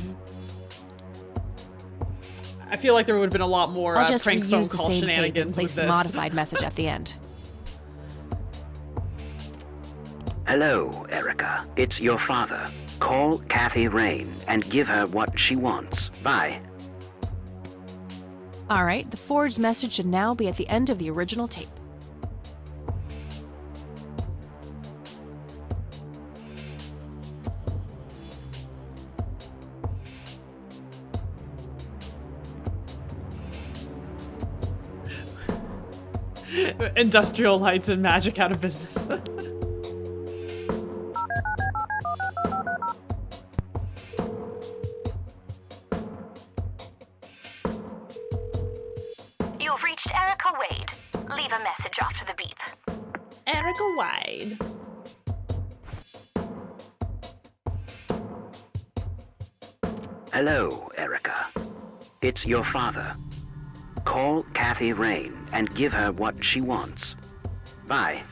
I feel like there would have been a lot more I'll just prank phone reuse the call same tape and shenanigans place with the this. modified message at the end. Hello, Erica. It's your father. Call Kathy Rain and give her what she wants. Bye. All right, the forged message should now be at the end of the original tape. Industrial lights and magic out of business. You've reached Erica Wade. Leave a message after the beep. Erica Wade. Hello, Erica. It's your father. Call Kathy Rain and give her what she wants. Bye.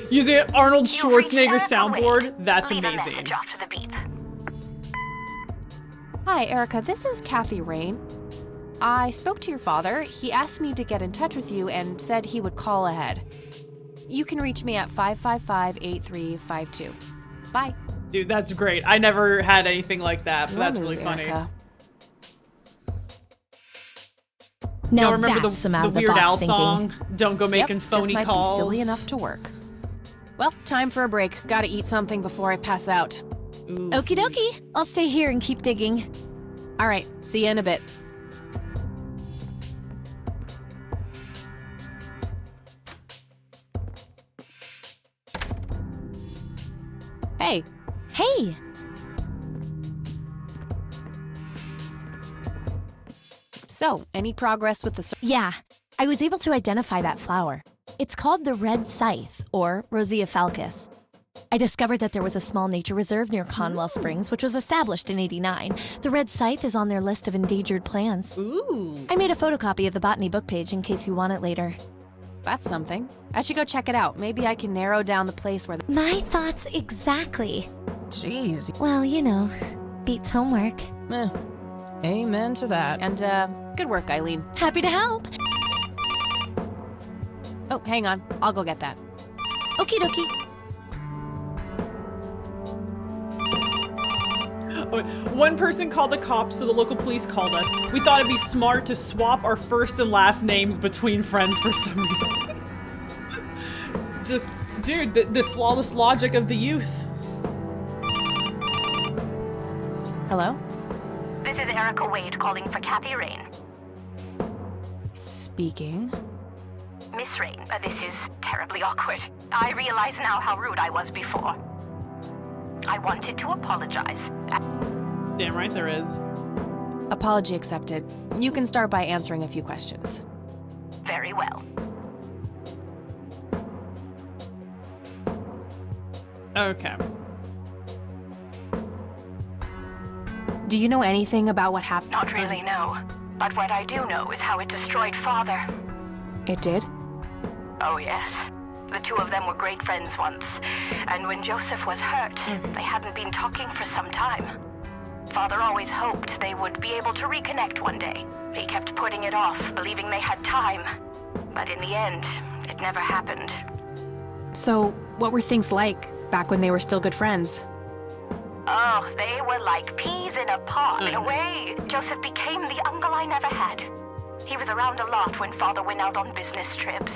Using Arnold Schwarzenegger's soundboard, that's Leave a amazing. message after the beep. Hi, Erica. This is Kathy Rain. I spoke to your father. He asked me to get in touch with you and said he would call ahead. You can reach me at 555-8352. Bye. Dude, that's great. I never had anything like that, but that's really funny. Erica. Now Y'all remember that's some out the of the Weird box Al thinking. song? Don't go making Yep, phony just might calls. be silly enough to work. Well, time for a break. Gotta eat something before I pass out. Okie dokie. I'll stay here and keep digging. All right, see you in a bit. Hey. Hey. So, any progress with the... Yeah, I was able to identify that flower. It's called the red scythe, or Rosea falcus. I discovered that there was a small nature reserve near Conwell Springs, which was established in '89. The red scythe is on their list of endangered plants. Ooh. I made a photocopy of the botany book page in case you want it later. That's something. I should go check it out. Maybe I can narrow down the place where the... My thoughts exactly. Jeez. Well, you know, beats homework. Amen to that. And, good work, Eileen. Happy to help. Oh, hang on. I'll go get that. Okie dokie. One person called the cops, so the local police called us. We thought it'd be smart to swap our first and last names between friends for some reason. Just, dude, the flawless logic of the youth. Hello? This is Erica Wade calling for Kathy Rain. Speaking. Miss Rain, this is terribly awkward. I realize now how rude I was before. I wanted to apologize. Damn right there is. Apology accepted. You can start by answering a few questions. Very well. Okay. Do you know anything about what happened? Not really, no. But what I do know is how it destroyed Father. It did? Oh, yes. The two of them were great friends once. And when Joseph was hurt, they hadn't been talking for some time. Father always hoped they would be able to reconnect one day. He kept putting it off, believing they had time. But in the end, it never happened. So, what were things like back when they were still good friends? Oh, they were like peas in a pod. In a way, Joseph became the uncle I never had. He was around a lot when Father went out on business trips.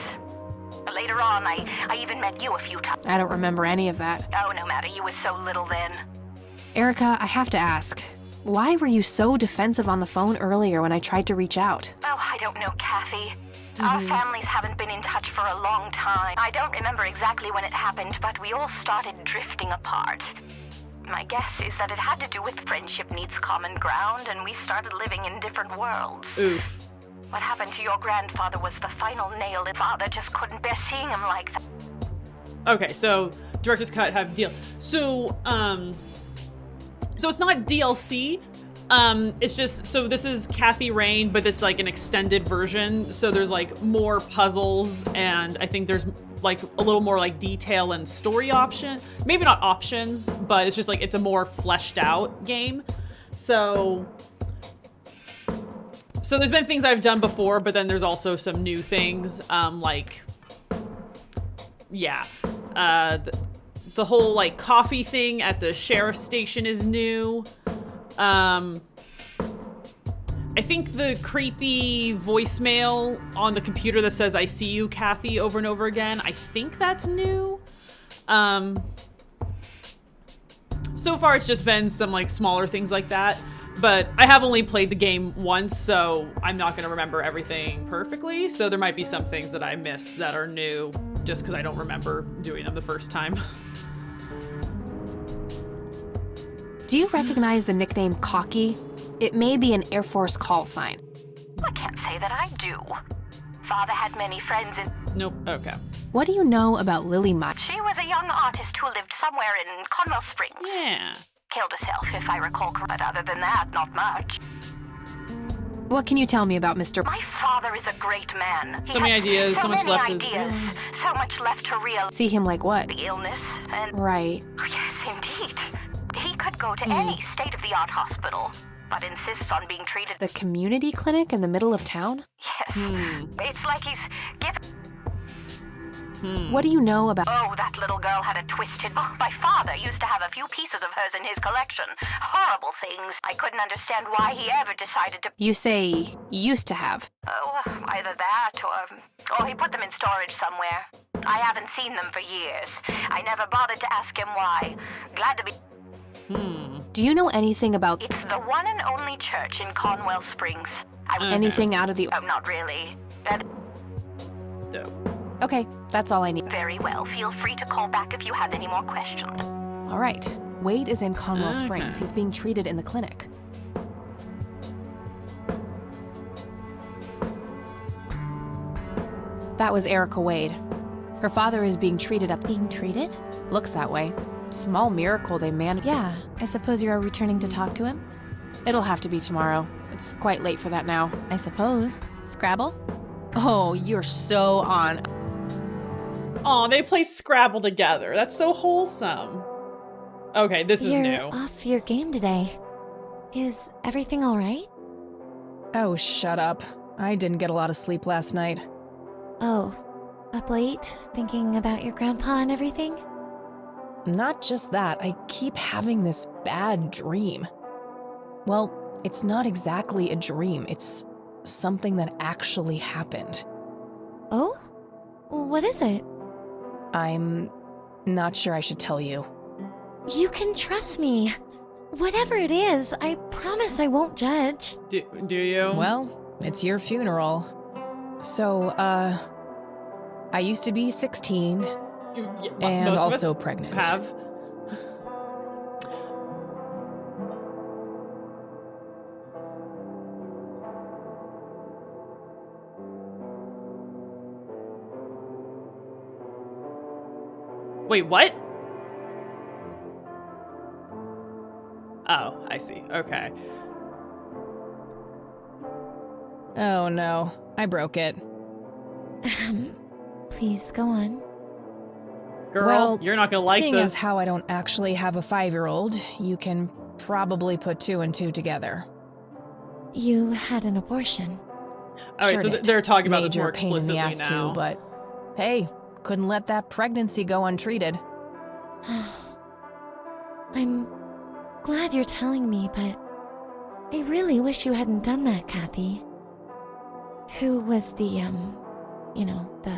Later on, I even met you a few times. I don't remember any of that. Oh, no matter, you were so little then. Erica, I have to ask, why were you so defensive on the phone earlier when I tried to reach out? Oh, I don't know, Kathy. Our families haven't been in touch for a long time. I don't remember exactly when it happened, but we all started drifting apart. My guess is that it had to do with friendship needs common ground, and we started living in different worlds. Oof. What happened to your grandfather was the final nail in. Father just couldn't bear seeing him like that. Okay, so director's cut have deal. So it's not DLC. It's just, so this is Kathy Rain, but it's like an extended version. So there's like more puzzles, and I think there's like a little more like detail and story option. Maybe not options, but it's just like it's a more fleshed out game. So there's been things I've done before, but then there's also some new things. The whole like coffee thing at the sheriff's station is new. I think the creepy voicemail on the computer that says, "I see you, Kathy," over and over again, I think that's new. So far it's just been some like smaller things like that, but I have only played the game once, so I'm not gonna remember everything perfectly, so there might be some things that I miss that are new just because I don't remember doing them the first time. Do you recognize the nickname Cocky? It may be an Air Force call sign. I can't say that I do. Father had many friends in... Nope, okay. What do you know about Lily Mott? She was a young artist who lived somewhere in Conwell Springs. Yeah. Killed herself, if I recall correctly. But other than that, not much. What can you tell me about Mr. My father is a great man. So many ideas, so much left is... So much left to realize. See him like what? The illness and... Right. Oh, yes, indeed. He could go to any state-of-the-art hospital, but insists on being treated... The community clinic in the middle of town? Yes. It's like he's given... What do you know about... Oh, that little girl had a twisted... Oh, my father used to have a few pieces of hers in his collection. Horrible things. I couldn't understand why he ever decided to... You say used to have. Oh, either that or he put them in storage somewhere. I haven't seen them for years. I never bothered to ask him why. Glad to be... Do you know anything about... It's the one and only church in Conwell Springs. Anything out of the... Oh, not really. Okay, that's all I need. Very well. Feel free to call back if you have any more questions. All right. Wade is in Conwell Springs. He's being treated in the clinic. That was Erica Wade. Her father is being treated at... Being treated? Looks that way. Small miracle they managed. Yeah, I suppose you are returning to talk to him? It'll have to be tomorrow. It's quite late for that now. I suppose. Scrabble? Oh, you're so on. Oh, they play Scrabble together. That's so wholesome. Okay, this is new. You're off your game today. Is everything all right? Oh, shut up. I didn't get a lot of sleep last night. Oh, up late, thinking about your grandpa and everything? Not just that, I keep having this bad dream. Well, it's not exactly a dream. It's something that actually happened. Oh? What is it? I'm not sure I should tell you. You can trust me. Whatever it is, I promise I won't judge. Do you? Well, it's your funeral. So, I used to be 16 and most of also us pregnant. Have. Wait, what? Oh, I see. Okay. Oh no, I broke it. Please, go on. Girl, well, you're not gonna like seeing this. as how I don't actually have a 5-year-old, you can probably put 2 and 2 together. You had an abortion. All right, Sure so did. they're talking about this Major more pain in the explicitly ass now. too, but hey, couldn't let that pregnancy go untreated. I'm glad you're telling me, but I really wish you hadn't done that, Kathy. Who was the, you know, the...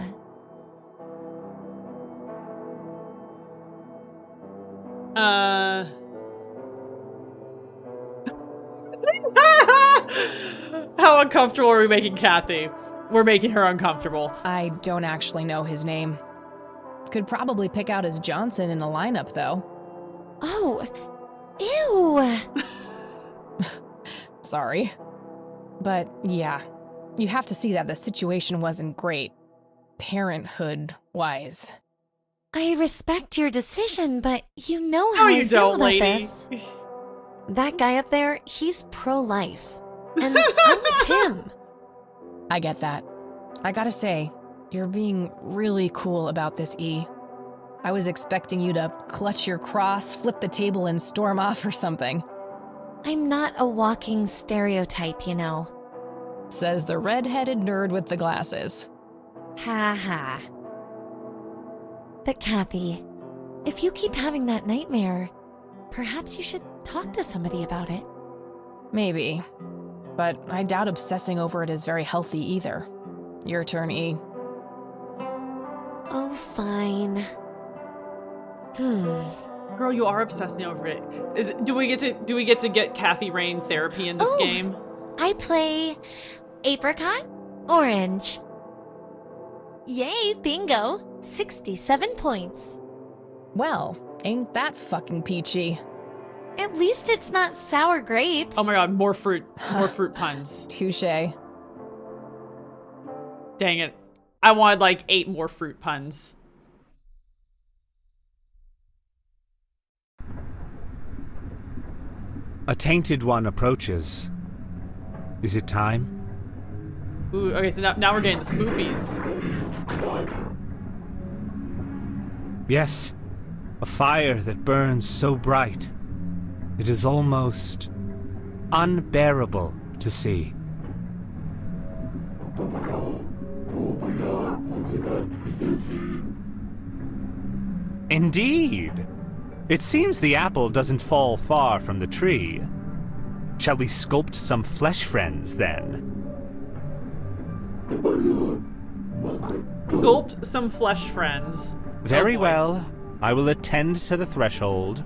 How uncomfortable are we making Kathy? We're making her uncomfortable. I don't actually know his name. Could probably pick out his Johnson in the lineup, though. Oh, ew! Sorry. But yeah, you have to see that the situation wasn't great, parenthood-wise. I respect your decision, but you know how No, I you feel don't, about lady. this. That guy up there, he's pro-life. And I'm with him. I get that. I gotta say, you're being really cool about this, E. I was expecting you to clutch your cross, flip the table, and storm off or something. I'm not a walking stereotype, you know. Says the red-headed nerd with the glasses. Ha ha. But Kathy, if you keep having that nightmare, perhaps you should talk to somebody about it. Maybe. But I doubt obsessing over it is very healthy either. Your turn, E. Oh, fine. Girl, you are obsessing over it. Do we get to get Kathy Rain therapy in this game? I play apricot, orange. Yay, bingo. 67 points. Well, ain't that fucking peachy. At least it's not sour grapes. Oh my god, more fruit puns. Touché. Dang it. I wanted like 8 more fruit puns. A tainted one approaches. Is it time? Ooh, okay, so now we're getting the spoopies. Yes, a fire that burns so bright. It is almost unbearable to see. Indeed. It seems the apple doesn't fall far from the tree. Shall we sculpt some flesh friends, then? Sculpt some flesh friends. Very well. I will attend to the threshold.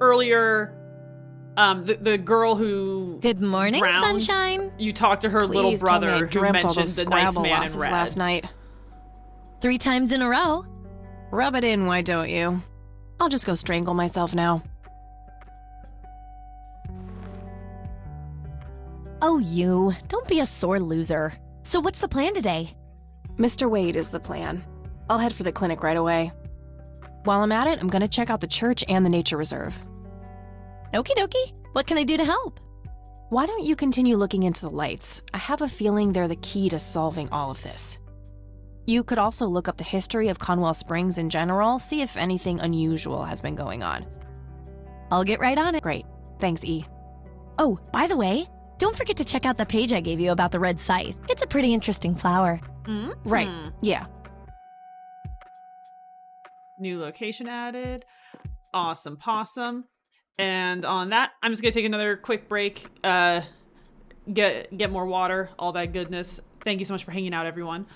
Earlier, the girl who Good morning, drowned, sunshine. You talked to her little Please tell me I brother who dreamt all mentioned those the nice Scrabble man in losses red. last night. 3 times in a row. Rub it in, why don't you? I'll just go strangle myself now. Oh, you. Don't be a sore loser. So what's the plan today? Mr. Wade is the plan. I'll head for the clinic right away. While I'm at it, I'm gonna check out the church and the nature reserve. Okie dokie. What can I do to help? Why don't you continue looking into the lights? I have a feeling they're the key to solving all of this. You could also look up the history of Conwell Springs in general, see if anything unusual has been going on. I'll get right on it. Great. Thanks, E. Oh, by the way, don't forget to check out the page I gave you about the red scythe. It's a pretty interesting flower. Right, yeah. New location added. Awesome possum. And on that, I'm just gonna take another quick break, get more water, all that goodness. Thank you so much for hanging out, everyone.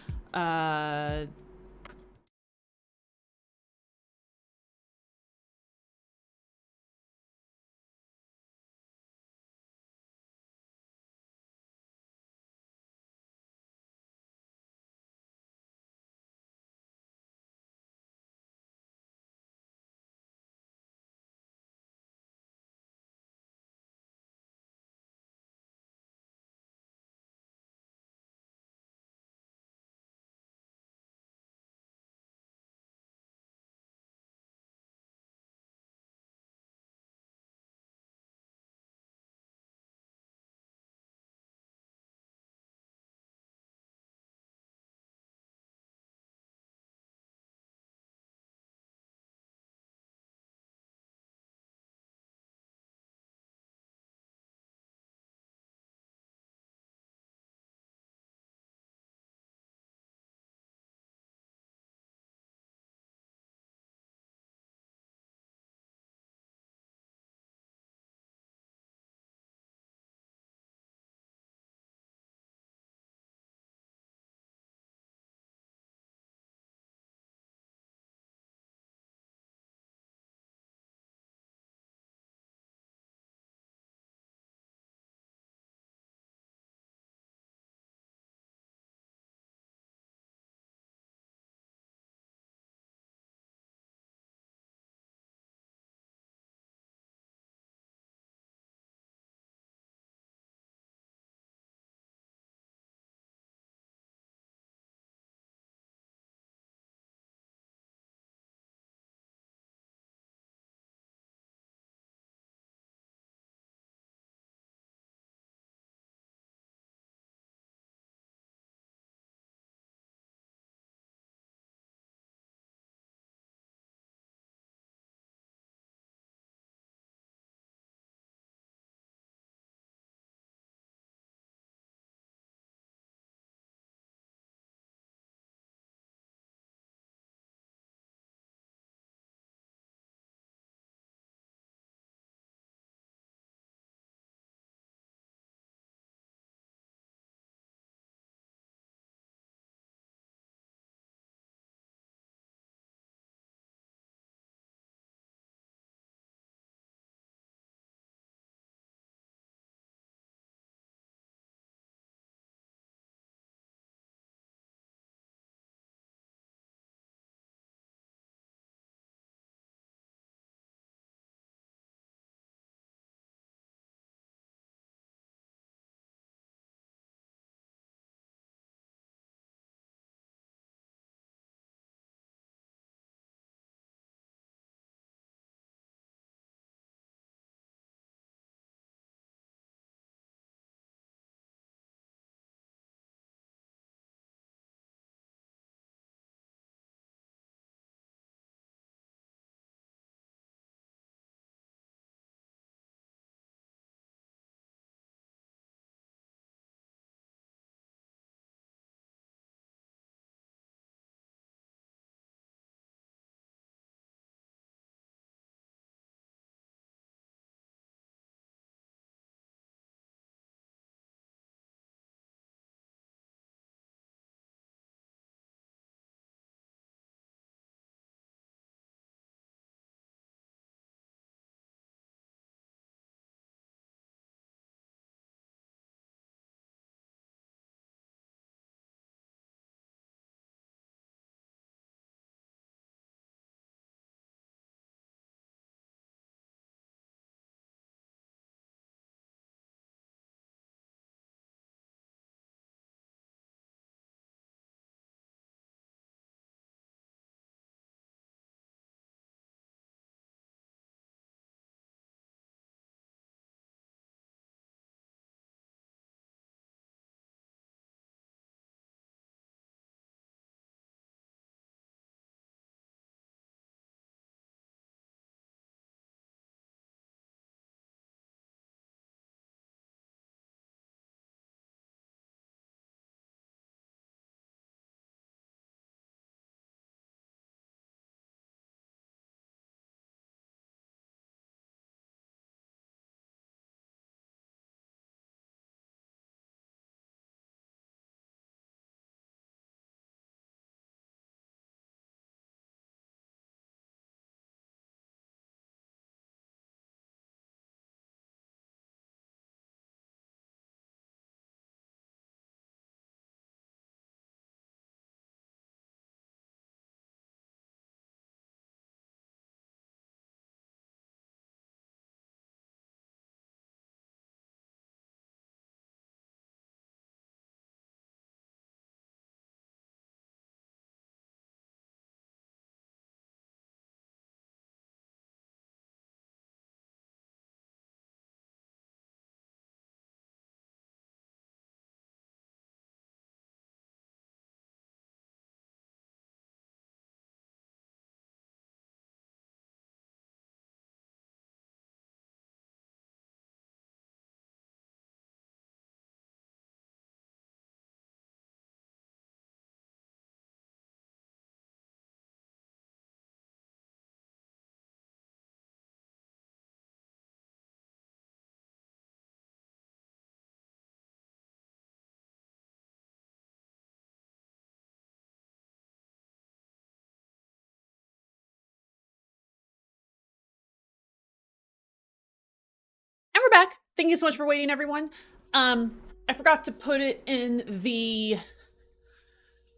back. Thank you so much for waiting, everyone. I forgot to put it in the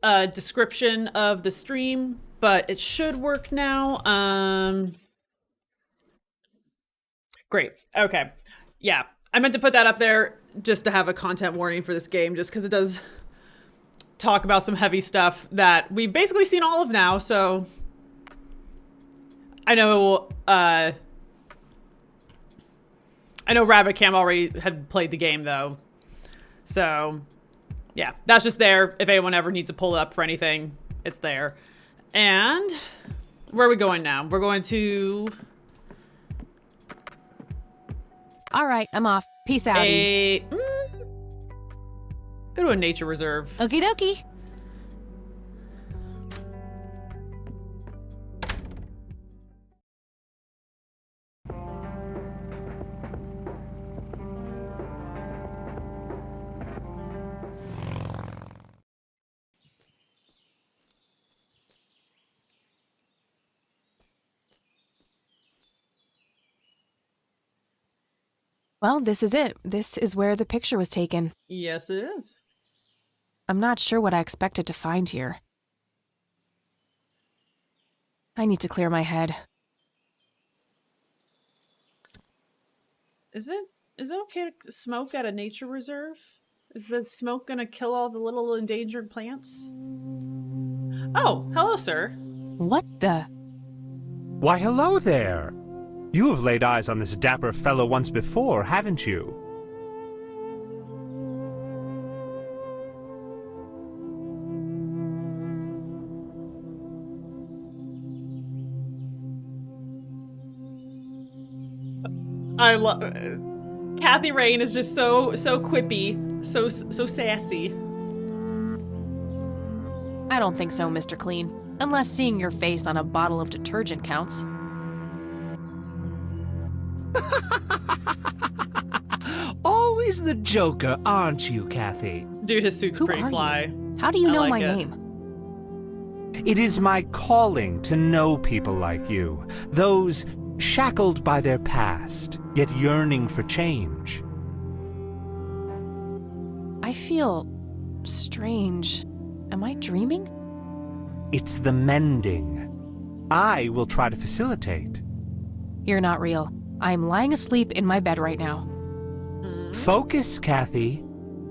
description of the stream, but it should work now. Great. Okay. Yeah, I meant to put that up there just to have a content warning for this game, just because it does talk about some heavy stuff that we've basically seen all of now, so I know Rabbit Cam already had played the game, though. So, yeah, that's just there. If anyone ever needs to pull it up for anything, it's there. And where are we going now? We're going to... All right, I'm off. Peace out. Go to a nature reserve. Okie dokie. Well, this is it. This is where the picture was taken. Yes, it is. I'm not sure what I expected to find here. I need to clear my head. Is it okay to smoke at a nature reserve? Is the smoke gonna kill all the little endangered plants? Oh, hello, sir. What the? Why, hello there. You have laid eyes on this dapper fellow once before, haven't you? I love Kathy Rain is just so quippy, so sassy. I don't think so, Mr. Clean. Unless seeing your face on a bottle of detergent counts. Always the joker, aren't you, Kathy? Dude, his suit's pretty fly. How do you know like my it. name? It is my calling to know people like you, those shackled by their past, yet yearning for change. I feel strange. Am I dreaming? It's the mending. I will try to facilitate. You're not real. I'm lying asleep in my bed right now. Focus, Kathy.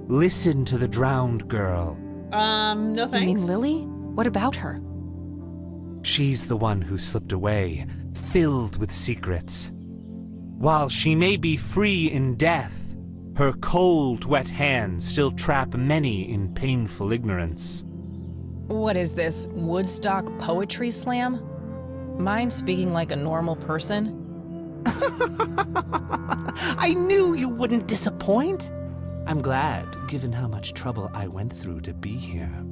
Listen to the drowned girl. No thanks. You mean Lily? What about her? She's the one who slipped away, filled with secrets. While she may be free in death, her cold, wet hands still trap many in painful ignorance. What is this, Woodstock Poetry Slam? Mind speaking like a normal person? I knew you wouldn't disappoint. I'm glad, given how much trouble I went through to be here.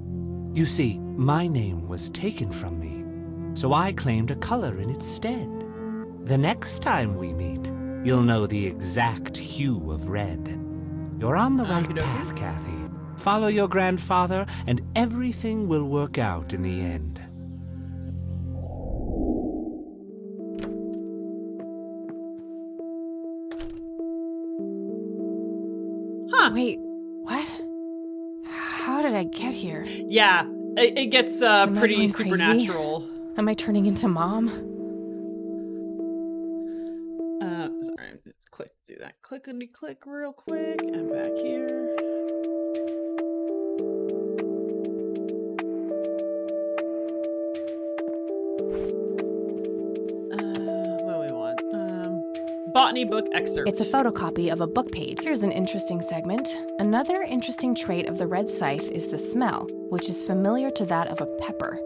You see, my name was taken from me, so I claimed a color in its stead. The next time we meet, you'll know the exact hue of red. You're on the right path, Kathy. Follow your grandfather, and everything will work out in the end. Huh. Wait, what? How did I get here? Yeah, it gets Am I pretty going supernatural. crazy? Am I turning into Mom? Sorry, let's do that. Clickety click real quick. I'm back here. What do we want? Botany book excerpt. It's a photocopy of a book page. Here's an interesting segment. Another interesting trait of the red scythe is the smell, which is familiar to that of a pepper.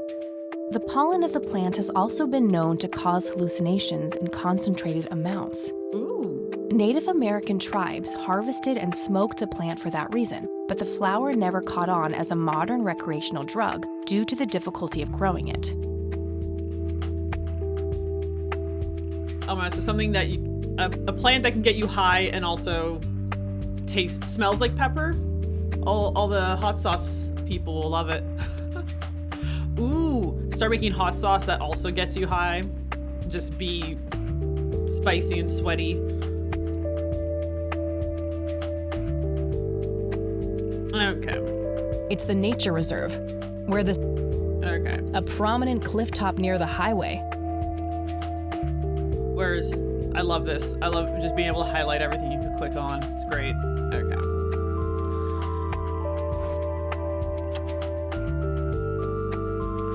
The pollen of the plant has also been known to cause hallucinations in concentrated amounts. Ooh. Native American tribes harvested and smoked the plant for that reason, but the flower never caught on as a modern recreational drug due to the difficulty of growing it. Oh my, so something that a plant that can get you high and also smells like pepper. All the hot sauce people will love it. Ooh, start making hot sauce that also gets you high. Just be spicy and sweaty. It's the nature reserve, where the... Okay. A prominent cliff top near the highway. Where's... I love this. I love just being able to highlight everything you can click on. It's great. Okay.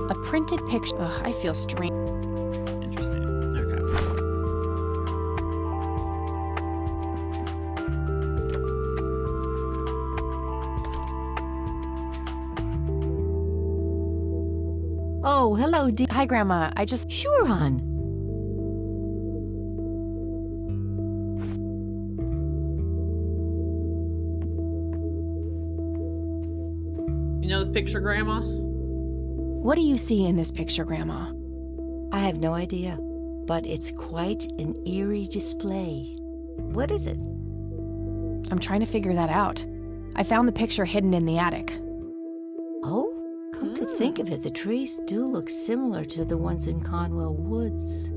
A printed picture. Ugh, I feel strange. Interesting. Okay. Oh, hello, dear. Hi, Grandma. I just... Sure, hon. You know this picture, Grandma? What do you see in this picture, Grandma? I have no idea, but it's quite an eerie display. What is it? I'm trying to figure that out. I found the picture hidden in the attic. Oh, come to think of it, the trees do look similar to the ones in Conwell Woods.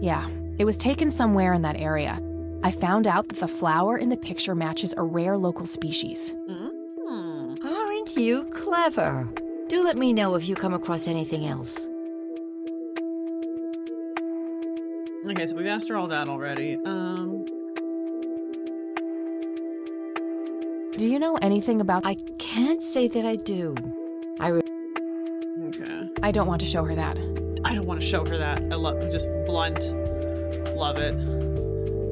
Yeah, it was taken somewhere in that area. I found out that the flower in the picture matches a rare local species. Aren't you clever? Do let me know if you come across anything else. Okay, so we've asked her all that already. Do you know anything about... I can't say that I do. Okay. I don't want to show her that. I don't want to show her that. I love just blunt. Love it.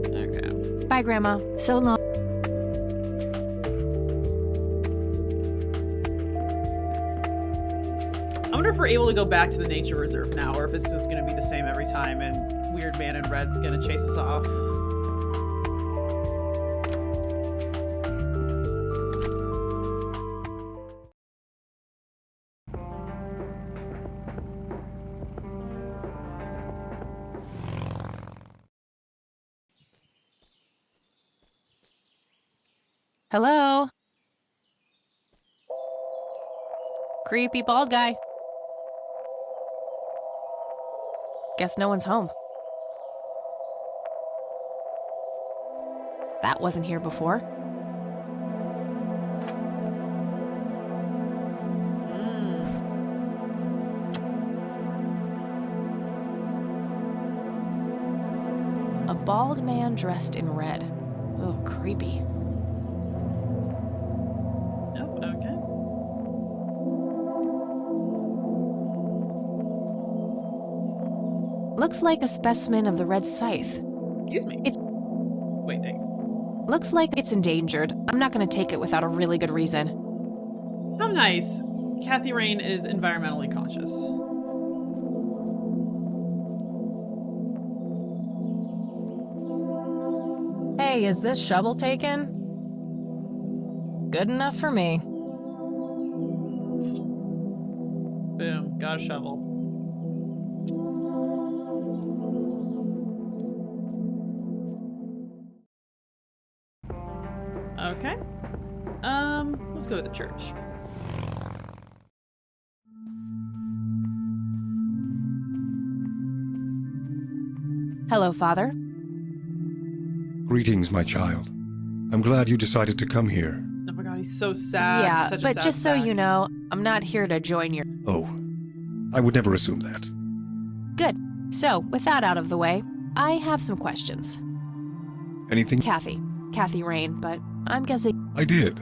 Okay. Bye, Grandma. So long. I wonder if we're able to go back to the nature reserve now, or if it's just going to be the same every time and Weird Man in Red's going to chase us off. Hello? Creepy bald guy. Guess no one's home. That wasn't here before. A bald man dressed in red. Oh, creepy. Looks like a specimen of the red scythe. Excuse me. It's... Waiting. Looks like it's endangered. I'm not going to take it without a really good reason. How nice. Kathy Rain is environmentally conscious. Hey, is this shovel taken? Good enough for me. Boom. Got a shovel. Okay. Let's go to the church. Hello, Father. Greetings, my child. I'm glad you decided to come here. Oh my god, he's so sad. Yeah, Such a but sad just so sack. you know, I'm not here to join your... Oh, I would never assume that. Good. So, with that out of the way, I have some questions. Anything? Kathy Rain, but I'm guessing... I did.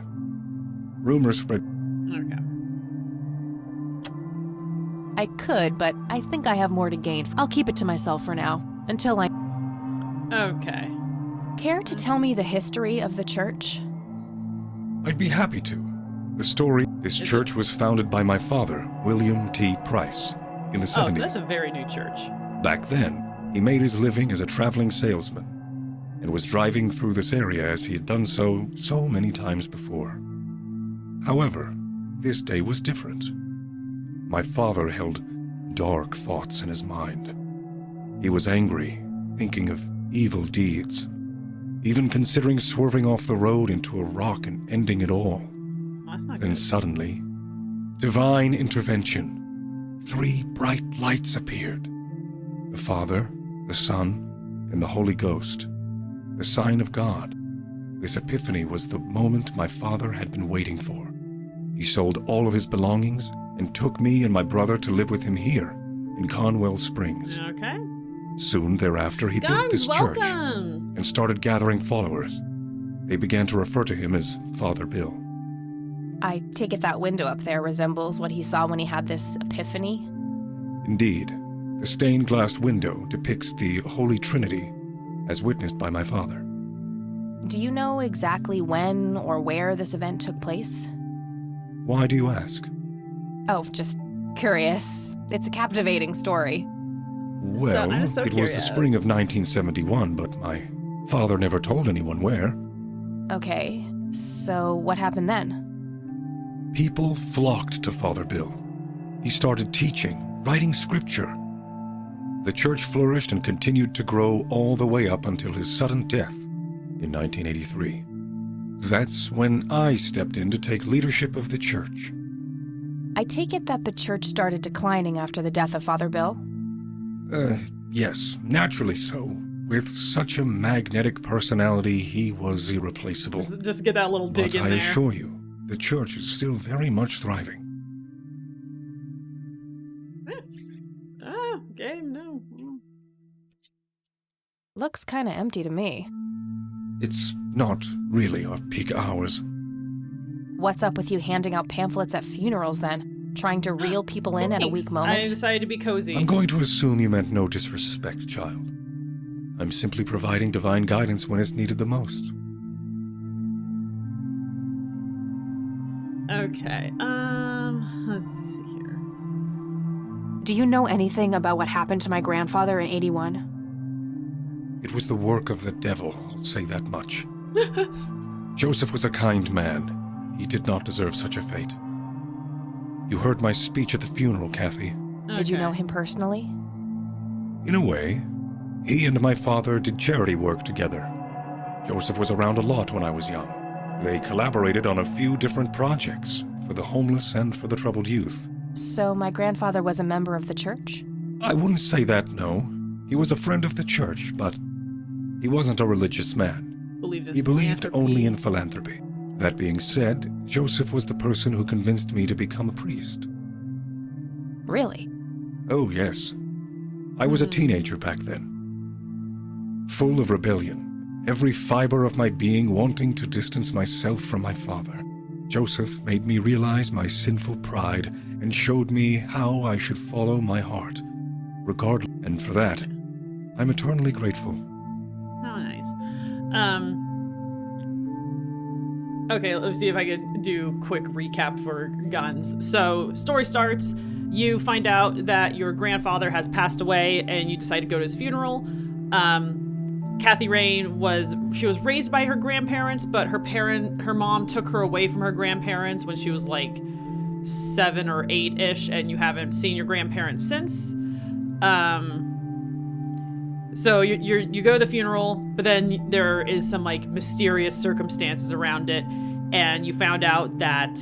Rumors spread. Okay. I could, but I think I have more to gain. I'll keep it to myself for now, until I... Okay. Care to tell me the history of the church? I'd be happy to. The story, this church was founded by my father, William T. Price, in the 70s. Oh, so that's a very new church. Back then, he made his living as a traveling salesman and was driving through this area as he had done so many times before. However, this day was different. My father held dark thoughts in his mind. He was angry, thinking of evil deeds, even considering swerving off the road into a rock and ending it all. Well, that's not Then good. suddenly, divine intervention. 3 bright lights appeared. The Father, the Son, and the Holy Ghost. The sign of God. This epiphany was the moment my father had been waiting for. He sold all of his belongings and took me and my brother to live with him here in Conwell Springs. Okay. Soon thereafter, he built this church welcome. and started gathering followers. They began to refer to him as Father Bill. I take it that window up there resembles what he saw when he had this epiphany? Indeed, the stained glass window depicts the Holy Trinity as witnessed by my father. Do you know exactly when or where this event took place? Why do you ask? Oh, just curious. It's a captivating story. Well, I'm so it was curious. the spring of 1971, but my father never told anyone where. Okay, so what happened then? People flocked to Father Bill. He started teaching, writing scripture. The church flourished and continued to grow all the way up until his sudden death in 1983. That's when I stepped in to take leadership of the church. I take it that the church started declining after the death of Father Bill? Yes, naturally so. With such a magnetic personality, he was irreplaceable. Just get that little dig but in I there. assure you, the church is still very much thriving. Game, no. Looks kinda empty to me. It's not really our peak hours. What's up with you handing out pamphlets at funerals then? Trying to reel people in at a weak Thanks. moment? I decided to be cozy. I'm going to assume you meant no disrespect, child. I'm simply providing divine guidance when it's needed the most. Okay, let's see here. Do you know anything about what happened to my grandfather in 81? It was the work of the devil, I'll say that much. Joseph was a kind man. He did not deserve such a fate. You heard my speech at the funeral, Kathy. Did you know him personally? In a way, he and my father did charity work together. Joseph was around a lot when I was young. They collaborated on a few different projects for the homeless and for the troubled youth. So my grandfather was a member of the church? I wouldn't say that, no. He was a friend of the church, but he wasn't a religious man. He believed only in philanthropy. That being said, Joseph was the person who convinced me to become a priest. Really? Oh, yes. I was a teenager back then. Full of rebellion, every fiber of my being wanting to distance myself from my father. Joseph made me realize my sinful pride and showed me how I should follow my heart, regardless. And for that, I'm eternally grateful. Oh, nice. Okay, let's see if I could do quick recap for guns. So, story starts, you find out that your grandfather has passed away and you decide to go to his funeral. Kathy Rain was raised by her grandparents, but her mom took her away from her grandparents when she was like 7 or 8-ish, and you haven't seen your grandparents since. So you go to the funeral, but then there is some like mysterious circumstances around it, and you found out that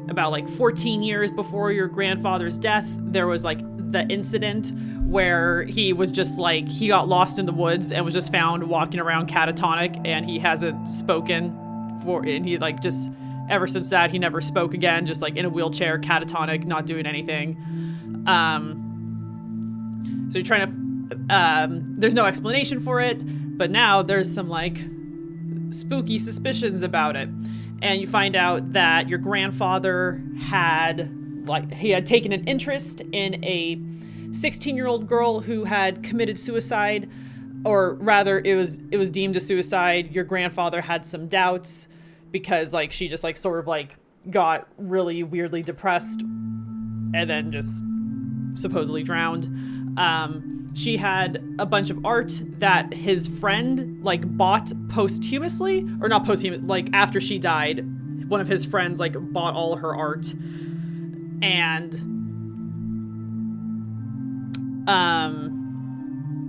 about like 14 years before your grandfather's death, there was like the incident where he was just like, he got lost in the woods and was just found walking around catatonic, and he hasn't spoken and he like just ever since that he never spoke again, just like in a wheelchair, catatonic, not doing anything. So you're trying to there's no explanation for it, but now there's some like spooky suspicions about it, and you find out that your grandfather had taken an interest in a 16-year-old girl who had committed suicide, or rather it was deemed a suicide. Your grandfather had some doubts because like she just like sort of like got really weirdly depressed and then just supposedly drowned. She had a bunch of art that his friend like bought posthumously, or not posthumously, like after she died. One of his friends like bought all her art, and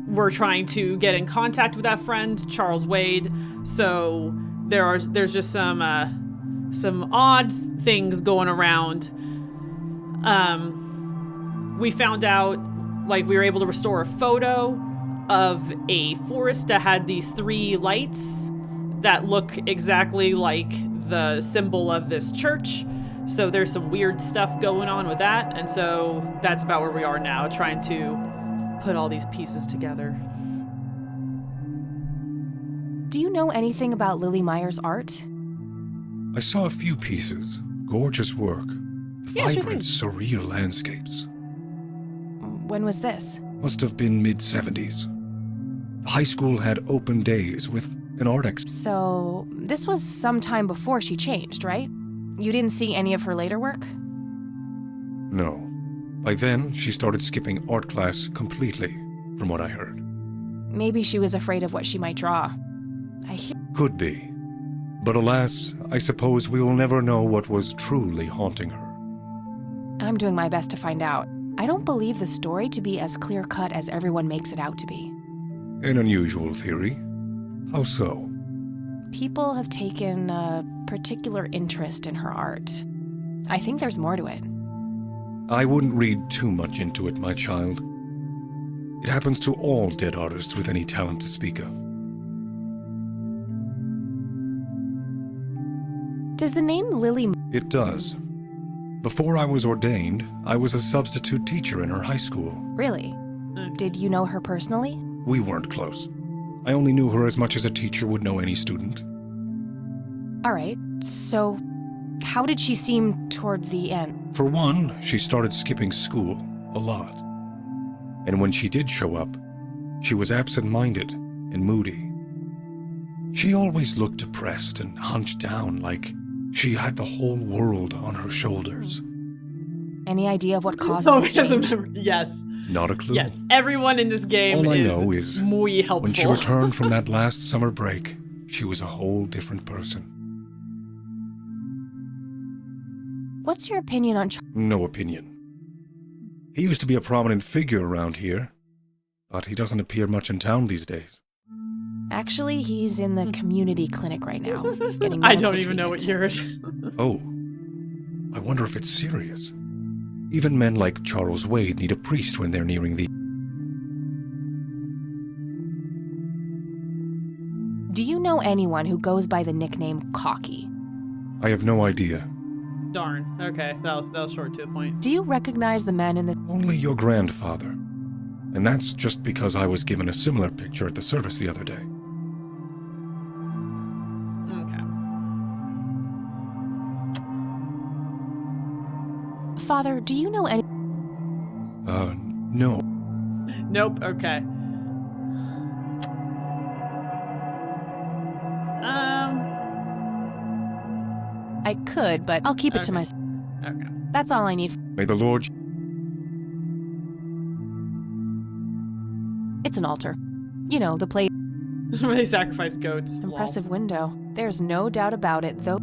we're trying to get in contact with that friend, Charles Wade. So there's just some odd things going around. We found out, like, we were able to restore a photo of a forest that had these 3 lights that look exactly like the symbol of this church. So there's some weird stuff going on with that, and so that's about where we are now, trying to put all these pieces together. Do you know anything about Lily Meyer's art? I saw a few pieces. Gorgeous work. Yeah, sure Vibrant, surreal landscapes. When was this? Must have been mid-70s. The high school had open days with an art So, this was some time before she changed, right? You didn't see any of her later work? No. By then, she started skipping art class completely, from what I heard. Maybe she was afraid of what she might draw. Could be. But alas, I suppose we will never know what was truly haunting her. I'm doing my best to find out. I don't believe the story to be as clear-cut as everyone makes it out to be. An unusual theory. How so? People have taken a particular interest in her art. I think there's more to it. I wouldn't read too much into it, my child. It happens to all dead artists with any talent to speak of. Does the name Lily... It does. Before I was ordained, I was a substitute teacher in her high school. Really? Did you know her personally? We weren't close. I only knew her as much as a teacher would know any student. All right, so how did she seem toward the end? For one, she started skipping school a lot. And when she did show up, she was absent-minded and moody. She always looked depressed and hunched down like she had the whole world on her shoulders. Any idea of what caused this change? Yes. Not a clue. Yes, everyone in this game All I know is muy helpful. when she returned from that last summer break, she was a whole different person. What's your opinion on... No opinion. He used to be a prominent figure around here, but he doesn't appear much in town these days. Actually, he's in the community clinic right now, getting I don't even know what you're... Oh, I wonder if it's serious. Even men like Charles Wade need a priest when they're nearing the... Do you know anyone who goes by the nickname Cocky? I have no idea. Darn. Okay, that was short to the point. Do you recognize the men in the... Only your grandfather. And that's just because I was given a similar picture at the service the other day. Father, do you know any... No. Nope, okay. I could, but I'll keep it to myself. Okay. That's all I need. May the Lord... It's an altar. You know, the place... Where they sacrifice goats. Impressive window. There's no doubt about it, though...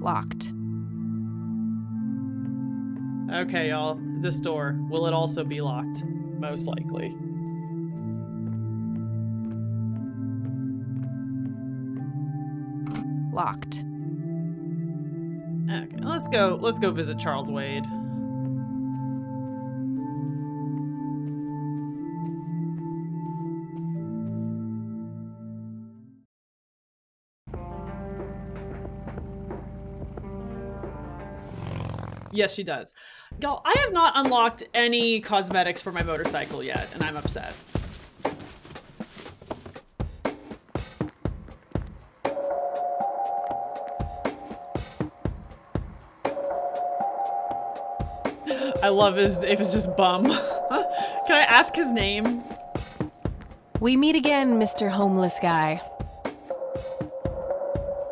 Locked. Okay, y'all. This door. Will it also be locked? Most likely. Locked. Okay, let's go visit Charles Wade. Yes, she does. Y'all, I have not unlocked any cosmetics for my motorcycle yet, and I'm upset. I love his name is just Bum. Can I ask his name? We meet again, Mr. Homeless Guy.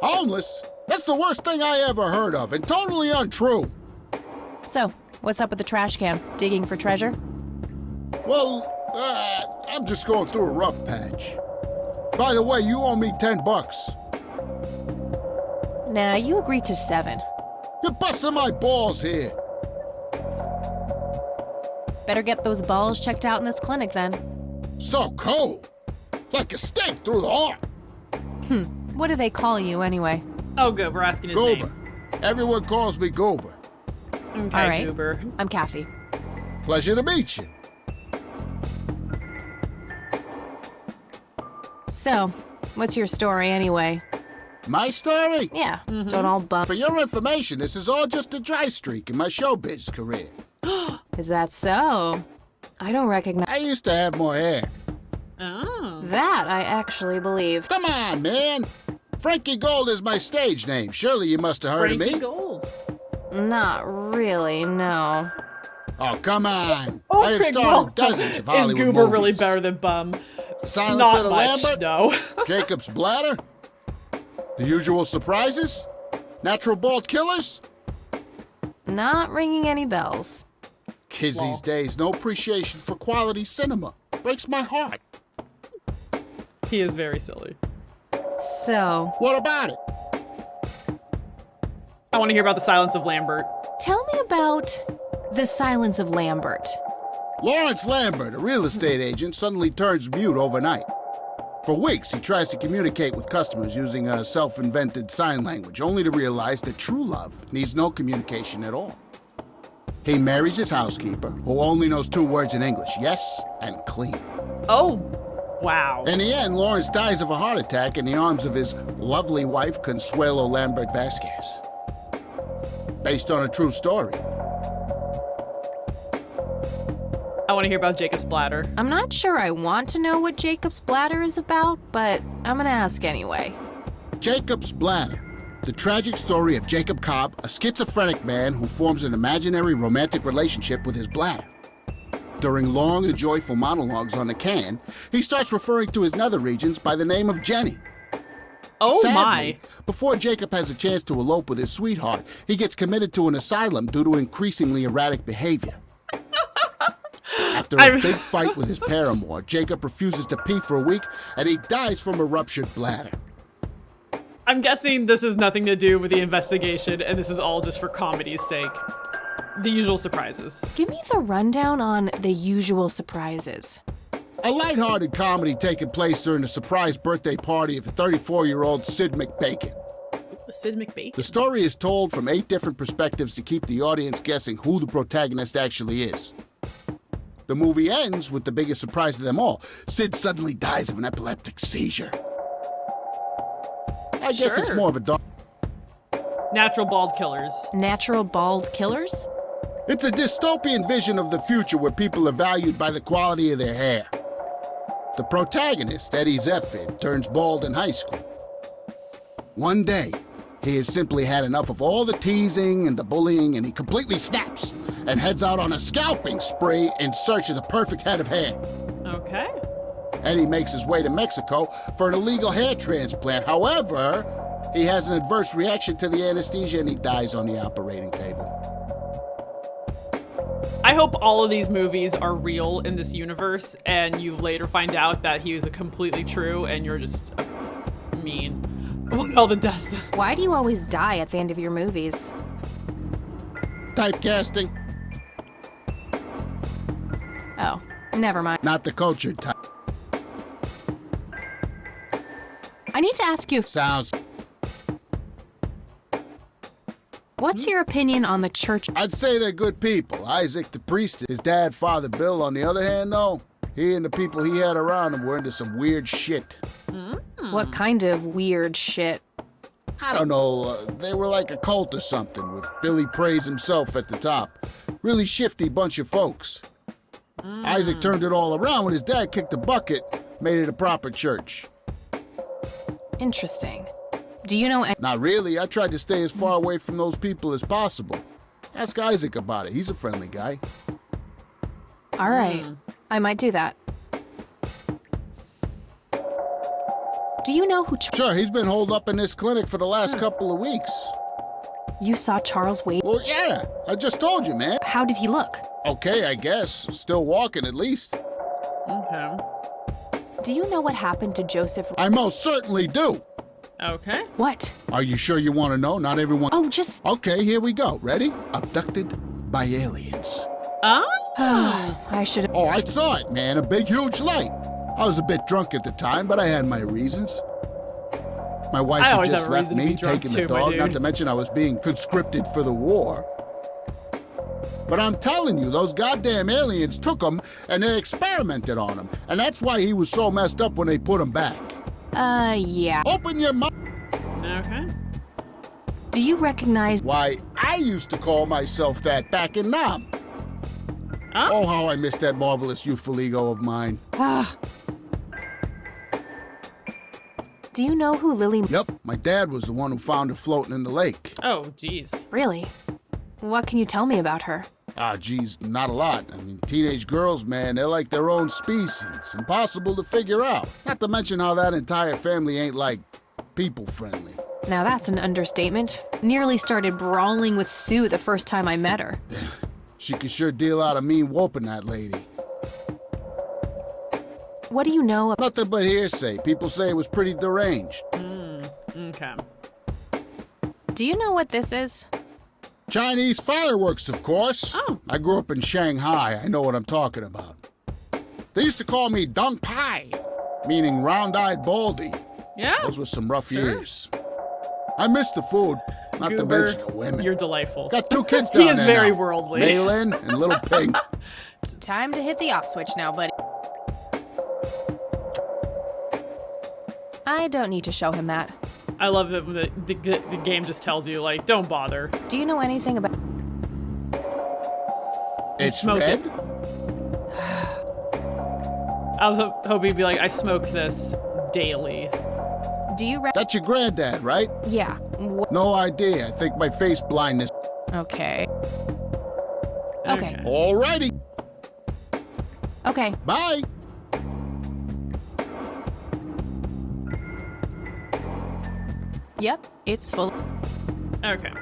Homeless? That's the worst thing I ever heard of, and totally untrue. So, what's up with the trash can? Digging for treasure? Well, I'm just going through a rough patch. By the way, you owe me $10. Nah, you agreed to 7. You're busting my balls here. Better get those balls checked out in this clinic then. So cold. Like a stake through the heart. What do they call you anyway? Oh, good. We're asking his Goober. name. Everyone calls me Goober. Okay, all right. Goober. I'm Kathy. Pleasure to meet you. So, what's your story anyway? My story? Yeah, don't all bum. For your information, this is all just a dry streak in my showbiz career. Is that so? I don't recognize. I used to have more hair. Oh. That I actually believe. Come on, man. Frankie Gold is my stage name. Surely you must have heard of me. Frankie Gold. Not really, no. Oh, come on. Oh, I have starred in dozens of Hollywood Is Goober movies. really better than Bum? Silence Not of the much, Lambert? no. Jacob's Bladder? The Usual Surprises? Natural Bald Killers? Not ringing any bells. Kids these days, no appreciation for quality cinema. Breaks my heart. He is very silly. So. What about it? I want to hear about the Silence of Lambert. Tell me about the Silence of Lambert. Lawrence Lambert, a real estate agent, suddenly turns mute overnight. For weeks, he tries to communicate with customers using a self-invented sign language, only to realize that true love needs no communication at all. He marries his housekeeper, who only knows 2 words in English, yes and clean. Oh, wow. In the end, Lawrence dies of a heart attack in the arms of his lovely wife, Consuelo Lambert Vasquez. Based on a true story. I want to hear about Jacob's Bladder. I'm not sure I want to know what Jacob's Bladder is about, but I'm gonna ask anyway. Jacob's Bladder. The tragic story of Jacob Cobb, a schizophrenic man who forms an imaginary romantic relationship with his bladder. During long and joyful monologues on the can, he starts referring to his nether regions by the name of Jenny. Oh, Sadly, my. before Jacob has a chance to elope with his sweetheart, he gets committed to an asylum due to increasingly erratic behavior. After a big fight with his paramour, Jacob refuses to pee for a week, and he dies from a ruptured bladder. I'm guessing this has nothing to do with the investigation, and this is all just for comedy's sake. The Usual Surprises. Give me the rundown on The Usual Surprises. A lighthearted comedy taking place during the surprise birthday party of 34-year-old Sid McBacon. Sid McBacon? The story is told from 8 different perspectives to keep the audience guessing who the protagonist actually is. The movie ends with the biggest surprise of them all. Sid suddenly dies of an epileptic seizure. I guess it's more of a dog. Natural Bald Killers. Natural Bald Killers? It's a dystopian vision of the future where people are valued by the quality of their hair. The protagonist, Eddie Zephyr, turns bald in high school. One day, he has simply had enough of all the teasing and the bullying, and he completely snaps and heads out on a scalping spree in search of the perfect head of hair. Okay. Eddie makes his way to Mexico for an illegal hair transplant. However, he has an adverse reaction to the anesthesia and he dies on the operating table. I hope all of these movies are real in this universe, and you later find out that he was completely true, and you're just mean. All the deaths. Why do you always die at the end of your movies? Typecasting. Oh, never mind. Not the cultured type. I need to ask you. Sounds. What's your opinion on the church? I'd say they're good people. Isaac the priest, his dad, Father Bill, on the other hand, though, he and the people he had around him were into some weird shit. What kind of weird shit? I don't know, they were like a cult or something, with Billy Praise himself at the top. Really shifty bunch of folks. Isaac turned it all around when his dad kicked the bucket, made it a proper church. Interesting. Do you know... Not really. I tried to stay as far away from those people as possible. Ask Isaac about it. He's a friendly guy. All right. I might do that. Do you know who... Sure, he's been holed up in this clinic for the last couple of weeks. You saw Charles Wade? Well, yeah. I just told you, man. How did he look? Okay, I guess. Still walking, at least. Okay. Do you know what happened to Joseph? I most certainly do. Okay. What? Are you sure you want to know? Not everyone... Oh, just... Okay, here we go. Ready? Abducted by aliens. I should... Oh, I saw it, man. A big, huge light. I was a bit drunk at the time, but I had my reasons. My wife had just left me, taking the dog, not to mention I was being conscripted for the war. But I'm telling you, those goddamn aliens took him and they experimented on him. And that's why he was so messed up when they put him back. Yeah. Open your mouth. Okay. Do you recognize... Why, I used to call myself that back in Nam. Oh, how I miss that marvelous youthful ego of mine. Do you know who Lily... Yep, my dad was the one who found her floating in the lake. Oh, geez. Really? What can you tell me about her? Geez, not a lot. I mean, teenage girls, man, they're like their own species. Impossible to figure out. Not to mention how that entire family ain't, like, people-friendly. Now that's an understatement. Nearly started brawling with Sue the first time I met her. She could sure deal out a mean whooping, that lady. What do you know? Nothing but hearsay. People say it was pretty deranged. Okay. Do you know what this is? Chinese fireworks, of course. Oh. I grew up in Shanghai. I know what I'm talking about. They used to call me Dong Pai, meaning round-eyed baldy. Yeah. Those were some rough years. I miss the food, not to Goober, mention the women. You're delightful. Got 2 kids down He is there very now. worldly. Malin and Little Pig. Time to hit the off switch now, buddy. I don't need to show him that. I love that the game just tells you, like, don't bother. Do you know anything about... It's smoke red? it. I was hoping he'd be like, I smoke this daily. Do you... That's your granddad, right? Yeah. No idea. I think my face blindness. Okay. Alrighty. Okay. Bye. Yep, it's full. Okay.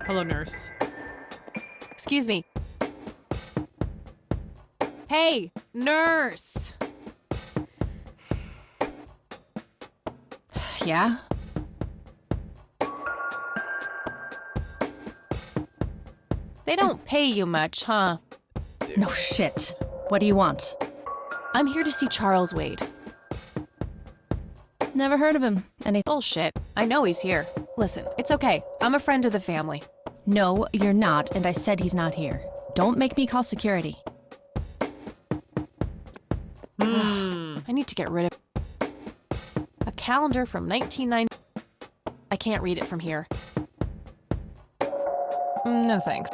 Hello, nurse. Excuse me. Hey, nurse! Yeah? They don't pay you much, huh? No shit. What do you want? I'm here to see Charles Wade. Never heard of him. Any bullshit. I know he's here. Listen, it's okay. I'm a friend of the family. No, you're not, and I said he's not here. Don't make me call security. I need to get rid of a calendar from 1990. I can't read it from here. No thanks.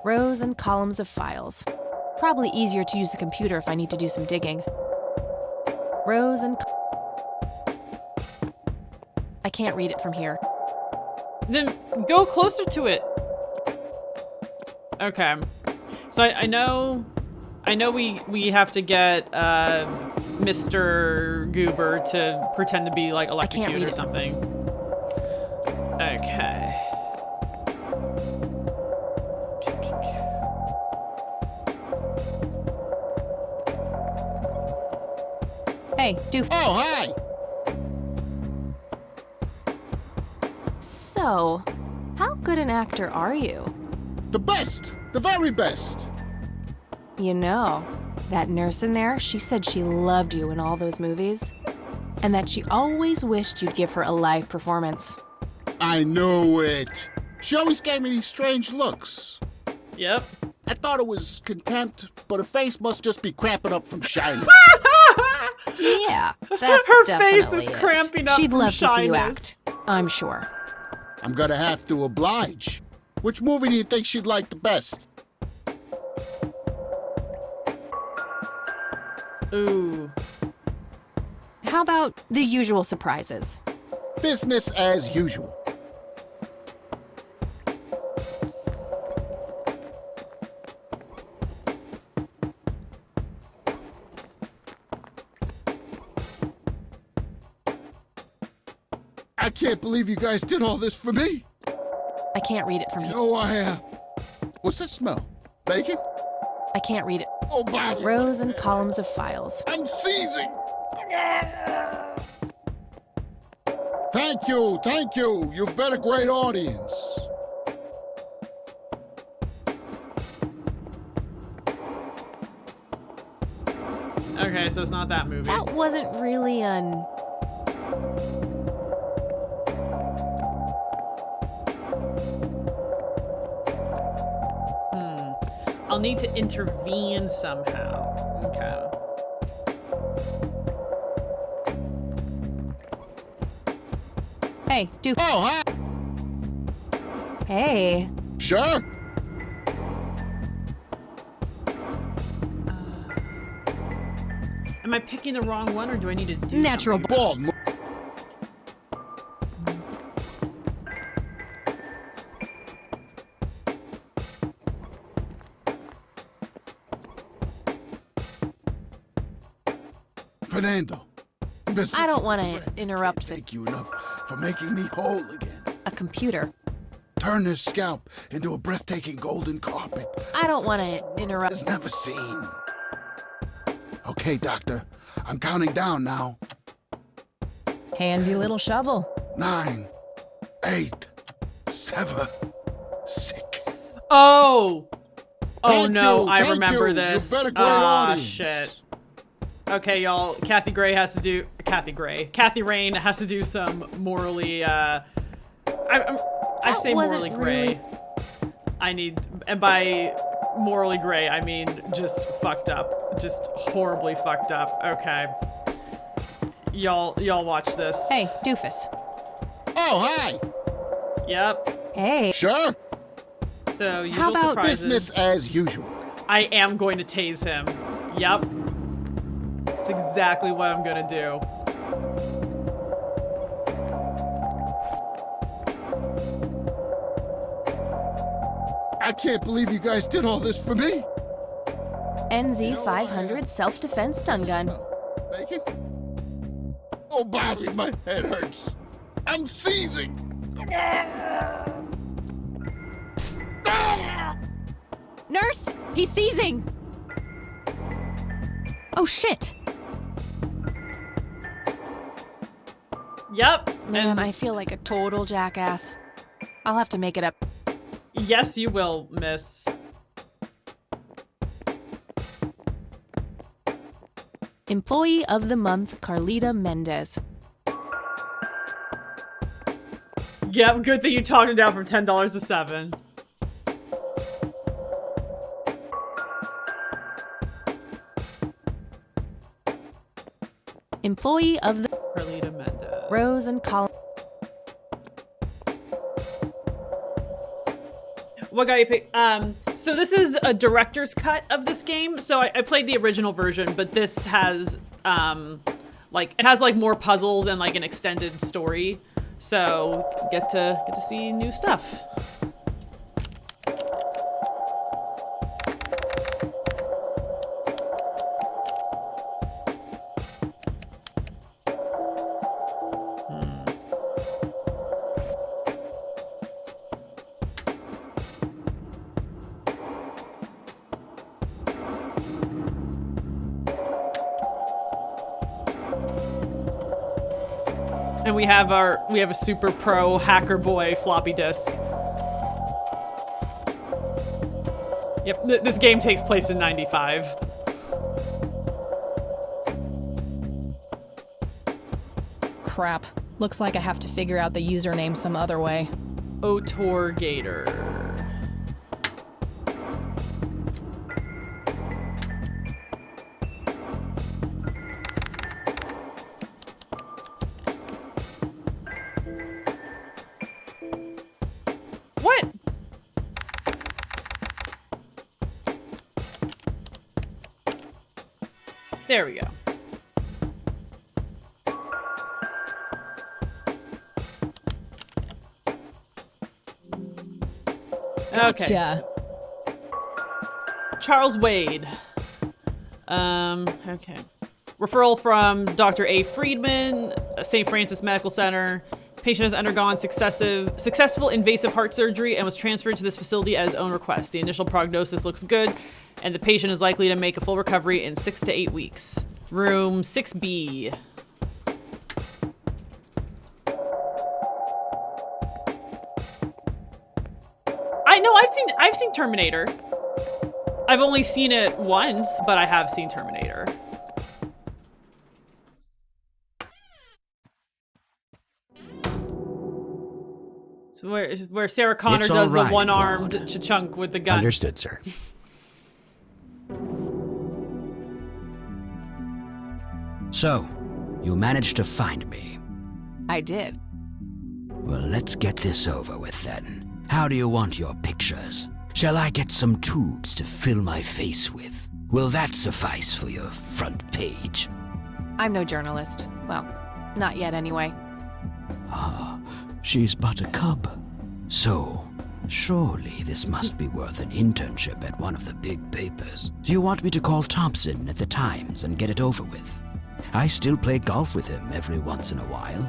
Rows and columns of files. Probably easier to use the computer if I need to do some digging. Rows and... I can't read it from here. Then go closer to it. Okay. So I know we have to get Mr. Goober to pretend to be like electrocuted or something. Okay. Hey, doof. Oh, hi! So, how good an actor are you? The best! The very best! You know, that nurse in there, she said she loved you in all those movies. And that she always wished you'd give her a live performance. I knew it! She always gave me these strange looks. Yep. I thought it was contempt, but her face must just be cramping up from shyness. Yeah, that's Her definitely face is it. cramping up She'd from love to see you shyness. act, I'm sure. I'm gonna have to oblige. Which movie do you think she'd like the best? Ooh. How about The Usual Surprises? Business as usual. I can't believe you guys did all this for me. I can't read it from here. No, what's that smell? Bacon? I can't read it. Oh, bother. Rows and columns of files. I'm seizing. Thank you. You've been a great audience. Okay, so it's not that movie. That wasn't really an... I'll need to intervene somehow. Okay. Hey, do. Oh, hi. Hey. Sure. Am I picking the wrong one, or do I need to do Natural ball? Fernando. I don't want to interrupt Thank you enough for making me whole again. a computer. Turn this scalp into a breathtaking golden carpet. I don't want to interrupt. It's never seen. Okay, Doctor. I'm counting down now. Handy little shovel. 9, 8, 7, 6. Oh! Oh Thank no, you, I thank remember you. this. You're better, great Ah, audience. shit. Okay, y'all. Kathy Rain has to do some morally, I say morally wasn't gray. really- I need, and by morally gray, I mean just fucked up. Just horribly fucked up. Okay. Y'all watch this. Hey, doofus. Oh, hi. Yep. Hey. Sure. So, usual How about surprises. Business as usual. I am going to tase him. Yep. That's exactly what I'm gonna do. I can't believe you guys did all this for me. NZ 500 self-defense stun gun. Bacon? Oh, Bobby, my head hurts. I'm seizing. Nurse, he's seizing. Oh shit! Yep. Man, I feel like a total jackass. I'll have to make it up. Yes, you will, miss. Employee of the Month, Carlita Mendez. Yep, good thing you talked it down from $10 to $7. Employee of the Carlita Mendez. Rose and Colin. What got you picked? So this is a director's cut of this game. So I played the original version, but this has, like, it has like more puzzles and like an extended story. So get to see new stuff. And we have a super pro hacker boy floppy disk. Yep, this game takes place in 95. Crap. Looks like I have to figure out the username some other way. Otor Gator. What? There we go. Okay. Gotcha. Charles Wade. Okay. Referral from Dr. A. Friedman, St. Francis Medical Center. Patient has undergone successful invasive heart surgery and was transferred to this facility at his own request. The initial prognosis looks good, and the patient is likely to make a full recovery in 6 to 8 weeks. Room 6B. I know I've seen Terminator. I've only seen it once, but I have seen Terminator. It's where Sarah Connor It's does all right, the one-armed Claude. chunk with the gun. Understood, sir. So, you managed to find me. I did. Well, let's get this over with then. How do you want your pictures? Shall I get some tubes to fill my face with? Will that suffice for your front page? I'm no journalist. Well, not yet anyway. Ah, she's but a cub. So, surely this must be worth an internship at one of the big papers. Do you want me to call Thompson at the Times and get it over with? I still play golf with him every once in a while.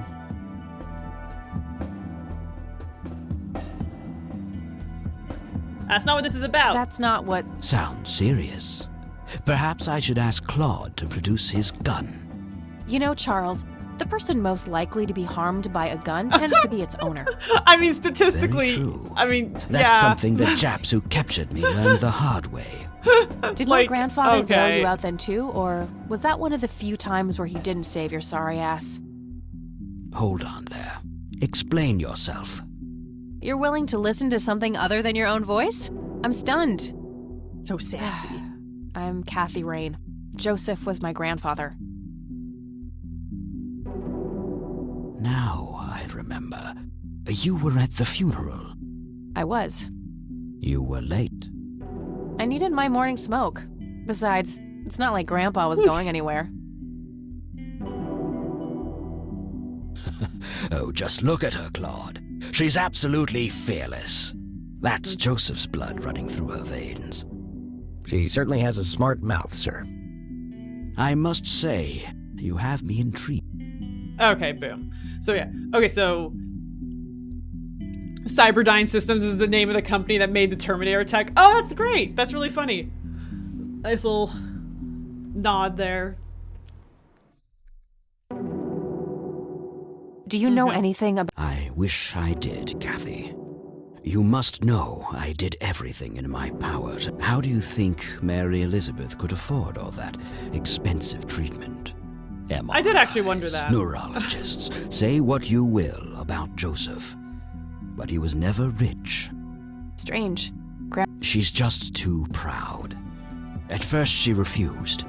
That's not what this is about. That's not what... Sounds serious. Perhaps I should ask Claude to produce his gun. You know, Charles, the person most likely to be harmed by a gun tends to be its owner. I mean, statistically, Very true. I mean, That's something the Japs who captured me learned the hard way. Did my grandfather bail okay. you out then too, or was that one of the few times where he didn't save your sorry ass? Hold on there. Explain yourself. You're willing to listen to something other than your own voice? I'm stunned. So sassy. I'm Kathy Rain. Joseph was my grandfather. Now I remember. You were at the funeral. I was. You were late. I needed my morning smoke. Besides, it's not like Grandpa was going anywhere. Oh, just look at her, Claude. She's absolutely fearless. That's Joseph's blood running through her veins. She certainly has a smart mouth, sir. I must say, you have me intrigued. Okay, boom. So yeah. Okay, so Cyberdyne Systems is the name of the company that made the Terminator tech. Oh, that's great. That's really funny. Nice little nod there. Do you know anything about... I wish I did, Kathy. You must know I did everything in my power. How do you think Mary Elizabeth could afford all that expensive treatment? I did actually wonder that. Neurologists, say what you will about Joseph, but he was never rich. Strange. She's just too proud. At first she refused.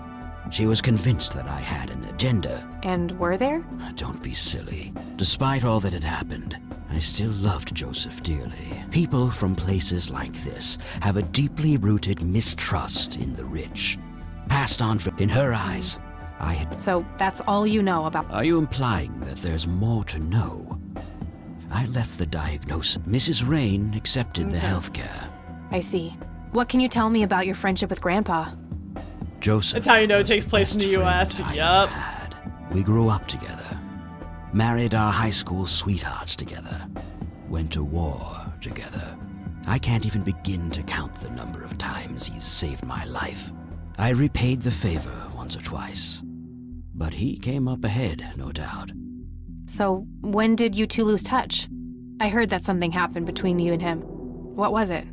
She was convinced that I had an agenda. And were there? Don't be silly. Despite all that had happened, I still loved Joseph dearly. People from places like this have a deeply rooted mistrust in the rich. Passed on in her eyes, I had... So that's all you know about... Are you implying that there's more to know? I left the diagnosis. Mrs. Rain accepted the health care. I see. What can you tell me about your friendship with Grandpa? Joseph. That's how you know it takes place in the U.S. Yup. We grew up together. Married our high school sweethearts together. Went to war together. I can't even begin to count the number of times he's saved my life. I repaid the favor once or twice. But he came up ahead, no doubt. So, when did you two lose touch? I heard that something happened between you and him. What was it?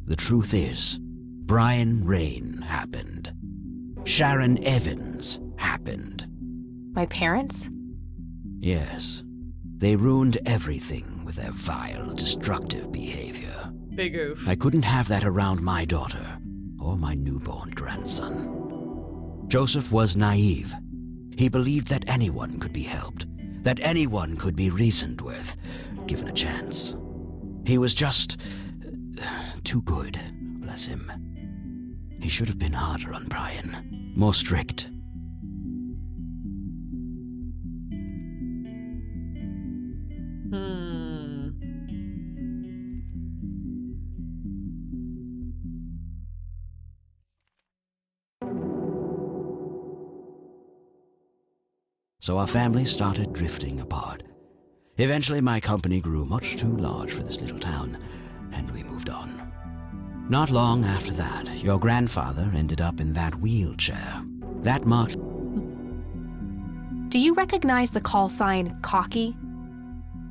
The truth is, Brian Rain happened. Sharon Evans happened. My parents? Yes. They ruined everything with their vile, destructive behavior. Big oof. I couldn't have that around my daughter or my newborn grandson. Joseph was naive. He believed that anyone could be helped, that anyone could be reasoned with, given a chance. He was just too good, bless him. He should have been harder on Brian, more strict. So our family started drifting apart. Eventually my company grew much too large for this little town, and we moved on. Not long after that, your grandfather ended up in that wheelchair. That marked... Do you recognize the call sign Cocky?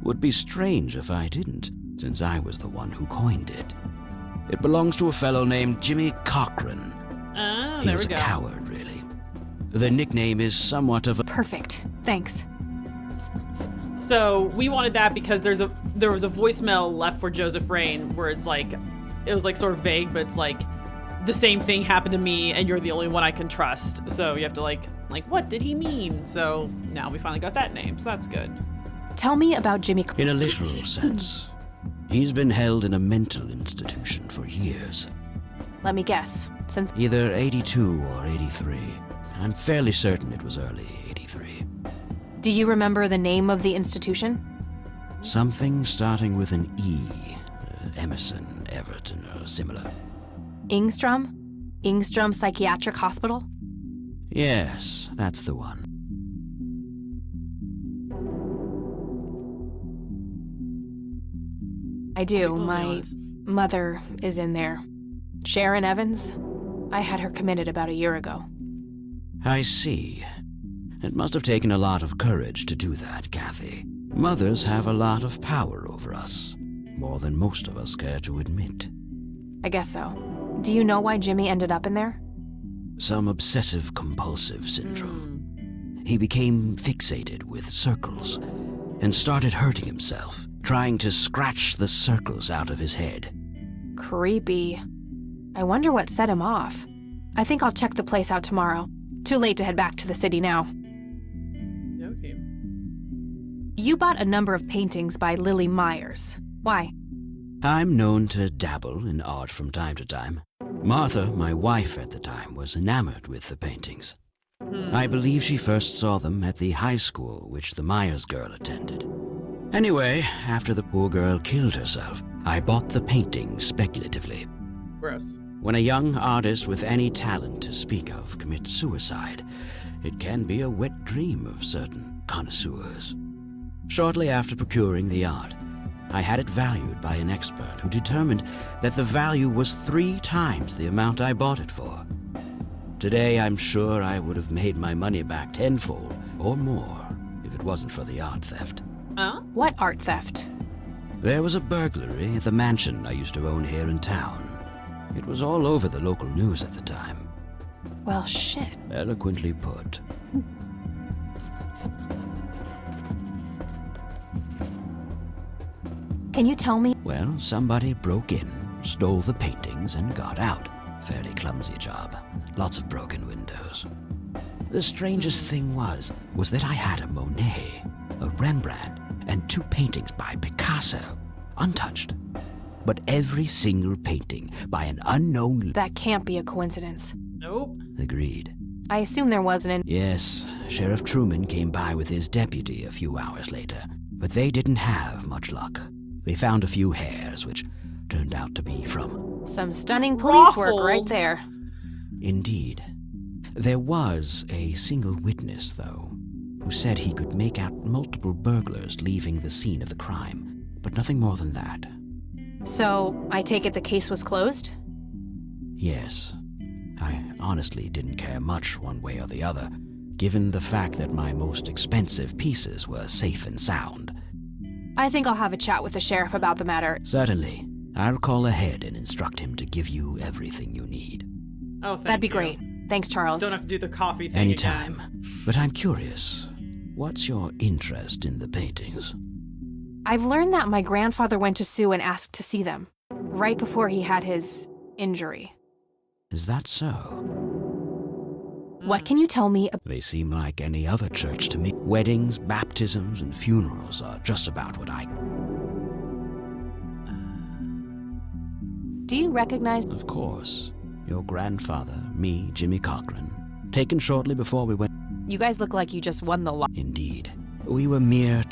Would be strange if I didn't, since I was the one who coined it. It belongs to a fellow named Jimmy Cochran. He was a coward, really. The nickname is somewhat of a... Perfect. Thanks. So we wanted that because there was a voicemail left for Joseph Rain where it's like, it was like sort of vague, but it's like, the same thing happened to me and you're the only one I can trust. So you have to like, what did he mean? So now we finally got that name, so that's good. Tell me about Jimmy. In a literal sense, he's been held in a mental institution for years. Let me guess. Since either 82 or 83. I'm fairly certain it was early 83. Do you remember the name of the institution? Something starting with an E. Emerson, Everton, or similar. Ingstrom? Ingstrom Psychiatric Hospital? Yes, that's the one. I do. My mother is in there. Sharon Evans? I had her committed about a year ago. I see. It must have taken a lot of courage to do that, Kathy. Mothers have a lot of power over us. More than most of us care to admit. I guess so. Do you know why Jimmy ended up in there? Some obsessive-compulsive syndrome. He became fixated with circles and started hurting himself, trying to scratch the circles out of his head. Creepy. I wonder what set him off. I think I'll check the place out tomorrow. Too late to head back to the city now. Okay. You bought a number of paintings by Lily Myers. Why? I'm known to dabble in art from time to time. Martha, my wife at the time, was enamored with the paintings. I believe she first saw them at the high school which the Myers girl attended. Anyway, after the poor girl killed herself, I bought the paintings speculatively. Gross. When a young artist with any talent to speak of commits suicide, it can be a wet dream of certain connoisseurs. Shortly after procuring the art, I had it valued by an expert who determined that the value was 3 times the amount I bought it for. Today, I'm sure I would have made my money back tenfold or more if it wasn't for the art theft. What art theft? There was a burglary at the mansion I used to own here in town. It was all over the local news at the time. Well, shit. Eloquently put. Can you tell me? Well, somebody broke in, stole the paintings, and got out. Fairly clumsy job. Lots of broken windows. The strangest thing was that I had a Monet, a Rembrandt, and 2 paintings by Picasso, untouched. But every single painting by an unknown... That can't be a coincidence. Nope. Agreed. I assume there wasn't an... Yes, Sheriff Truman came by with his deputy a few hours later, but they didn't have much luck. They found a few hairs, which turned out to be from... Some stunning police work right there. Indeed. There was a single witness, though, who said he could make out multiple burglars leaving the scene of the crime, but nothing more than that. So, I take it the case was closed? Yes. I honestly didn't care much one way or the other, given the fact that my most expensive pieces were safe and sound. I think I'll have a chat with the sheriff about the matter. Certainly. I'll call ahead and instruct him to give you everything you need. Oh, thank That'd be you. great. Thanks, Charles. Don't have to do the coffee thing Anytime. again. But I'm curious. What's your interest in the paintings? I've learned that my grandfather went to Sue and asked to see them, right before he had his injury. Is that so? What can you tell me about... They seem like any other church to me. Weddings, baptisms, and funerals are just about what I... Do you recognize... Of course. Your grandfather, me, Jimmy Cochran. Taken shortly before we went... You guys look like you just won the lottery. Indeed. We were mere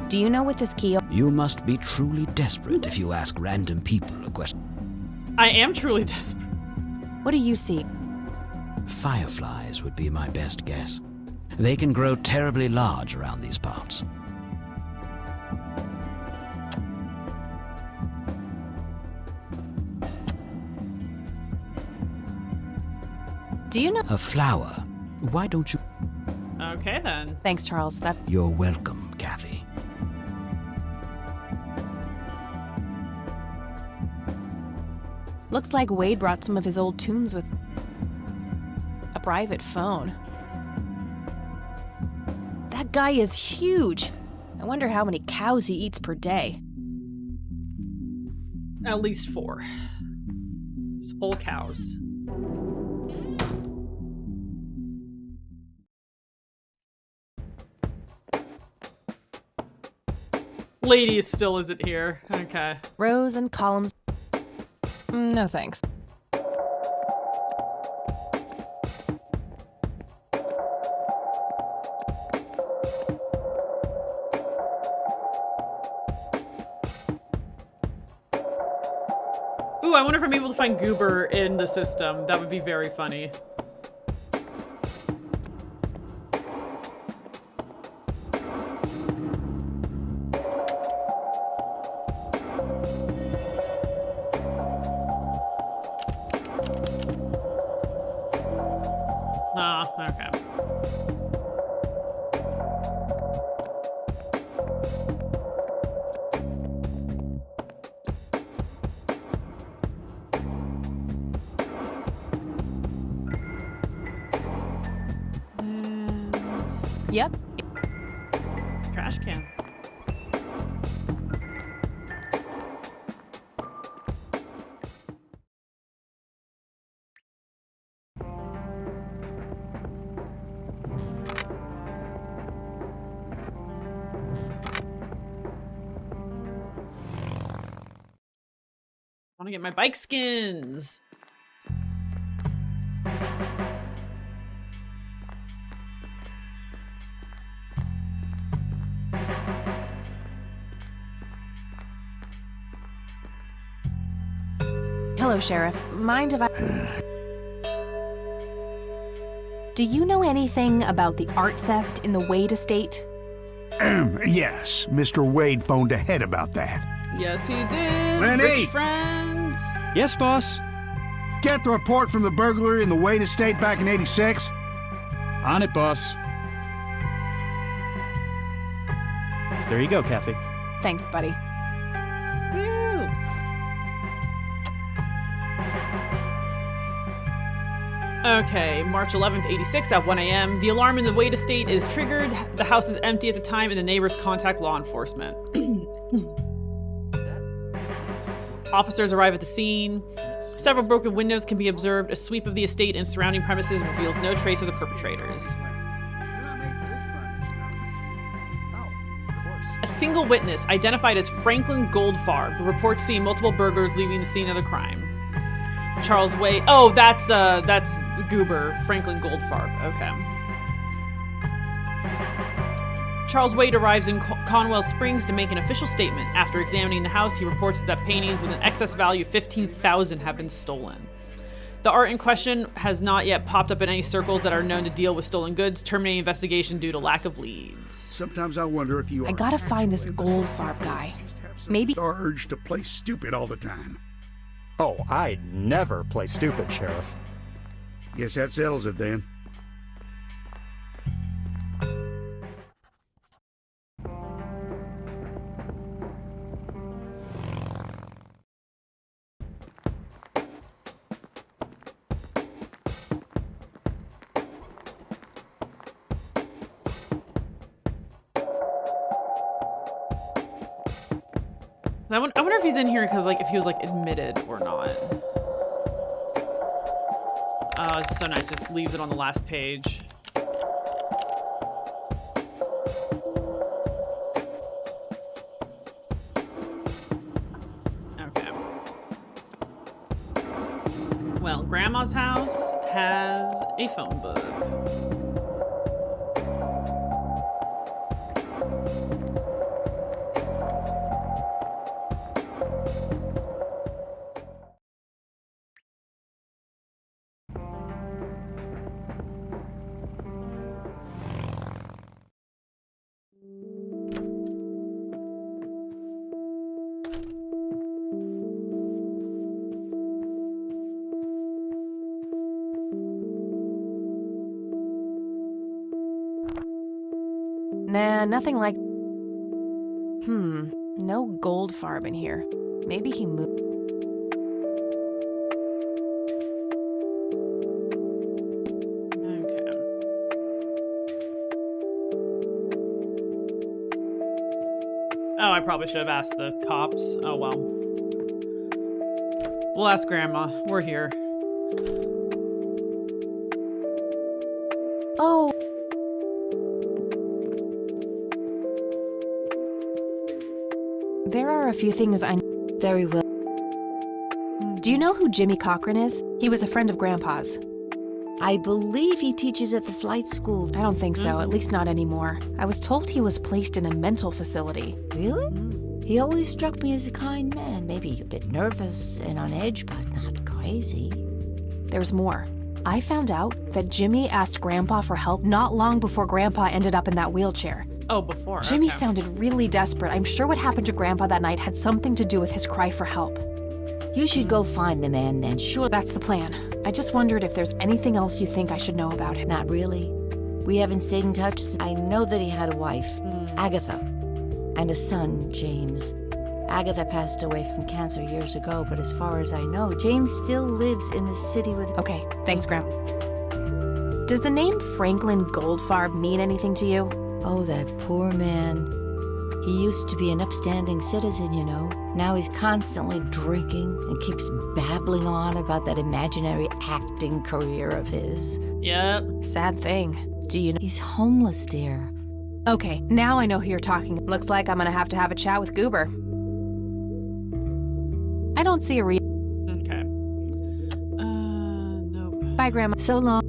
Do you know what this key... You must be truly desperate if you ask random people a question. I am truly desperate. What do you see? Fireflies would be my best guess. They can grow terribly large around these parts. Do you know... A flower. Why don't you... Okay, then. Thanks, Charles. You're welcome, Kathy. Looks like Wade brought some of his old tunes with a private phone. That guy is huge. I wonder how many cows he eats per day. At least 4. cows. Whole cows. Lady still isn't here. Okay. Rows and columns. No thanks. Ooh, I wonder if I'm able to find Goober in the system. That would be very funny. Ah, okay. Yep. It's a trash can. I want to get my bike skins. Hello, Sheriff. Mind if I... Do you know anything about the art theft in the Wade estate? Yes, Mr. Wade phoned ahead about that. Yes, he did. Lenny! Rich friends. Yes, boss? Get the report from the burglary in the Wade estate back in '86? On it, boss. There you go, Kathy. Thanks, buddy. Okay, March 11th, 86 at 1 a.m. The alarm in the Wade estate is triggered. The house is empty at the time and the neighbors contact law enforcement. Officers arrive at the scene. Several broken windows can be observed. A sweep of the estate and surrounding premises reveals no trace of the perpetrators. A single witness, identified as Franklin Goldfarb, reports seeing multiple burglars leaving the scene of the crime. Charles Wade. Oh, that's Goober, Franklin Goldfarb. Okay. Charles Wade arrives in Conwell Springs to make an official statement. After examining the house, he reports that paintings with an excess value of $15,000 have been stolen. The art in question has not yet popped up in any circles that are known to deal with stolen goods, terminating investigation due to lack of leads. Sometimes I wonder if you I gotta find this Goldfarb guy. Maybe urge to play stupid all the time. Oh, I'd never play stupid, Sheriff. Guess that settles it then. I wonder if he's in here because, like, if he was, like, admitted or not. Oh, it's so nice. Just leaves it on the last page. Okay. Well, Grandma's house has a phone book. Nah, nothing like... No Goldfarb in here. Maybe he moved... Okay. Oh, I probably should have asked the cops. Oh, well. We'll ask Grandma. We're here. Oh. There are a few things I... Very well. Do you know who Jimmy Cochran is? He was a friend of Grandpa's. I believe he teaches at the flight school. I don't think so, at least not anymore. I was told he was placed in a mental facility. Really? He always struck me as a kind man, maybe a bit nervous and on edge, but not crazy. There's more. I found out that Jimmy asked Grandpa for help not long before Grandpa ended up in that wheelchair. Oh, before. Jimmy okay. sounded really desperate. I'm sure what happened to Grandpa that night had something to do with his cry for help. You should go find the man then, sure. That's the plan. I just wondered if there's anything else you think I should know about him. Not really. We haven't stayed in touch. I know that he had a wife, Agatha, and a son, James. Agatha passed away from cancer years ago, but as far as I know, James still lives in the city with... Okay, thanks, Grandpa. Does the name Franklin Goldfarb mean anything to you? Oh, that poor man. He used to be an upstanding citizen, you know. Now he's constantly drinking and keeps babbling on about that imaginary acting career of his. Yep. Sad thing. Do you know? He's homeless, dear. Okay, now I know who you're talking. Looks like I'm gonna have to have a chat with Goober. I don't see a reason. Okay. Nope. Bye, Grandma. So long.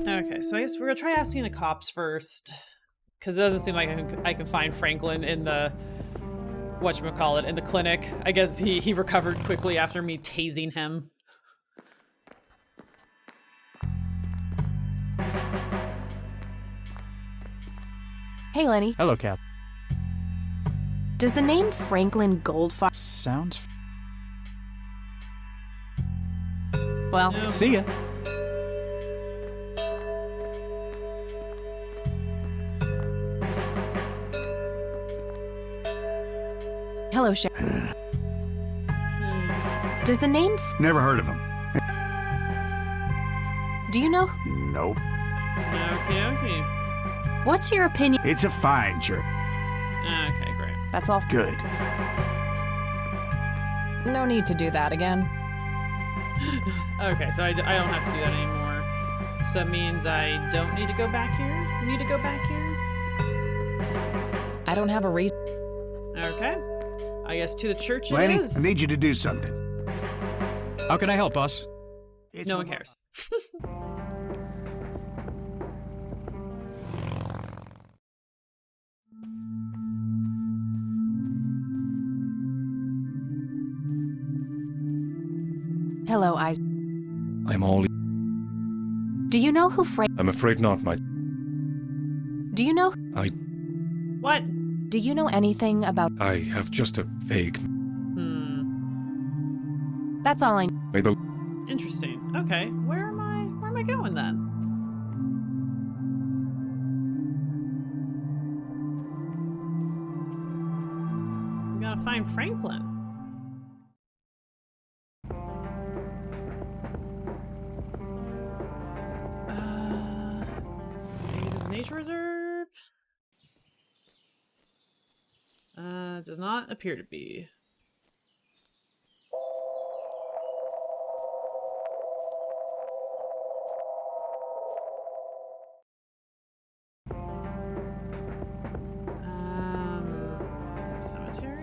Okay, so I guess we're gonna try asking the cops first, because it doesn't seem like I can find Franklin in the whatchamacallit, in the clinic. I guess he recovered quickly after me tasing him. Hey, Lenny. Hello, Kath. Does the name Franklin Goldfarb sounds... Well, no. See ya. Hello, Sheriff. Does the name... Never heard of him. Do you know... Nope. Okay. What's your opinion? It's a fine church. Okay, great. That's all. Good. No need to do that again. Okay, so I don't have to do that anymore. So that means I don't need to go back here? Need to go back here? I don't have a reason. Okay. I guess to the church Lanny, it is. I need you to do something. How can I help, boss? No one cares. Hello, Isaac. I'm all... Do you know who Frank... I'm afraid not, my... Do you know... What? Do you know anything about... I have just a vague... That's all I... Maybe... Interesting. Okay, where am I going then? We gotta find Franklin. Nature reserve? Does not appear to be. Cemetery?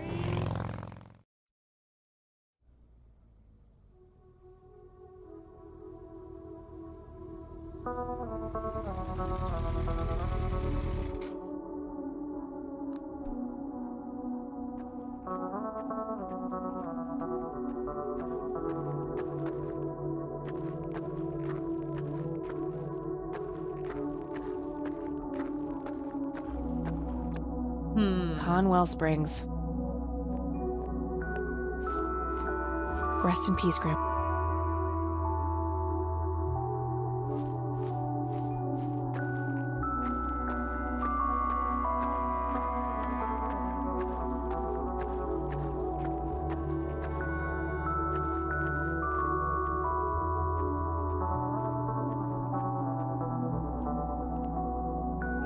Conwell Springs. Rest in peace, Grandpa.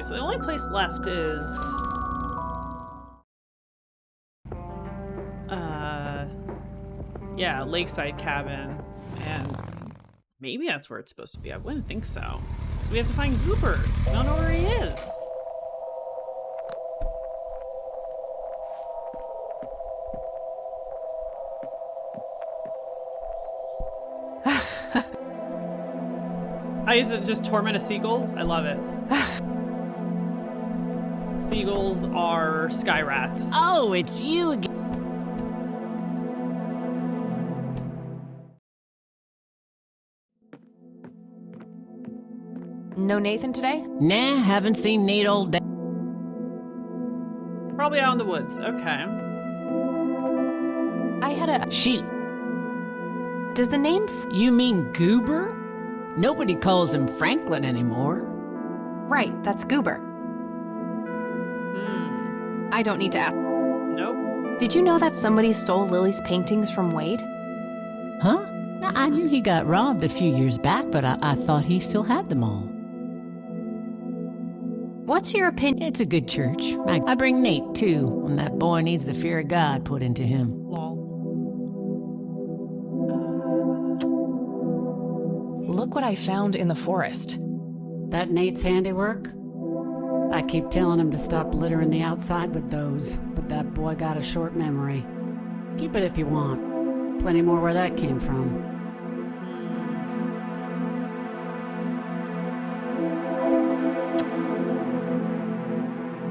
So the only place left is... yeah, Lakeside Cabin. And maybe that's where it's supposed to be. I wouldn't think so. So we have to find Goober. I don't know where he is. I used to just torment a seagull. I love it. Seagulls are sky rats. Oh, it's you again. No Nathan today? Nah, haven't seen Nate all day. Probably out in the woods. Okay. I had a... Shoot. Does the name... You mean Goober? Nobody calls him Franklin anymore. Right, that's Goober. I don't need to ask. Nope. Did you know that somebody stole Lily's paintings from Wade? Huh? I knew he got robbed a few years back, but I thought he still had them all. What's your opinion? It's a good church. I bring Nate, too, when that boy needs the fear of God put into him. Look what I found in the forest. That Nate's handiwork? I keep telling him to stop littering the outside with those, but that boy got a short memory. Keep it if you want. Plenty more where that came from.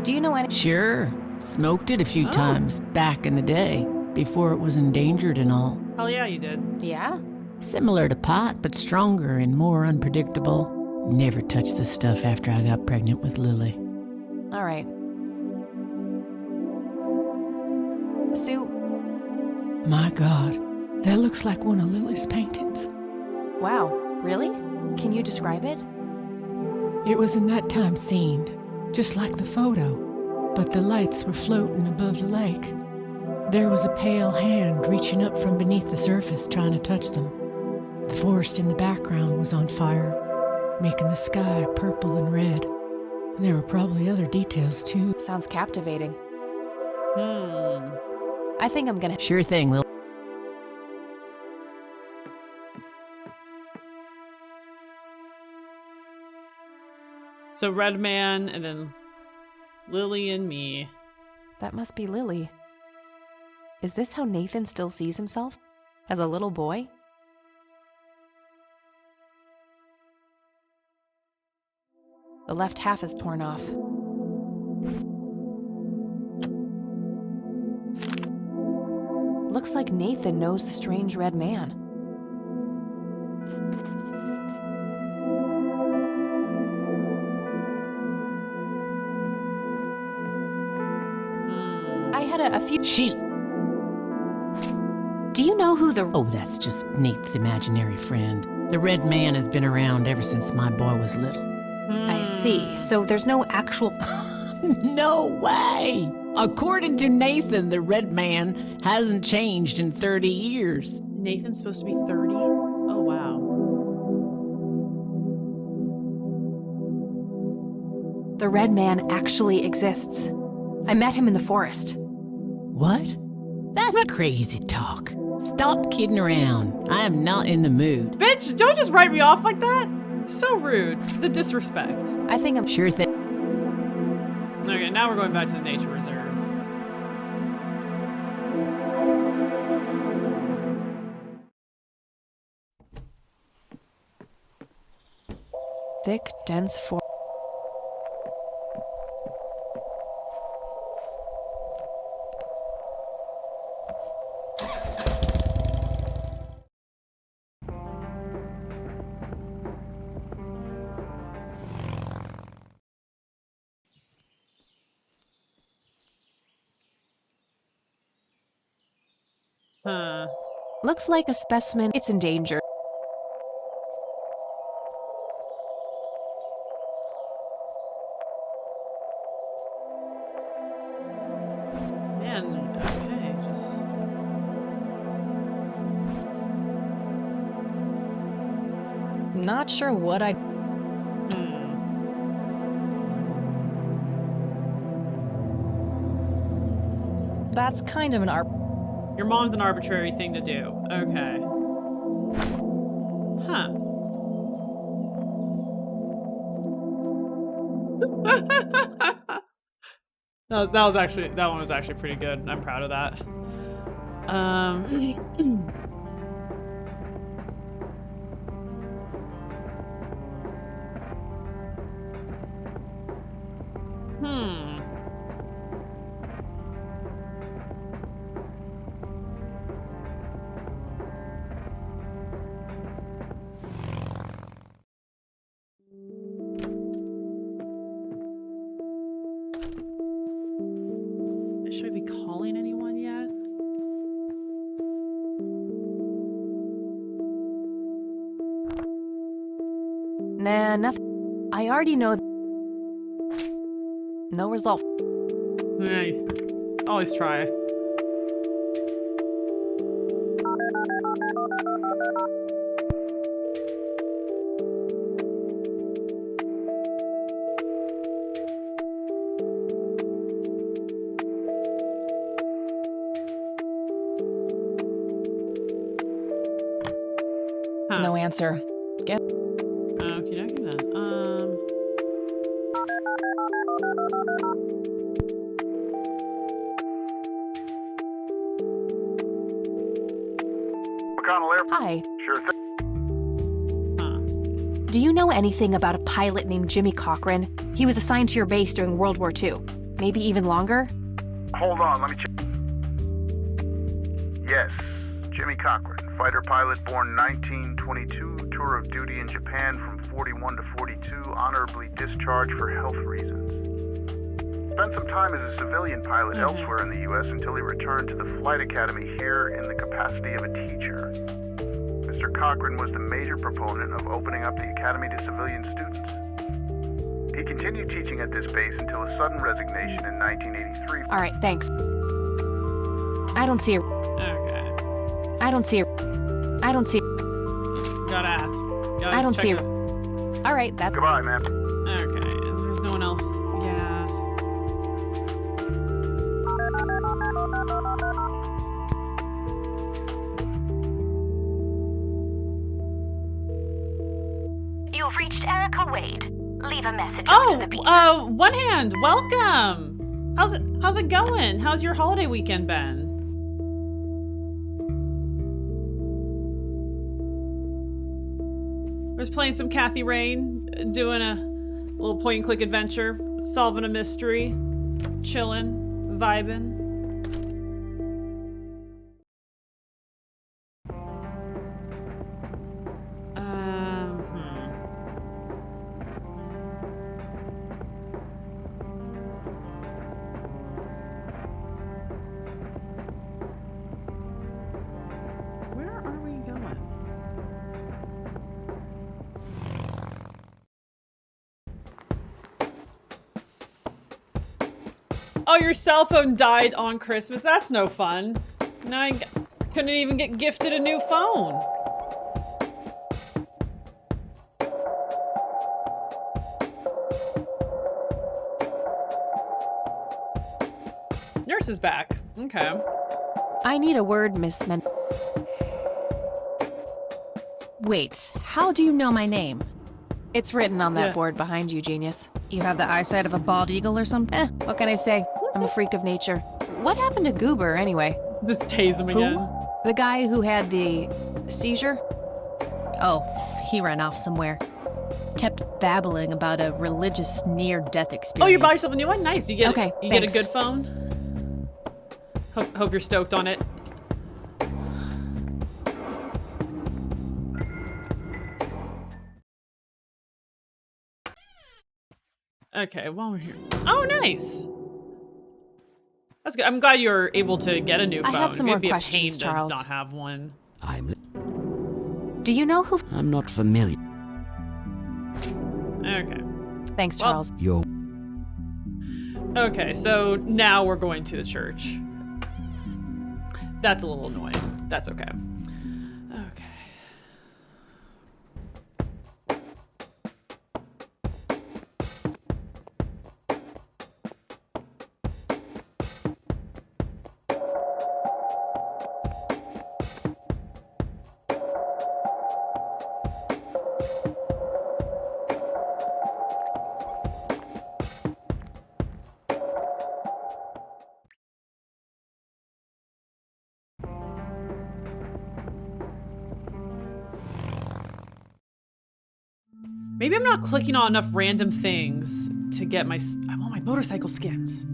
Do you know any? Sure. Smoked it a few times back in the day, before it was endangered and all. Hell yeah, you did. Yeah? Similar to pot, but stronger and more unpredictable. Never touched the stuff after I got pregnant with Lily. All right. Sue. My God, that looks like one of Lily's paintings. Wow, really? Can you describe it? It was a nighttime scene, just like the photo, but the lights were floating above the lake. There was a pale hand reaching up from beneath the surface trying to touch them. The forest in the background was on fire, making the sky purple and red. And there were probably other details too. Sounds captivating. I think I'm gonna... Sure thing, Lil. So Red Man and then Lily and me. That must be Lily. Is this how Nathan still sees himself? As a little boy? The left half is torn off. Looks like Nathan knows the strange red man. I had a few... Shoot! Do you know who the... Oh, that's just Nate's imaginary friend. The red man has been around ever since my boy was little. I see. So there's no actual... No way! According to Nathan, the red man hasn't changed in 30 years. Nathan's supposed to be 30? Oh, wow. The red man actually exists. I met him in the forest. What? That's crazy talk. Stop kidding around. I am not in the mood. Bitch, don't just write me off like that. So rude. The disrespect. I think I'm... Sure thing. Okay, now we're going back to the nature reserve. Thick, dense forest. Huh. Looks like a specimen. It's endangered. Man, okay, just... Not sure what I... That's kind of an Your mom's an arbitrary thing to do. Okay. Huh. That one was actually pretty good. I'm proud of that. Should I be calling anyone yet? Nah, nothing. I already know. No result. Nice. Always try. No answer. Get. Okie dokie then. Hi. Sure thing. Do you know anything about a pilot named Jimmy Cochran? He was assigned to your base during World War II. Maybe even longer? Hold on, let me check. Yes, Jimmy Cochran, fighter pilot born 1922, tour of duty in Japan from 41 to 42, honorably discharged for health reasons. Spent some time as a civilian pilot elsewhere in the U.S. until he returned to the flight academy here in the capacity of a teacher. Mr. Cochran was the major proponent of opening up the academy to civilian students. He continued teaching at this base until a sudden resignation in 1983. All right, thanks. I don't see her. Okay. I don't see her. I don't see. Gotta ask. Gotta I don't check see it. her. All right, that's. Goodbye, man. Okay, and there's no one else. Yeah. You've reached Erica Wade. Leave a message after the beep. One Hand, welcome. How's it going? How's your holiday weekend been? I was playing some Kathy Rain, doing a little point and click adventure, solving a mystery, chilling, vibing. Where are we going? Oh, your cell phone died on Christmas. That's no fun. Now I couldn't even get gifted a new phone. Nurse is back. Okay. I need a word, Miss Men. Wait, how do you know my name? It's written on that board behind you, genius. You have the eyesight of a bald eagle or something? What can I say? I'm a freak of nature. What happened to Goober, anyway? Just tase him again. The guy who had the seizure? Oh, he ran off somewhere. Kept babbling about a religious near-death experience. Oh, you bought yourself a new one? Nice. You get Okay, you thanks. get a good phone. Hope you're stoked on it. Okay, while we're here. Oh, nice. That's good. I'm glad you're able to get a new phone. I have some more It'd be questions, a pain Charles. to not have one. Do you know who? I'm not familiar. Okay. Thanks, Well- Charles. You're Okay, so now we're going to the church. That's a little annoying. That's okay. Okay. Maybe I'm not clicking on enough random things to get my... I want my motorcycle skins.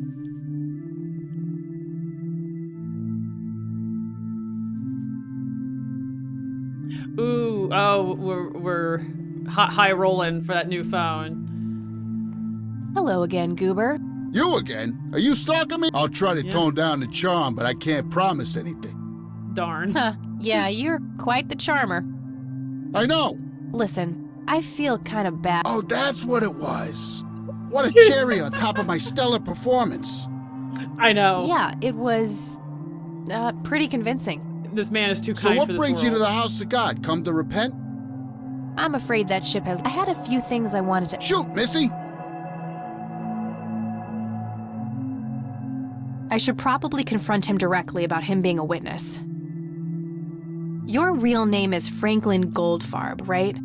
Ooh, oh, we're high rolling for that new phone. Hello again, Goober. You again? Are you stalking me? I'll try to tone down the charm, but I can't promise anything. Darn. Huh. Yeah, you're quite the charmer. I know. Listen, I feel kind of bad. Oh, that's what it was. What a cherry on top of my stellar performance. I know. Yeah, it was pretty convincing. This man is too So kind what for this brings you to world. the house of God? Come to repent? I'm afraid that ship has... I had a few things I wanted to... Shoot, Missy! I should probably confront him directly about him being a witness. Your real name is Franklin Goldfarb, right?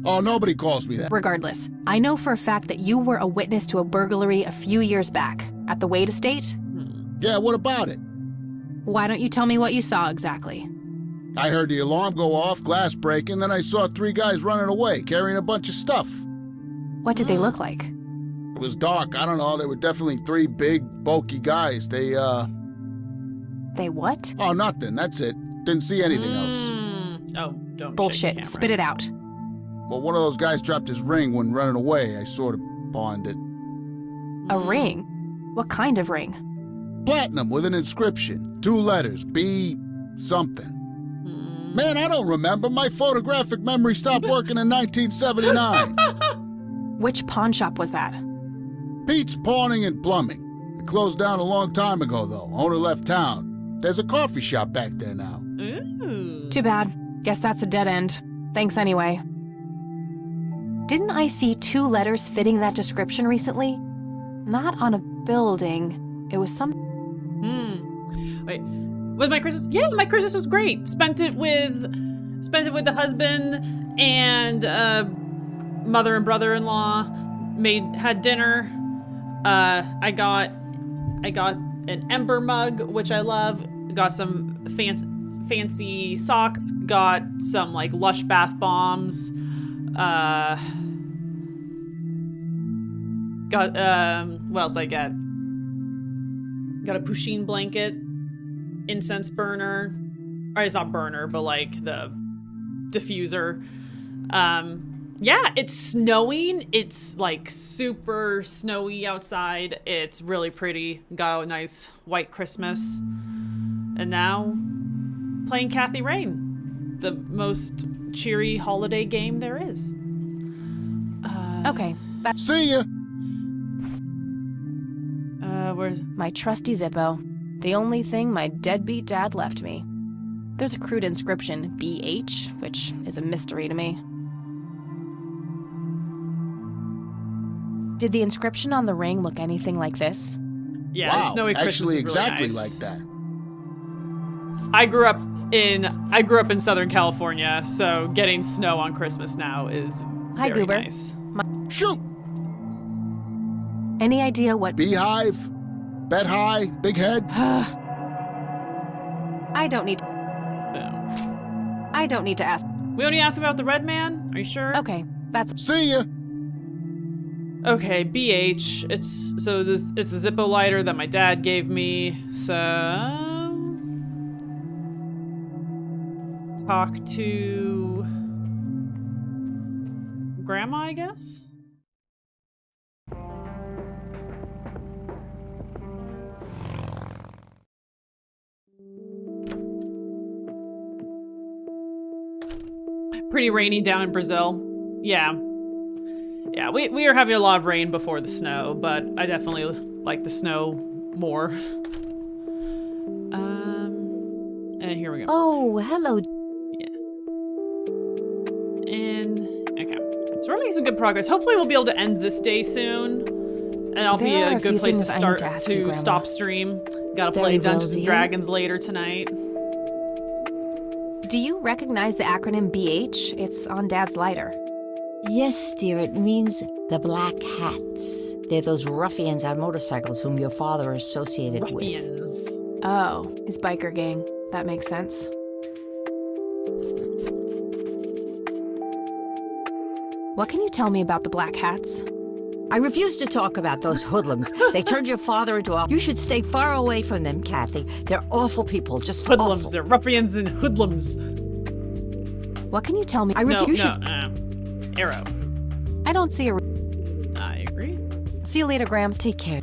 Oh, nobody calls me that. Regardless, I know for a fact that you were a witness to a burglary a few years back at the Wade estate. Yeah, what about it? Why don't you tell me what you saw exactly? I heard the alarm go off, glass breaking, then I saw 3 guys running away, carrying a bunch of stuff. What did they look like? It was dark. I don't know. They were definitely 3 big, bulky guys. They what? Oh, nothing. That's it. Didn't see anything else. Oh, don't Bullshit. Spit it out. Well, one of those guys dropped his ring when running away. I sort of pawned it. A ring? What kind of ring? Platinum with an inscription. 2 letters. B something. Man, I don't remember. My photographic memory stopped working in 1979. Which pawn shop was that? Pete's Pawning and Plumbing. It closed down a long time ago, though. Owner left town. There's a coffee shop back there now. Ooh. Too bad. Guess that's a dead end. Thanks anyway. Didn't I see 2 letters fitting that description recently? Not on a building. It was some... Wait. Was my Christmas? Yeah, my Christmas was great. Spent it with the husband and mother and brother-in-law. Had dinner. I got an ember mug, which I love. Got some fancy socks. Got some like Lush bath bombs. Got what else did I get? Got a Pusheen blanket, incense burner. Or it's not burner, but like the diffuser. Yeah, it's snowing. It's like super snowy outside. It's really pretty. Got a nice white Christmas. And now playing Kathy Rain, the most cheery holiday game there is. Okay. See ya! Where's my trusty Zippo? The only thing my deadbeat dad left me. There's a crude inscription, BH, which is a mystery to me. Did the inscription on the ring look anything like this? Yeah, wow, Snowy Christmas actually is really exactly nice. like that. I grew up in Southern California, so getting snow on Christmas now is Hi, very Goober. nice. Shoot! Any idea what... Beehive? Bet high? Big head? I don't need to ask. We only ask about the red man? Are you sure? Okay, that's... See ya! Okay, BH. It's the Zippo lighter that my dad gave me. So talk to Grandma, I guess. Pretty rainy down in Brazil. Yeah. Yeah, we are having a lot of rain before the snow, but I definitely like the snow more. And here we go. Oh, hello. Yeah. And, okay. So we're making some good progress. Hopefully we'll be able to end this day soon. And that'll be There are a a good few place to things I need start to ask you, Grandma. stop stream. Gotta Very play well, Dungeons and dear. Dragons later tonight. Do you recognize the acronym BH? It's on Dad's lighter. Yes, dear, it means the Black Hats. They're those ruffians on motorcycles whom your father associated with. Ruffians. Oh, his biker gang. That makes sense. What can you tell me about the Black Hats? I refuse to talk about those hoodlums. They turned your father into a... You should stay far away from them, Kathy. They're awful people, just Hoodlums. awful. They're ruffians and hoodlums. What can you tell me? Arrow. I don't see a... I agree. See you later, Grams. Take care.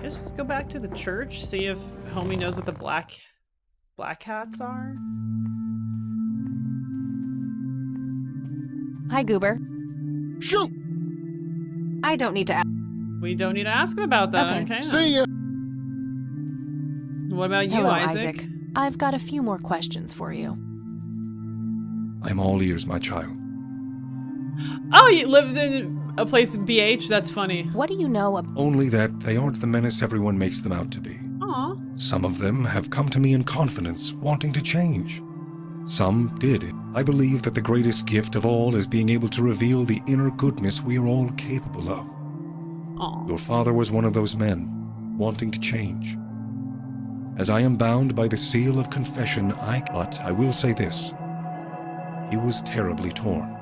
Let's just go back to the church, see if homie knows what the black hats are. Hi, Goober. Shoot! I don't need to ask. We don't need to ask him about that. Okay. See ya. What about you, Hello, Isaac? I've got a few more questions for you. I'm all ears, my child. Oh, you lived in a place in BH? That's funny. What do you know about... Only that they aren't the menace everyone makes them out to be. Aw. Some of them have come to me in confidence, wanting to change. Some did. I believe that the greatest gift of all is being able to reveal the inner goodness we are all capable of. Aw. Your father was one of those men, wanting to change. As I am bound by the seal of confession, but I will say this. He was terribly torn,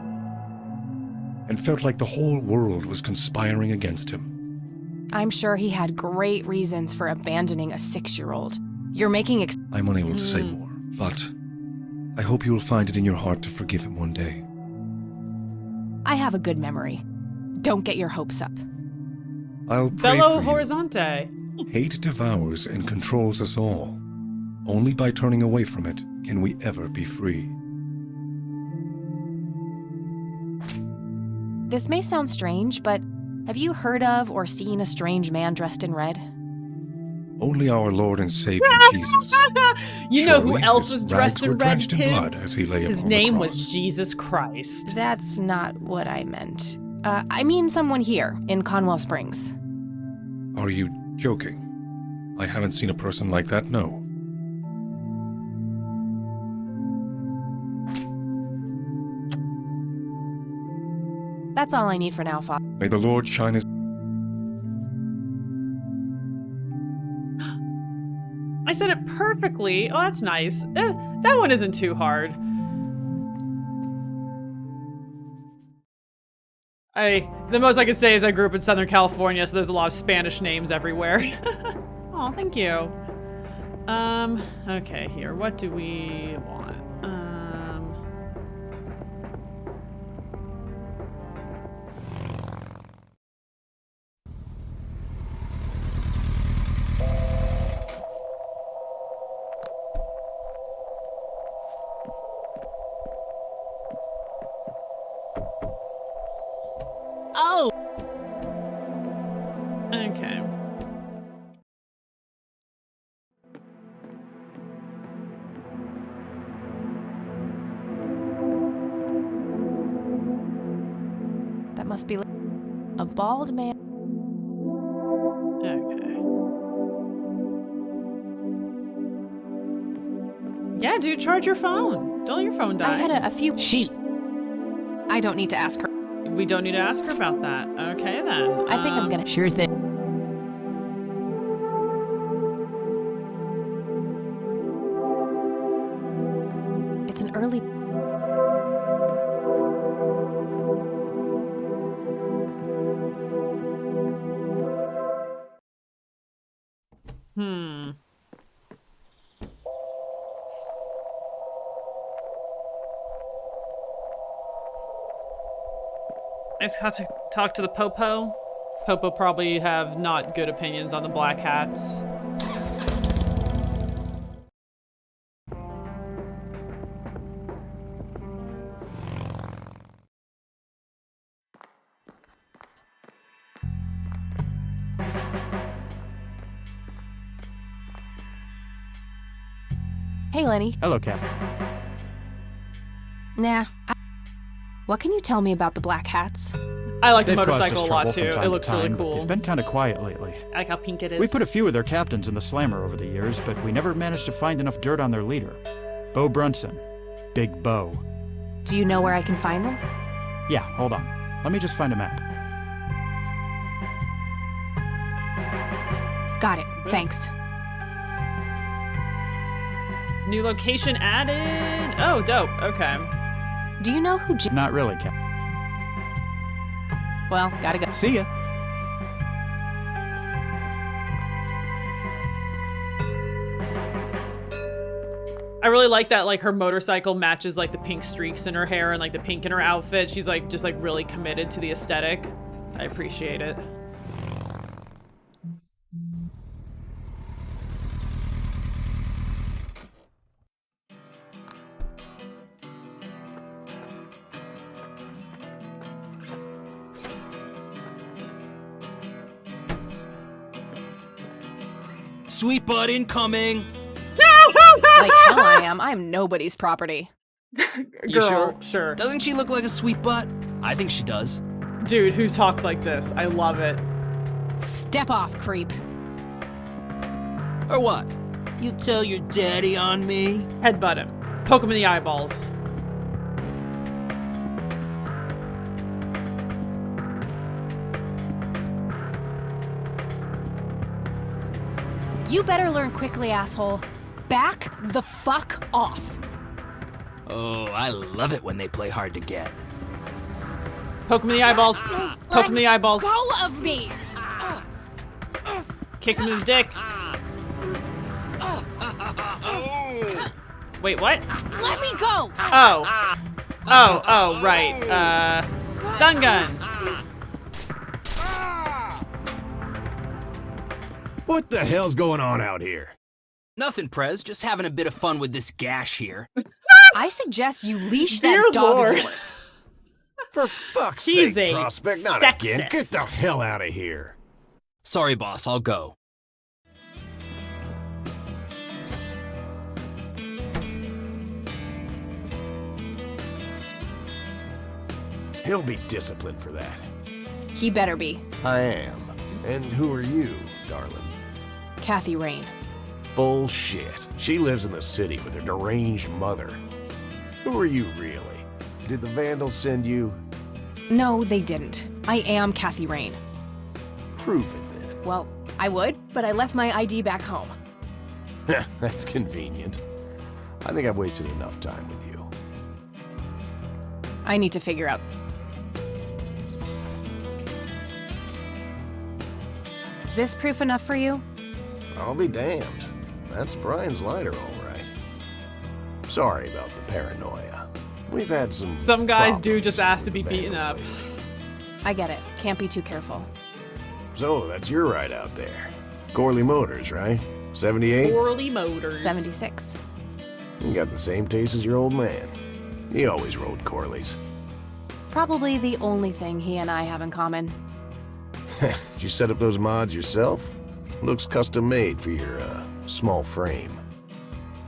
and felt like the whole world was conspiring against him. I'm sure he had great reasons for abandoning a 6-year-old. You're making I'm unable to say more, but I hope you will find it in your heart to forgive him one day. I have a good memory. Don't get your hopes up. I'll pray Belo for you. Horizonte. Hate devours and controls us all. Only by turning away from it can we ever be free. This may sound strange, but have you heard of or seen a strange man dressed in red? Only our Lord and Savior Jesus. You know who Surely else his was dressed rags were in red, drenched in blood kids? as he lay His upon the name cross. was Jesus Christ. That's not what I meant. I mean someone here in Conwell Springs. Are you joking? I haven't seen a person like that, no. That's all I need for now, Father. May the Lord shine his... I said it perfectly. Oh, that's nice. That one isn't too hard. The most I can say is I grew up in Southern California, so there's a lot of Spanish names everywhere. Oh, thank you. Okay, here. What do we want? Oh! Okay. That must be a bald man. Okay. Yeah, dude, charge your phone. Don't let your phone die. I had a few... Shoot. I don't need to ask her. We don't need to ask her about that. Okay, then. I think I'm gonna... Sure thing. It's an early... I just have to talk to the Popo. Popo probably have not good opinions on the Black Hats. Hey, Lenny. Hello, Cap. Nah. What can you tell me about the Black Hats? I like the They've caused motorcycle us a lot trouble too. from time It to looks time, really but cool. They've been kind of quiet lately. I like how pink it is. We put a few of their captains in the slammer over the years, but we never managed to find enough dirt on their leader. Bo Brunson. Big Bo. Do you know where I can find them? Yeah, hold on. Let me just find a map. Got it. Thanks. New location added. Oh, dope. Okay. Do you know who Not really, Cap. Well, gotta go. See ya. I really like that, like, her motorcycle matches, like, the pink streaks in her hair and, like, the pink in her outfit. She's, like, just, like, really committed to the aesthetic. I appreciate it. Sweet butt incoming! Like hell I am. I'm nobody's property. You Girl, sure. Doesn't she look like a sweet butt? I think she does. Dude, who talks like this? I love it. Step off, creep. Or what? You tell your daddy on me? Headbutt him. Poke him in the eyeballs. You better learn quickly, asshole. Back the fuck off. Oh, I love it when they play hard to get. Poke him in the eyeballs. Poke him in the eyeballs. Go of me. Kick him in the dick. Wait, what? Let me go. Oh. Oh, right. Stun gun. What the hell's going on out here? Nothing, Prez. Just having a bit of fun with this gash here. I suggest you leash Dear that dog Lord. of yours. For fuck's He's sake, a Prospect, not sexist. again. Get the hell out of here. Sorry, boss. I'll go. He'll be disciplined for that. He better be. I am. And who are you, darling? Kathy Rain. Bullshit. She lives in the city with her deranged mother. Who are you, really? Did the Vandals send you? No, they didn't. I am Kathy Rain. Prove it, then. Well, I would, but I left my ID back home. That's convenient. I think I've wasted enough time with you. I need to figure out. This proof enough for you? I'll be damned. That's Brian's lighter, all right. Sorry about the paranoia. We've had Some guys do just ask to be beaten up. I get it. Can't be too careful. So, that's your ride out there. Corley Motors, right? 78? Corley Motors. 76. You got the same taste as your old man. He always rode Corleys. Probably the only thing he and I have in common. Did you set up those mods yourself? Looks custom made for your, small frame.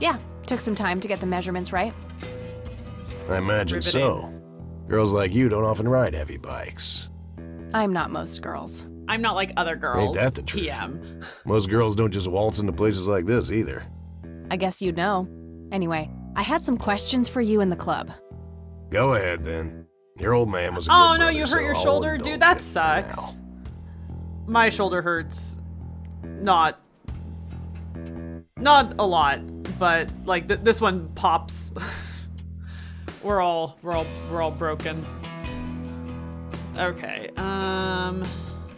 Yeah, took some time to get the measurements right. I imagine so. Girls like you don't often ride heavy bikes. I'm not most girls. I'm not like other girls. Ain't that the truth? TM. Most girls don't just waltz into places like this either. I guess you'd know. Anyway, I had some questions for you in the club. Go ahead, then. Your old man was a good Oh no, brother, you so hurt your I'll shoulder? indulge Dude, that it for sucks. now. My shoulder hurts. Not a lot, but like this one pops. we're all broken. Okay.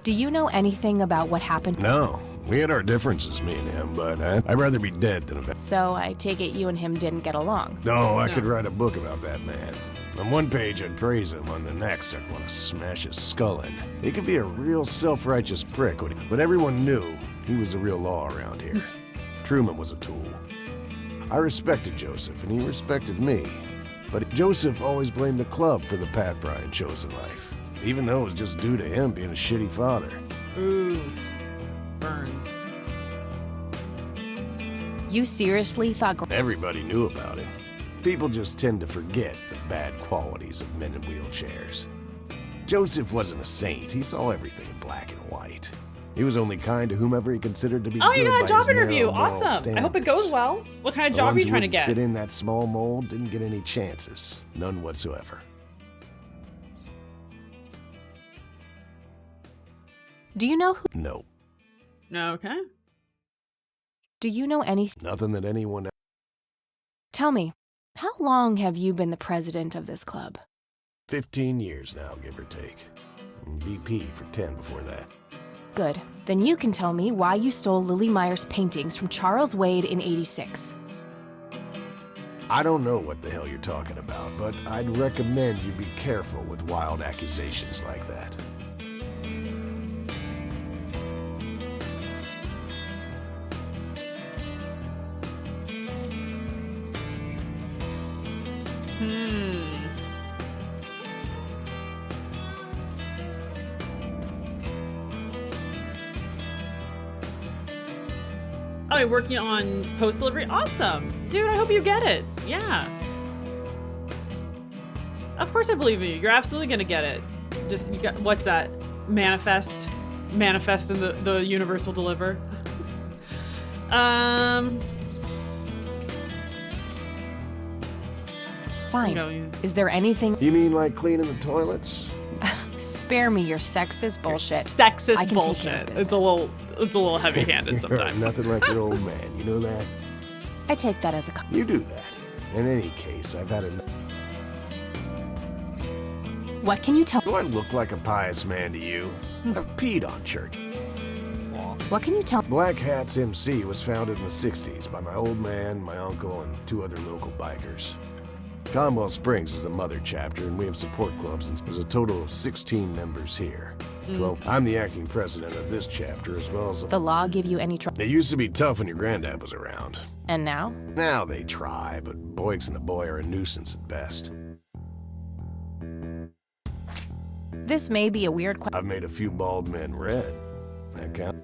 Do you know anything about what happened? No, we had our differences, me and him, but I'd rather be dead than a... So I take it you and him didn't get along. No, I could write a book about that man. On one page, I'd praise him. On the next, I'd want to smash his skull in. He could be a real self-righteous prick, but everyone knew he was the real law around here. Truman was a tool. I respected Joseph, and he respected me. But Joseph always blamed the club for the path Brian chose in life, even though it was just due to him being a shitty father. Ooh, burns. You seriously thought... Everybody knew about him. People just tend to forget the bad qualities of men in wheelchairs. Joseph wasn't a saint. He saw everything in black and white. He was only kind to whomever he considered to be Oh, good you got by a job his narrow interview. moral Awesome. I hope it goes standards. well. What kind of The job are ones you who trying to wouldn't get? fit in that small mold didn't get any chances. None whatsoever. Do you know who? No. Okay. Do you know anything? Nothing that anyone... Tell me, how long have you been the president of this club? 15 years now, give or take. And VP for 10 before that. Good. Then you can tell me why you stole Lily Meyer's paintings from Charles Wade in '86. I don't know what the hell you're talking about, but I'd recommend you be careful with wild accusations like that. Oh, you're working on post delivery? Awesome. Dude, I hope you get it. Yeah. Of course I believe in you. You're absolutely gonna get it. Just, you got, what's that? Manifest. Manifest and the universe will deliver. Fine. Is there anything? You mean like cleaning the toilets? Spare me your sexist bullshit. Sexist I can take care of bullshit. It's a little heavy-handed sometimes. Nothing like your old man, you know that? I take that as a You do that. In any case, I've had enough. What can you tell? Do I look like a pious man to you? I've peed on church. What can you tell? Black Hat's MC was founded in the 60s by my old man, my uncle, and 2 other local bikers. Conwell Springs is the mother chapter, and we have support clubs, and there's a total of 16 members here. 12. I'm the acting president of this chapter, as well as... The law give you any trouble? They used to be tough when your granddad was around. And now? Now they try, but Boyks and the boy are a nuisance at best. This may be a weird question. I've made a few bald men red. That count?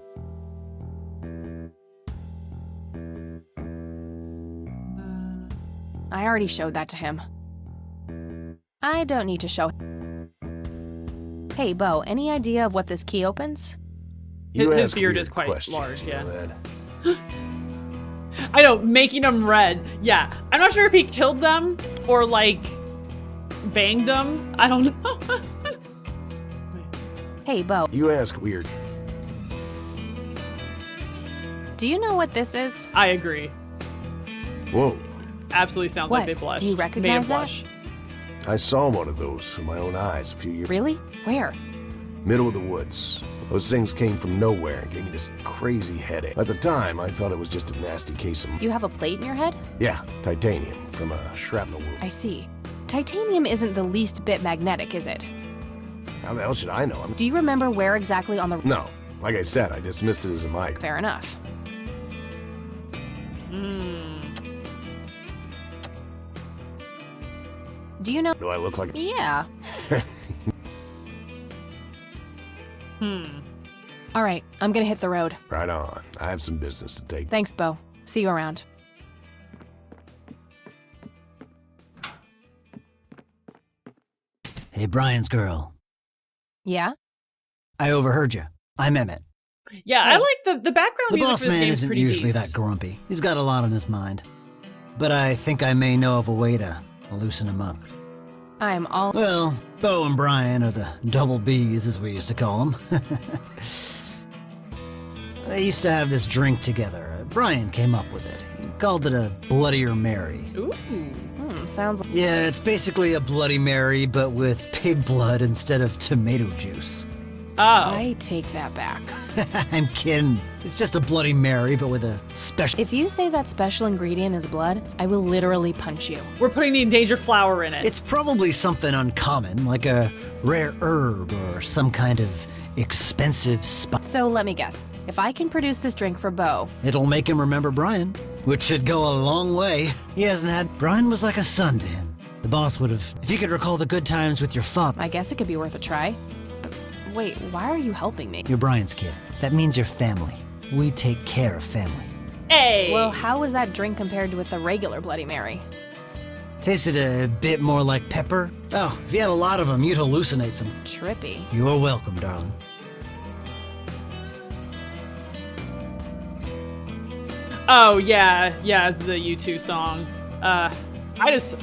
I already showed that to him. I don't need to show. Hey, Bo, any idea of what this key opens? His beard is quite large, yeah. I know, making them red. Yeah, I'm not sure if he killed them or like banged them. I don't know. Hey, Bo. You ask weird. Do you know what this is? I agree. Whoa. Absolutely sounds What? like they blushed. Do you recognize Made him that? blush. I saw one of those with my own eyes a few years. Really? Where? Middle of the woods. Those things came from nowhere and gave me this crazy headache. At the time, I thought it was just a nasty case of... You have a plate in your head? Yeah, titanium from a shrapnel wound. I see. Titanium isn't the least bit magnetic, is it? How the hell should I know? Do you remember where exactly on the... No. Like I said, I dismissed it as a mic. Fair enough. Do you know... Do I look like... Yeah. All right, I'm gonna hit the road. Right on. I have some business to take. Thanks, Bo. See you around. Hey, Brian's girl. Yeah? I overheard you. I'm Emmett. Yeah, I like the background The music boss for this man game is isn't pretty usually decent. that grumpy. He's got a lot on his mind. But I think I may know of a way to loosen him up. I'm all... Well, Bo and Brian are the double Bs, as we used to call them. They used to have this drink together. Brian came up with it. He called it a Bloodier Mary. Ooh. Sounds like... Yeah, it's basically a Bloody Mary, but with pig blood instead of tomato juice. Oh. I take that back. I'm kidding. It's just a Bloody Mary, but with a special... If you say that special ingredient is blood, I will literally punch you. We're putting the endangered flower in it. It's probably something uncommon, like a rare herb or some kind of expensive spice. So let me guess. If I can produce this drink for Bo... It'll make him remember Brian, which should go a long way. He hasn't had... Brian was like a son to him. The boss would have... If you could recall the good times with your father... I guess it could be worth a try. But wait, why are you helping me? You're Brian's kid. That means you're family. We take care of family. Hey! Well, how is that drink compared with a regular Bloody Mary? Tasted a bit more like pepper. Oh, if you had a lot of them, you'd hallucinate some. Trippy. You're welcome, darling. Oh, yeah. Yeah, it's the U2 song.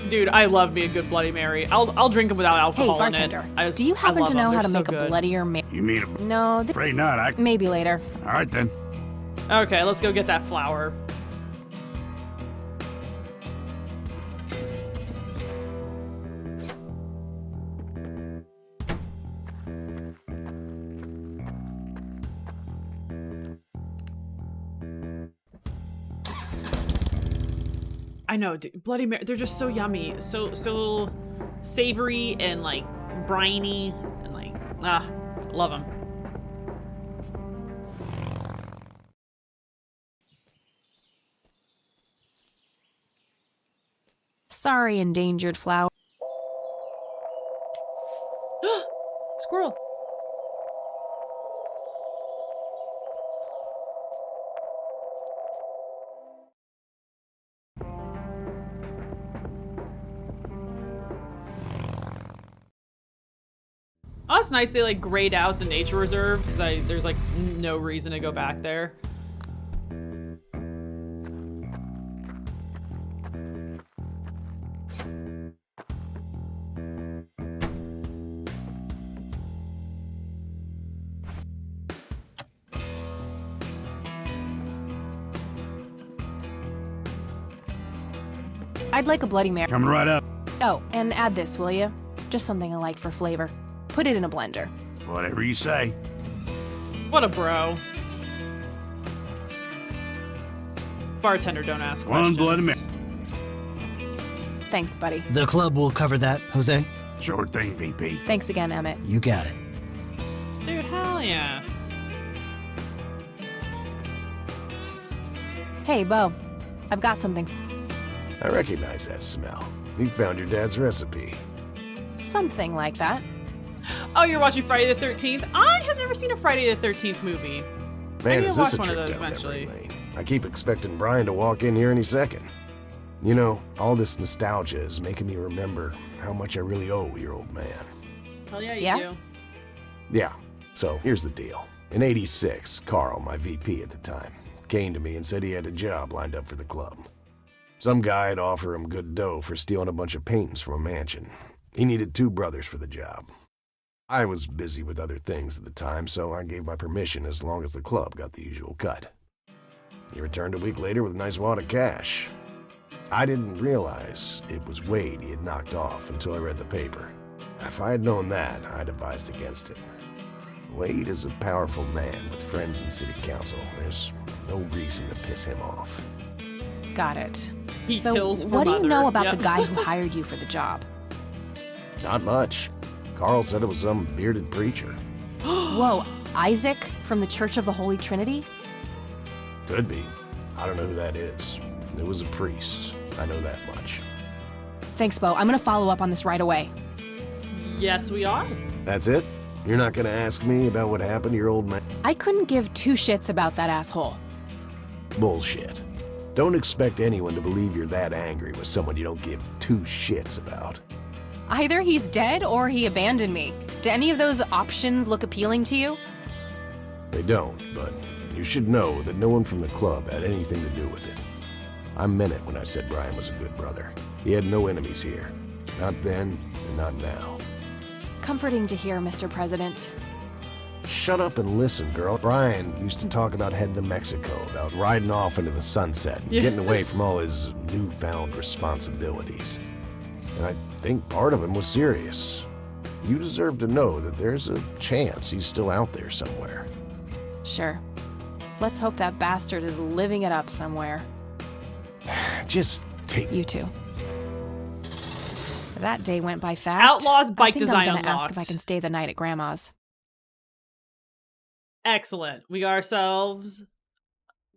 Dude, I love me a good Bloody Mary. I'll drink them without alcohol Hey, bartender. in it. Do you happen to know how to so make a good. bloodier Mary? You mean a... No. Afraid not. Maybe later. All right, then. Okay, let's go get that flour. I know, dude. Bloody Mary, they're just so yummy. So savory and like briny and like, love them. Sorry, endangered flower. Squirrel. Oh, it's nice they like grayed out the nature reserve because there's like no reason to go back there. I'd like a Bloody Mary. Coming right up. Oh, and add this, will you? Just something I like for flavor. Put it in a blender. Whatever you say. What a bro. Bartender, don't ask One questions. Bloody Mary. Thanks, buddy. The club will cover that, Jose. Sure thing, VP. Thanks again, Emmett. You got it. Dude, hell yeah. Hey, Bo. I've got something. I recognize that smell. You found your dad's recipe. Something like that. Oh, you're watching Friday the 13th? I have never seen a Friday the 13th movie. I Man, need is to this watch a one of trip those down eventually. memory lane? I keep expecting Brian to walk in here any second. You know, all this nostalgia is making me remember how much I really owe your old man. Hell yeah, you do. Yeah, so here's the deal. In '86, Carl, my VP at the time, came to me and said he had a job lined up for the club. Some guy'd offer him good dough for stealing a bunch of paintings from a mansion. He needed 2 brothers for the job. I was busy with other things at the time, so I gave my permission as long as the club got the usual cut. He returned a week later with a nice wad of cash. I didn't realize it was Wade he had knocked off until I read the paper. If I had known that, I'd advised against it. Wade is a powerful man with friends in city council. There's no reason to piss him off. Got it. He So, kills for what do you mother. know about Yep. the guy who hired you for the job? Not much. Carl said it was some bearded preacher. Whoa, Isaac from the Church of the Holy Trinity? Could be. I don't know who that is. It was a priest. I know that much. Thanks, Bo. I'm gonna follow up on this right away. Yes, we are. That's it? You're not gonna ask me about what happened to your old man? I couldn't give 2 shits about that asshole. Bullshit. Don't expect anyone to believe you're that angry with someone you don't give 2 shits about. Either he's dead or he abandoned me. Do any of those options look appealing to you? They don't, but you should know that no one from the club had anything to do with it. I meant it when I said Brian was a good brother. He had no enemies here. Not then, and not now. Comforting to hear, Mr. President. Shut up and listen, girl. Brian used to talk about heading to Mexico, about riding off into the sunset, and getting away from all his newfound responsibilities. And I think part of him was serious. You deserve to know that there's a chance he's still out there somewhere. Sure. Let's hope that bastard is living it up somewhere. Just take... You too. That day went by fast. Outlaws bike I think design I'm gonna ask if unlocked. I can stay the night at Grandma's. Excellent. We got ourselves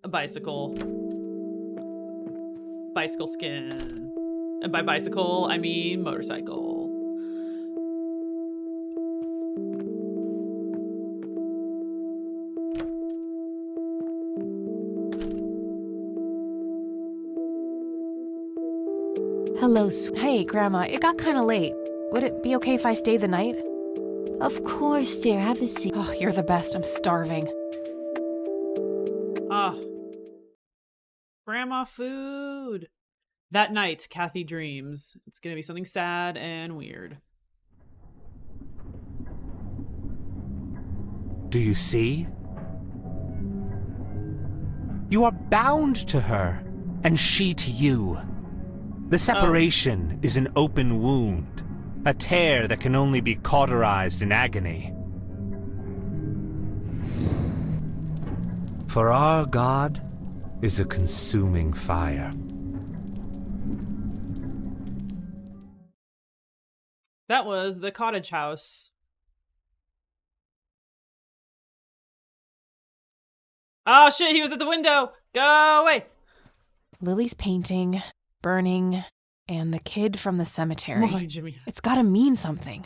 a bicycle. Bicycle skin. And by bicycle, I mean motorcycle. Hello, Hey, Grandma, it got kind of late. Would it be okay if I stayed the night? Of course, dear. Have a seat. Oh, you're the best. I'm starving. Grandma food. That night, Kathy dreams. It's gonna be something sad and weird. Do you see? You are bound to her, and she to you. The separation is an open wound, a tear that can only be cauterized in agony. For our God is a consuming fire. That was the cottage house. Oh shit, he was at the window! Go away! Lily's painting, burning, and the kid from the cemetery. Why, Jimmy? It's gotta mean something.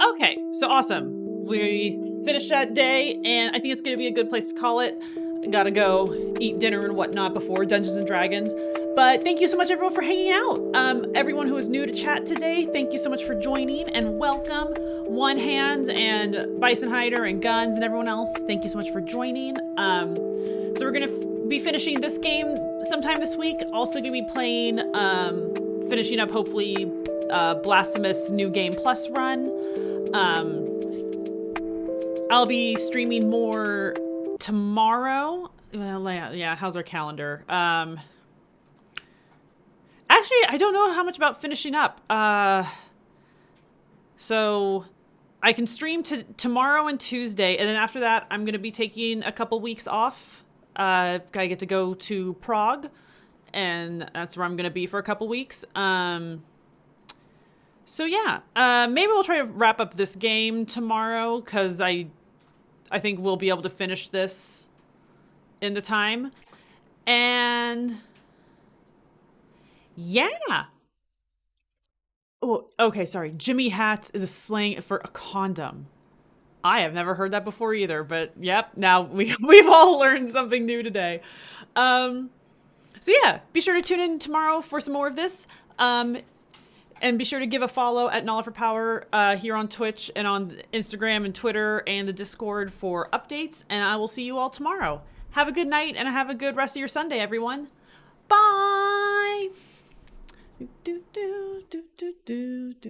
Okay, so awesome. We finished that day, and I think it's going to be a good place to call it. Gotta go eat dinner and whatnot before Dungeons and Dragons. But thank you so much, everyone, for hanging out. Everyone who is new to chat today, thank you so much for joining, and welcome. One Hands and Bison Hider and Guns and everyone else, thank you so much for joining. So we're going to be finishing this game sometime this week. Also going to be playing, finishing up, hopefully, Blasphemous New Game Plus run. I'll be streaming more tomorrow. Well, yeah, how's our calendar? Actually, I don't know how much about finishing up. So I can stream tomorrow and Tuesday, and then after that, I'm going to be taking a couple weeks off. I get to go to Prague, and that's where I'm going to be for a couple weeks. So yeah, maybe we'll try to wrap up this game tomorrow, because I think we'll be able to finish this in the time. And yeah. Oh, okay, sorry. Jimmy Hats is a slang for a condom. I have never heard that before either, but yep, now we've all learned something new today. So yeah, be sure to tune in tomorrow for some more of this. And be sure to give a follow at Nala for Power here on Twitch and on Instagram and Twitter and the Discord for updates. And I will see you all tomorrow. Have a good night and have a good rest of your Sunday, everyone. Bye! Do, do, do, do, do, do.